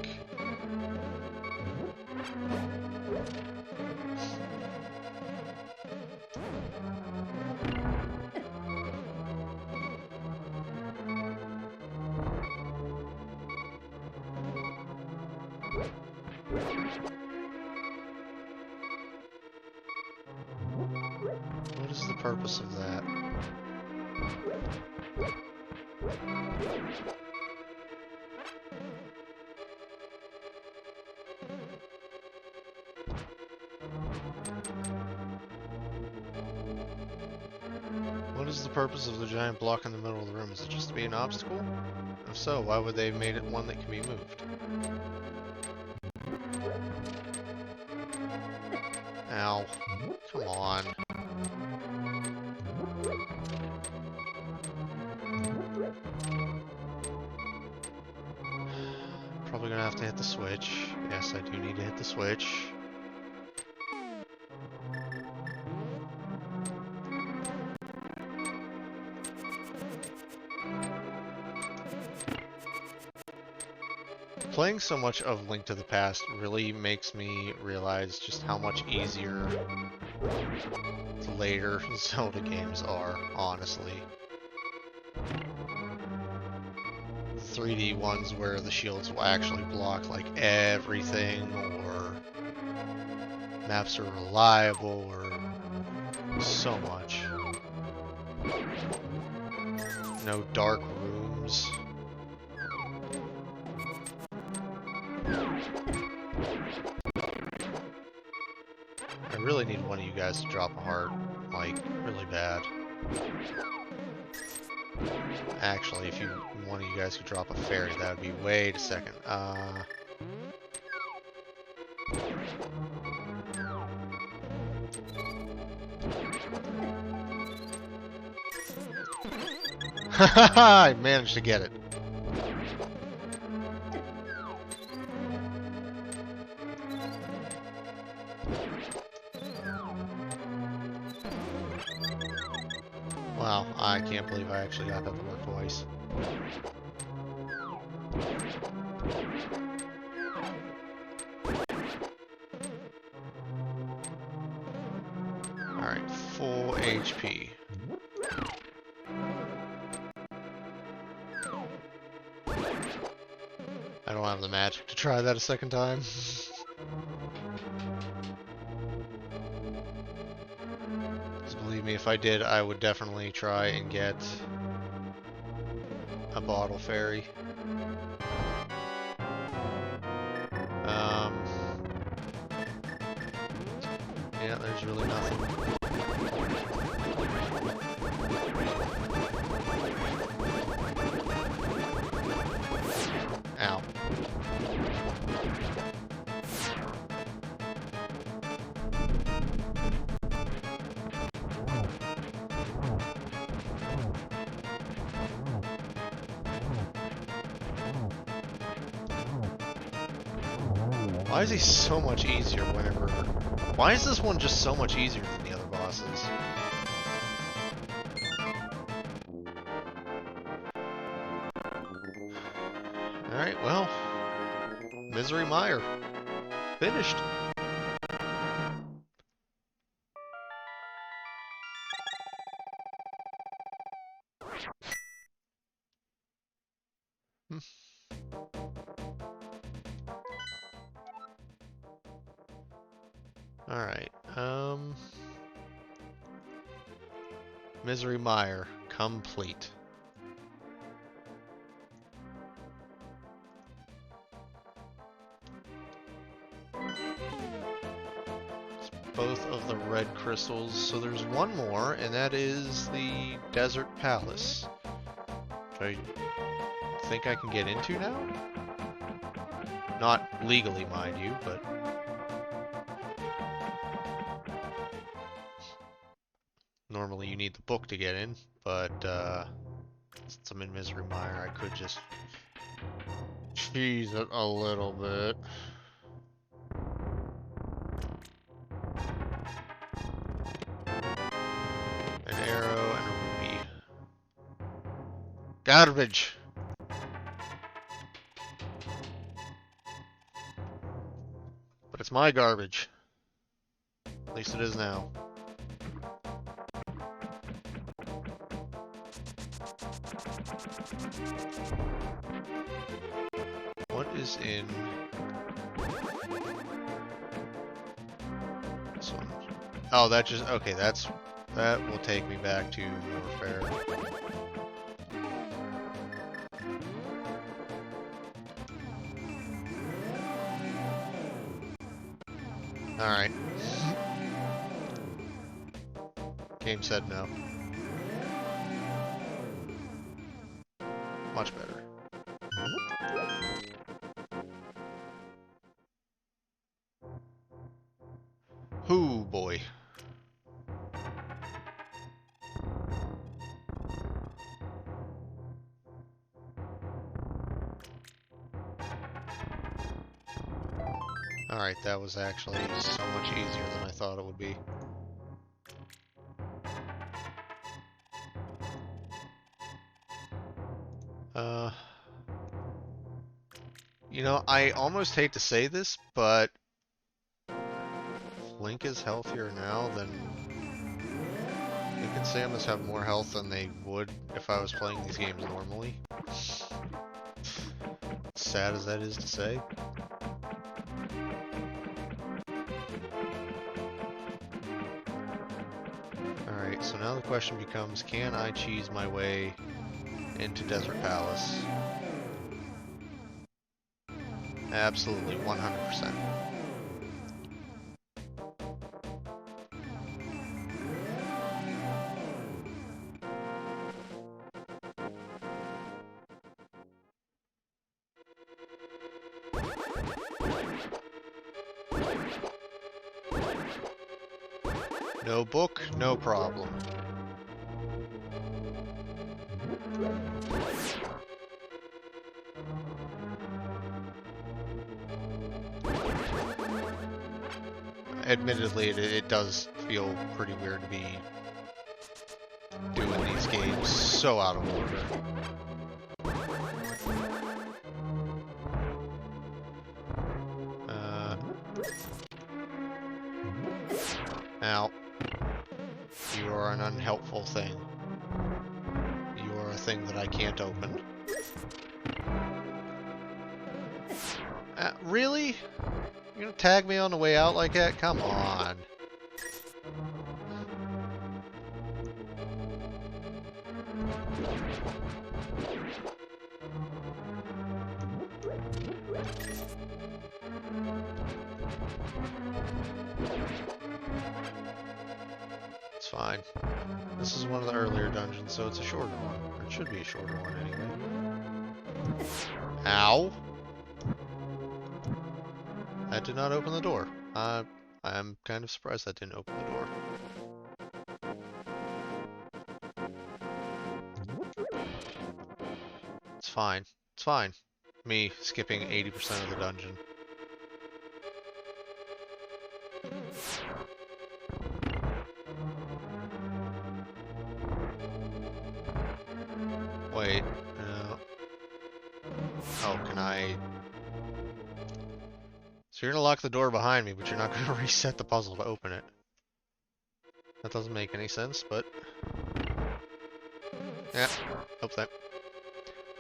What is the purpose of that? What is the purpose of the giant block in the middle of the room? Is it just to be an obstacle? If so, why would they have made it one that can be moved? Ow. Come on. Probably gonna have to hit the switch. Yes, I do need to hit the switch. Playing so much of Link to the Past really makes me realize just how much easier the later Zelda games are, honestly. The 3D ones where the shields will actually block like everything, or maps are reliable, or so much. No dark rooms. I really need one of you guys to drop a heart, like, really bad. Actually, if one of you guys could drop a fairy, that would be wait a second. I managed to get it. Wow, I can't believe I actually got that to work twice. Alright, full HP. I don't have the magic to try that a second time. Just believe me, if I did, I would definitely try and get a bottle fairy. Yeah, there's really nothing. Ow. Why is he so much easier whenever... Why is this one just so much easier than the other bosses? Alright, well... Misery Mire. Finished. Alright, Misery Mire, complete. It's both of the red crystals, so there's one more, and that is the Desert Palace. Which I think I can get into now? Not legally, mind you, but... Normally you need the book to get in, but since I'm in Misery Mire, I could just cheese it a little bit. An arrow and a ruby. Garbage! But it's my garbage. At least it is now. What is in this one? Oh, that just... Okay, that will take me back to River Fair. Alright. Game said no. Much better. Hoo boy. Alright, that was actually so much easier than I thought it would be. You know, I almost hate to say this, but if Link is healthier now, then Link and Samus have more health than they would if I was playing these games normally. Sad as that is to say. Alright, so now the question becomes, can I cheese my way into Desert Palace? Absolutely, 100%. No book, no problem. Admittedly, it does feel pretty weird to be doing these games so out of order. Now, you are an unhelpful thing. You are a thing that I can't open. Really? You're gonna tag me on the way out like that? Come on. It's fine. This is one of the earlier dungeons, so it's a shorter one. Or it should be a shorter one anyway. Ow! That did not open the door. I'm kind of surprised that didn't open the door. It's fine. It's fine. Me skipping 80% of the dungeon. Wait, no. Oh, can I... So you're gonna lock the door behind me, but you're not gonna reset the puzzle to open it. That doesn't make any sense, but... Yeah, hope that.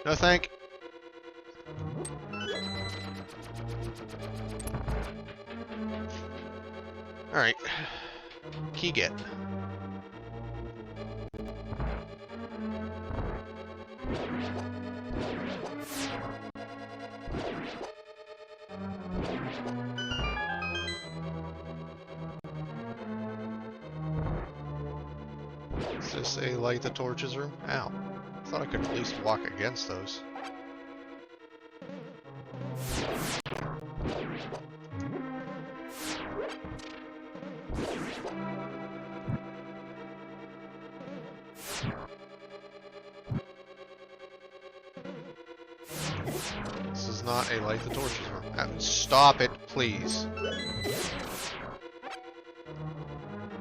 No thank. Alright. Key get. Is this a light the torches room? Ow. I thought I could at least walk against those. This is not a light the torches room. Stop it, please.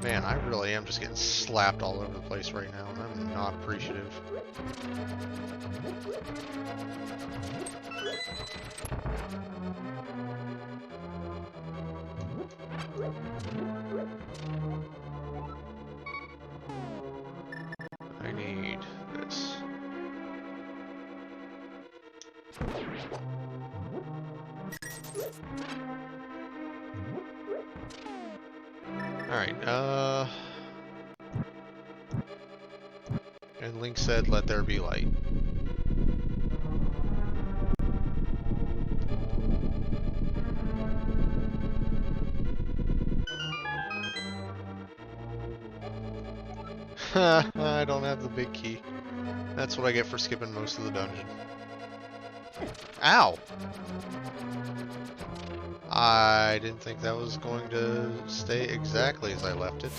Man, I really am just getting slapped all over the place right now, and I'm not appreciative. I need this. Alright, and Link said, let there be light. I don't have the big key. That's what I get for skipping most of the dungeon. Ow! I didn't think that was going to stay exactly as I left it.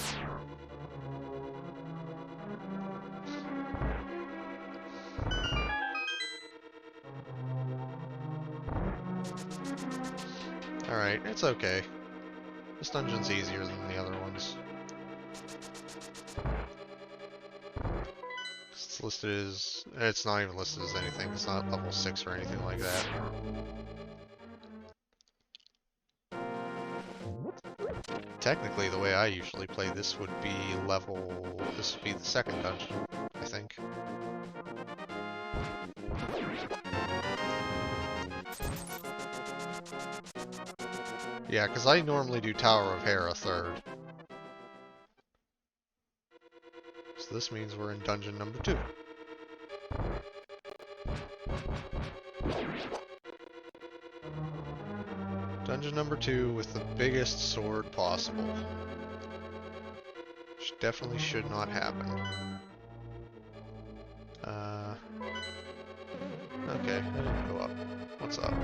Alright, it's okay. This dungeon's easier than the other ones. It's listed as... It's not even listed as anything. It's not level 6 or anything like that. technically, the way I usually play this would be this would be the second dungeon, I think. Yeah, because I normally do Tower of Hera third. So this means we're in dungeon number 2. Dungeon number 2 with the biggest sword possible. Which definitely should not happen. Okay, I didn't go up. What's up?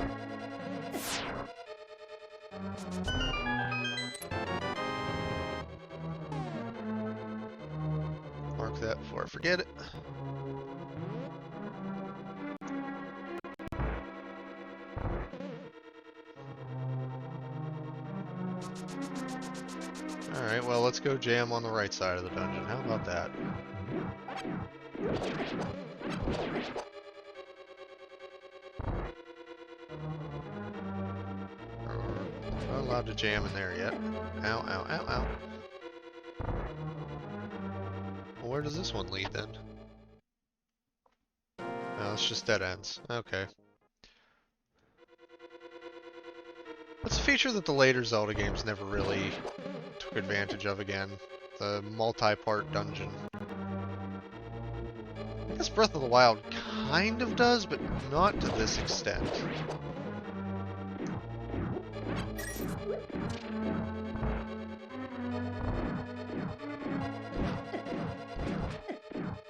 Mark that before I forget it. Alright, well, let's go jam on the right side of the dungeon. How about that? We're not allowed to jam in there yet. Ow, ow, ow, ow. Well, where does this one lead, then? No, it's just dead ends. Okay. That's a feature that the later Zelda games never really took advantage of again. The multi-part dungeon. I guess Breath of the Wild kind of does, but not to this extent.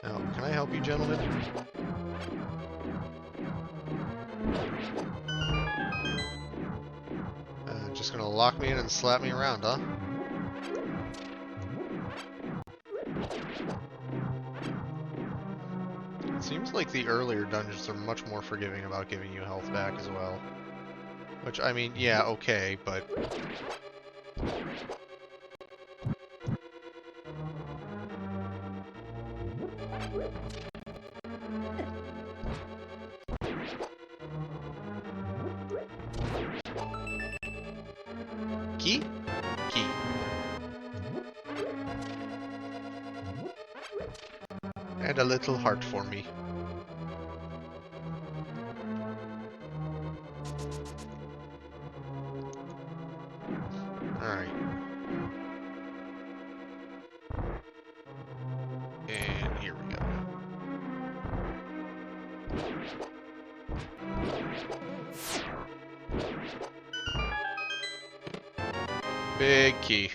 Now, can I help you, gentlemen? Just gonna lock me in and slap me around, huh? It seems like the earlier dungeons are much more forgiving about giving you health back as well. Which, I mean, yeah, okay, but... Key? Key. And a little heart for me. Alright. And here we go. Big key.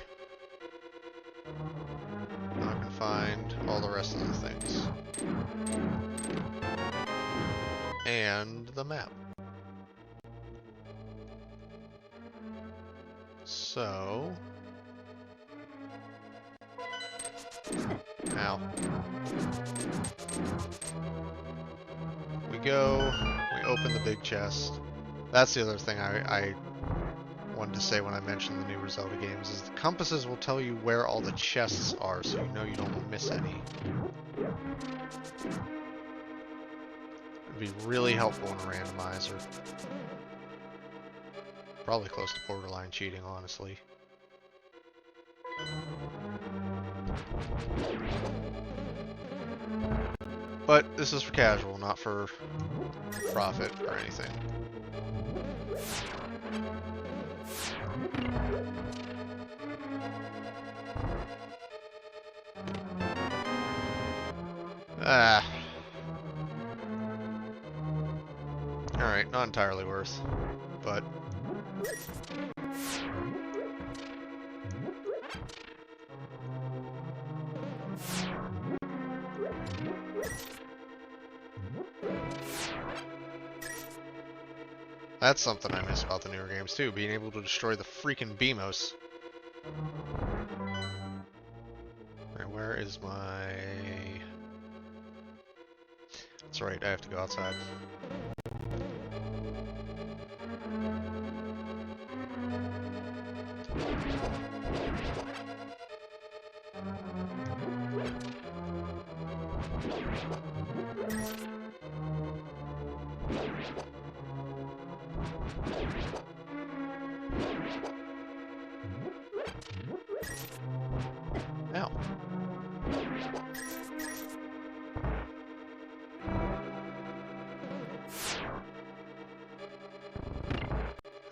Now I can find all the rest of the things. And the map. So... Ow. We go, we open the big chest. That's the other thing I wanted to say when I mentioned the newer Zelda games, is the compasses will tell you where all the chests are, so you know you don't miss any. It'd be really helpful in a randomizer. Probably close to borderline cheating, honestly. But this is for casual, not for profit or anything. Ah. Alright, not entirely worth, but... That's something I miss about the newer games too, being able to destroy the freaking Beamos. Alright, where is my... That's right, I have to go outside.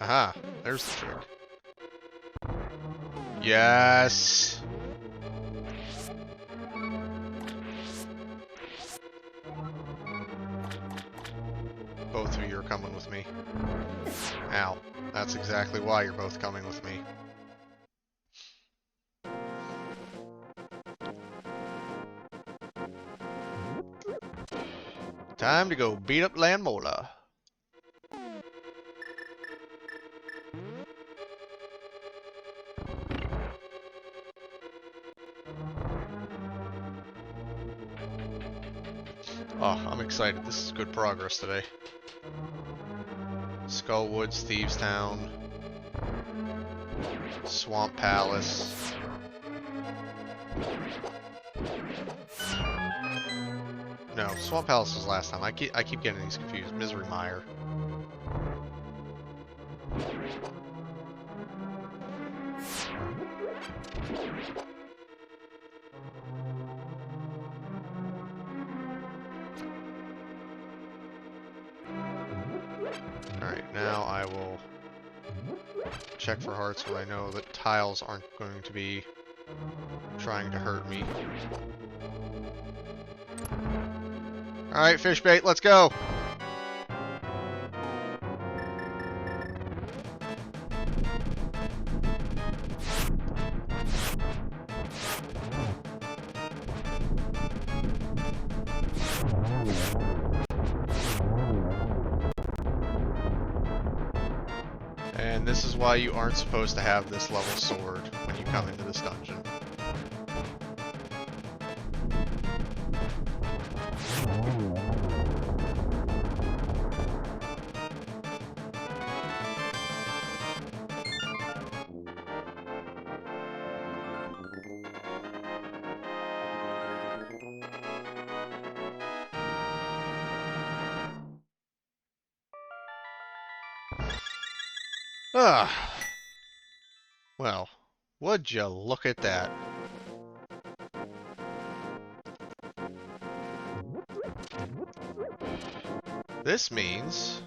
Aha, there's the trick. Yes! Both of you are coming with me. Ow. That's exactly why you're both coming with me. Time to go beat up Landmola. Oh, I'm excited. This is good progress today. Skullwoods, Thieves Town, Swamp Palace. No, Swamp Palace was last time. I keep getting these confused. Misery Mire. Alright, now I will check for hearts when I know that tiles aren't going to be trying to hurt me. Alright, fish bait, let's go! And this is why you aren't supposed to have this level sword when you come into this dungeon. Ah. Well, would you look at that? This means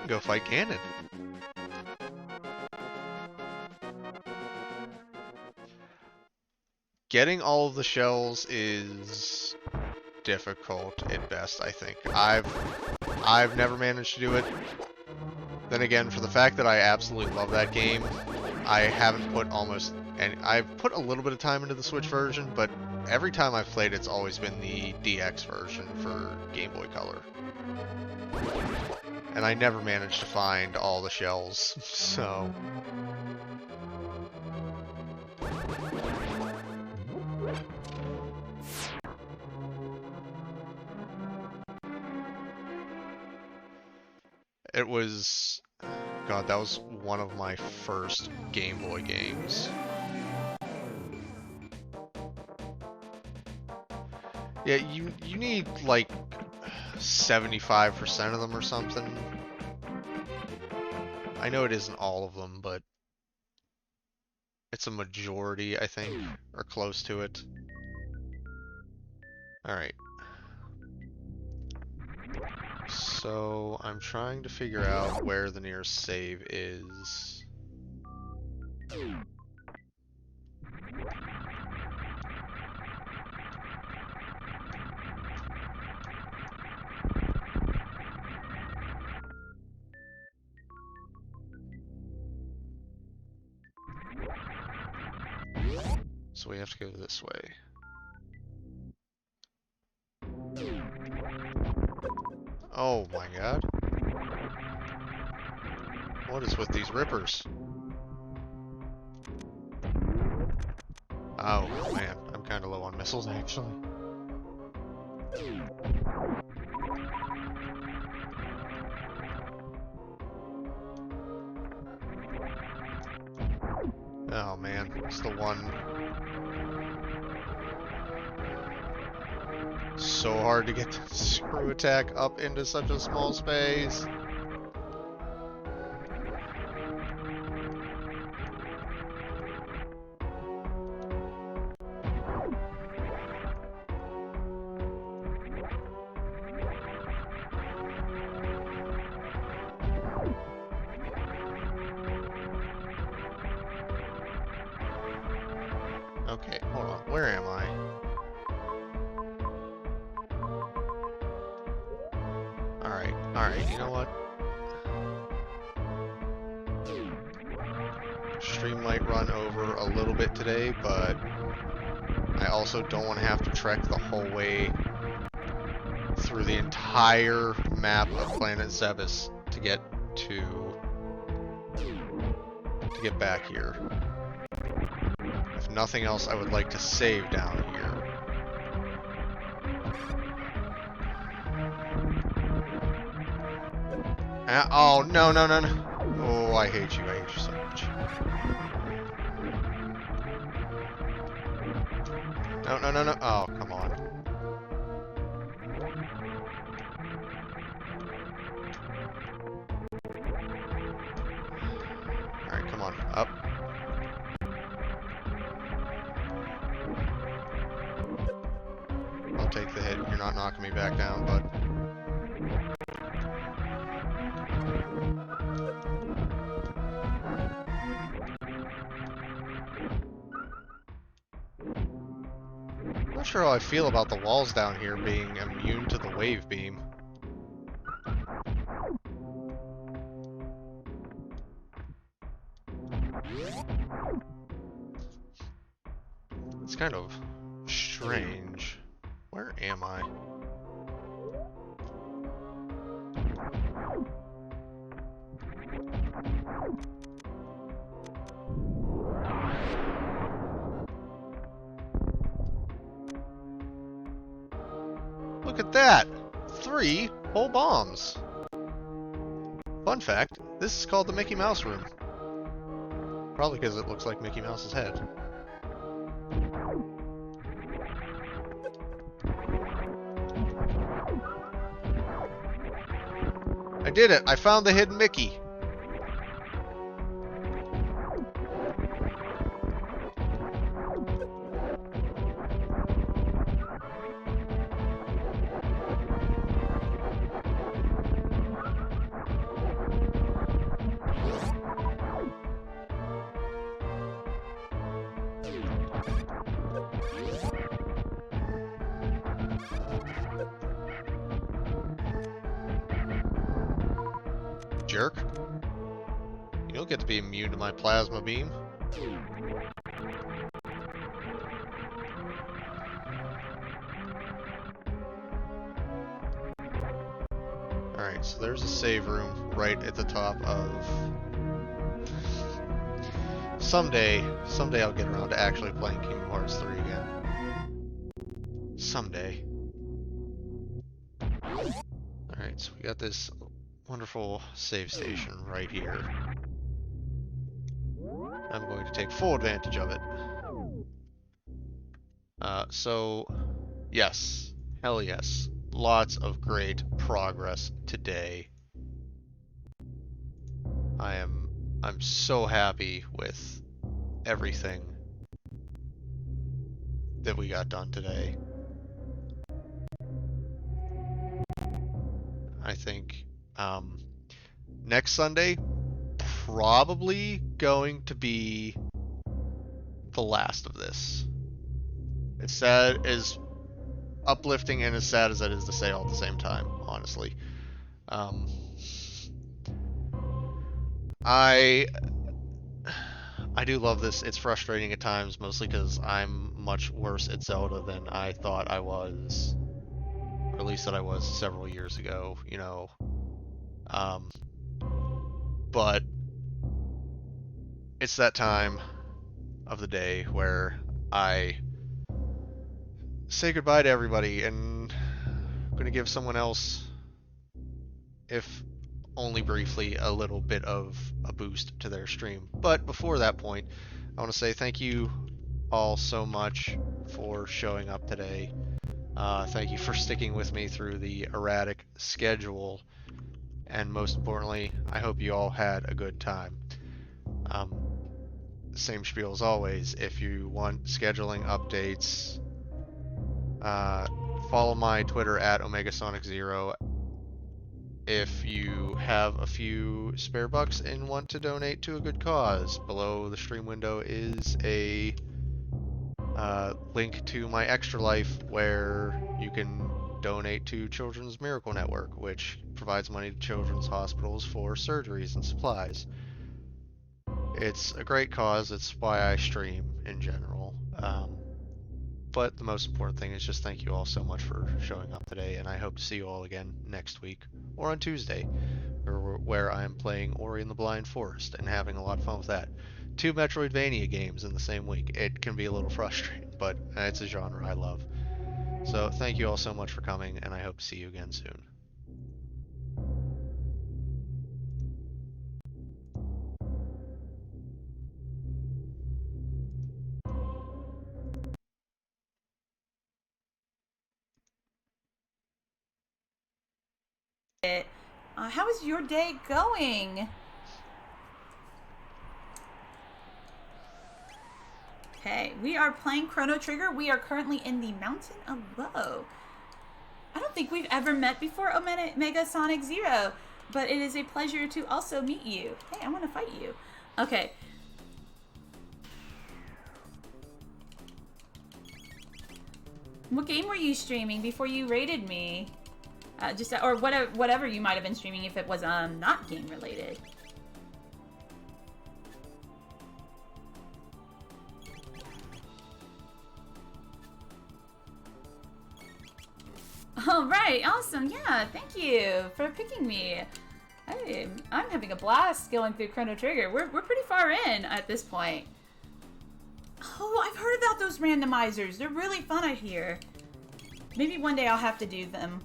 go fight Ganon. Getting all of the shells is difficult at best, I think. I've never managed to do it. Then again, for the fact that I absolutely love that game, I haven't put almost any. I've put a little bit of time into the Switch version, but every time I've played, it's always been the DX version for Game Boy Color. And I never managed to find all the shells, so... It was... God, that was one of my first Game Boy games. Yeah, you need like 75% of them or something. I know it isn't all of them, but it's a majority, I think, or close to it. Alright. So, I'm trying to figure out where the nearest save is. So we have to go this way. Oh my god. What is with these rippers? Oh man, I'm kind of low on missiles actually. Oh man, it's the one. So hard to get the screw attack up into such a small space. Okay, hold on. Where am I? Alright, you know what? Stream might run over a little bit today, but I also don't want to have to trek the whole way through the entire map of Planet Zebes to get back here. If nothing else, I would like to save down here. Oh, no. Oh, I hate you so much. No. Oh, come on. Alright, come on. Up. I'll take the hit. You're not knocking me back down, bud. I'm not sure how I feel about the walls down here being immune to the wave beam. It's kind of strange. Where am I? Look at that! 3 whole bombs! Fun fact, this is called the Mickey Mouse room. Probably because it looks like Mickey Mouse's head. I did it! I found the hidden Mickey! Jerk. You don't get to be immune to my plasma beam. Alright, so there's a save room right at the top of... Someday I'll get around to actually playing Kingdom Hearts 3 again. Someday. Alright, so we got this wonderful save station right here. I'm going to take full advantage of it. So, yes. Hell yes. Lots of great progress today. I'm so happy with everything that we got done today. I think next Sunday probably going to be the last of this. It's sad, as uplifting and as sad as that is to say all at the same time, honestly. I do love this. It's frustrating at times, mostly because I'm much worse at Zelda than I thought I was, or at least that I was several years ago, you know. But it's that time of the day where I say goodbye to everybody, and I'm going to give someone else, if only briefly, a little bit of a boost to their stream. But before that point, I want to say thank you all so much for showing up today. Thank you for sticking with me through the erratic schedule. And most importantly, I hope you all had a good time. Same spiel as always. If you want scheduling updates, follow my Twitter at OmegaSonic0. If you have a few spare bucks and want to donate to a good cause, below the stream window is a link to my Extra Life where you can donate to Children's Miracle Network, which provides money to children's hospitals for surgeries and supplies. It's a great cause. It's why I stream in general. But the most important thing is just thank you all so much for showing up today, and I hope to see you all again next week or on Tuesday, where I am playing Ori and the Blind Forest and having a lot of fun with that. 2 Metroidvania games in the same week. It can be a little frustrating, but it's a genre I love. So thank you all so much for coming, and I hope to see you again soon.
How is your day going? Okay, we are playing Chrono Trigger. We are currently in the Mountain of Woe. I don't think we've ever met before, Omega Sonic Zero, but it is a pleasure to also meet you. Hey, I want to fight you. Okay. What game were you streaming before you raided me? Or whatever you might have been streaming if it was not game related. All right, awesome. Yeah, thank you for picking me. I'm having a blast going through Chrono Trigger. We're pretty far in at this point. Oh, I've heard about those randomizers. They're really fun, I hear. Maybe one day I'll have to do them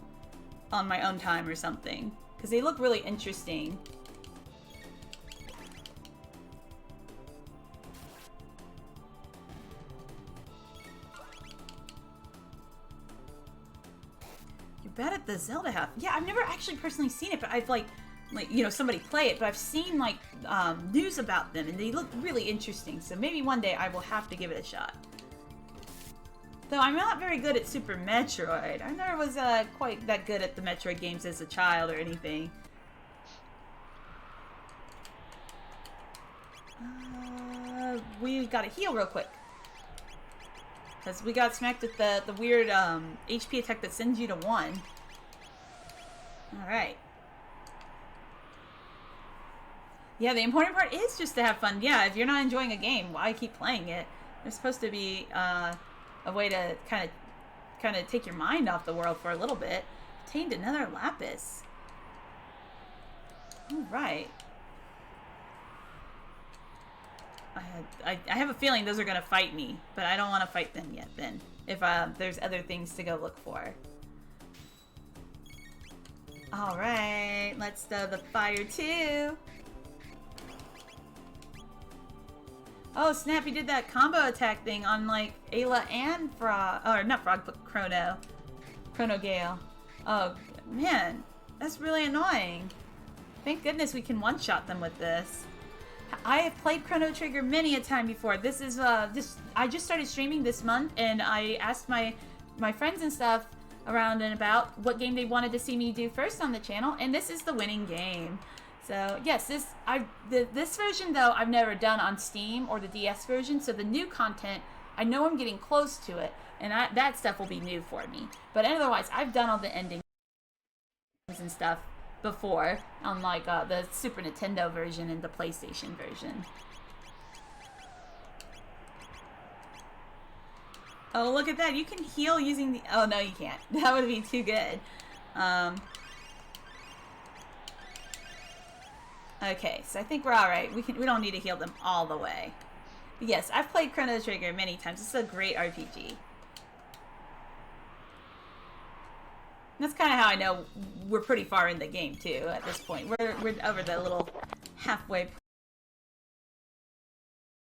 on my own time or something, because they look really interesting. You're bad at the Zelda house. Yeah, I've never actually personally seen it, but I've like you know, somebody play it, but I've seen like news about them and they look really interesting, so maybe one day I will have to give it a shot. Though I'm not very good at Super Metroid. I never was quite that good at the Metroid games as a child or anything. We gotta heal real quick. Because we got smacked with the weird HP attack that sends you to 1. Alright. Yeah, the important part is just to have fun. Yeah, if you're not enjoying a game, why keep playing it? There's supposed to be a way to kind of take your mind off the world for a little bit. Obtained another lapis. All right. I have a feeling those are gonna fight me, but I don't want to fight them yet. Then, if there's other things to go look for. All right, let's stow the fire too. Oh snap, he did that combo attack thing on like Ayla and Frog, or not Frog, but Chrono Gale. Oh man, that's really annoying. Thank goodness we can one-shot them with this. I have played Chrono Trigger many a time before. This is I just started streaming this month, and I asked my friends and stuff around and about what game they wanted to see me do first on the channel, and this is the winning game. So yes, this version though I've never done on Steam or the DS version. So the new content, I know I'm getting close to it, and that stuff will be new for me. But otherwise, I've done all the endings and stuff before on like the Super Nintendo version and the PlayStation version. Oh, look at that! You can heal using the. Oh no, you can't. That would be too good. Okay, so I think we're all right. We don't need to heal them all the way. But yes, I've played Chrono Trigger many times. It's a great RPG. That's kind of how I know we're pretty far in the game too. At this point, we're over the little halfway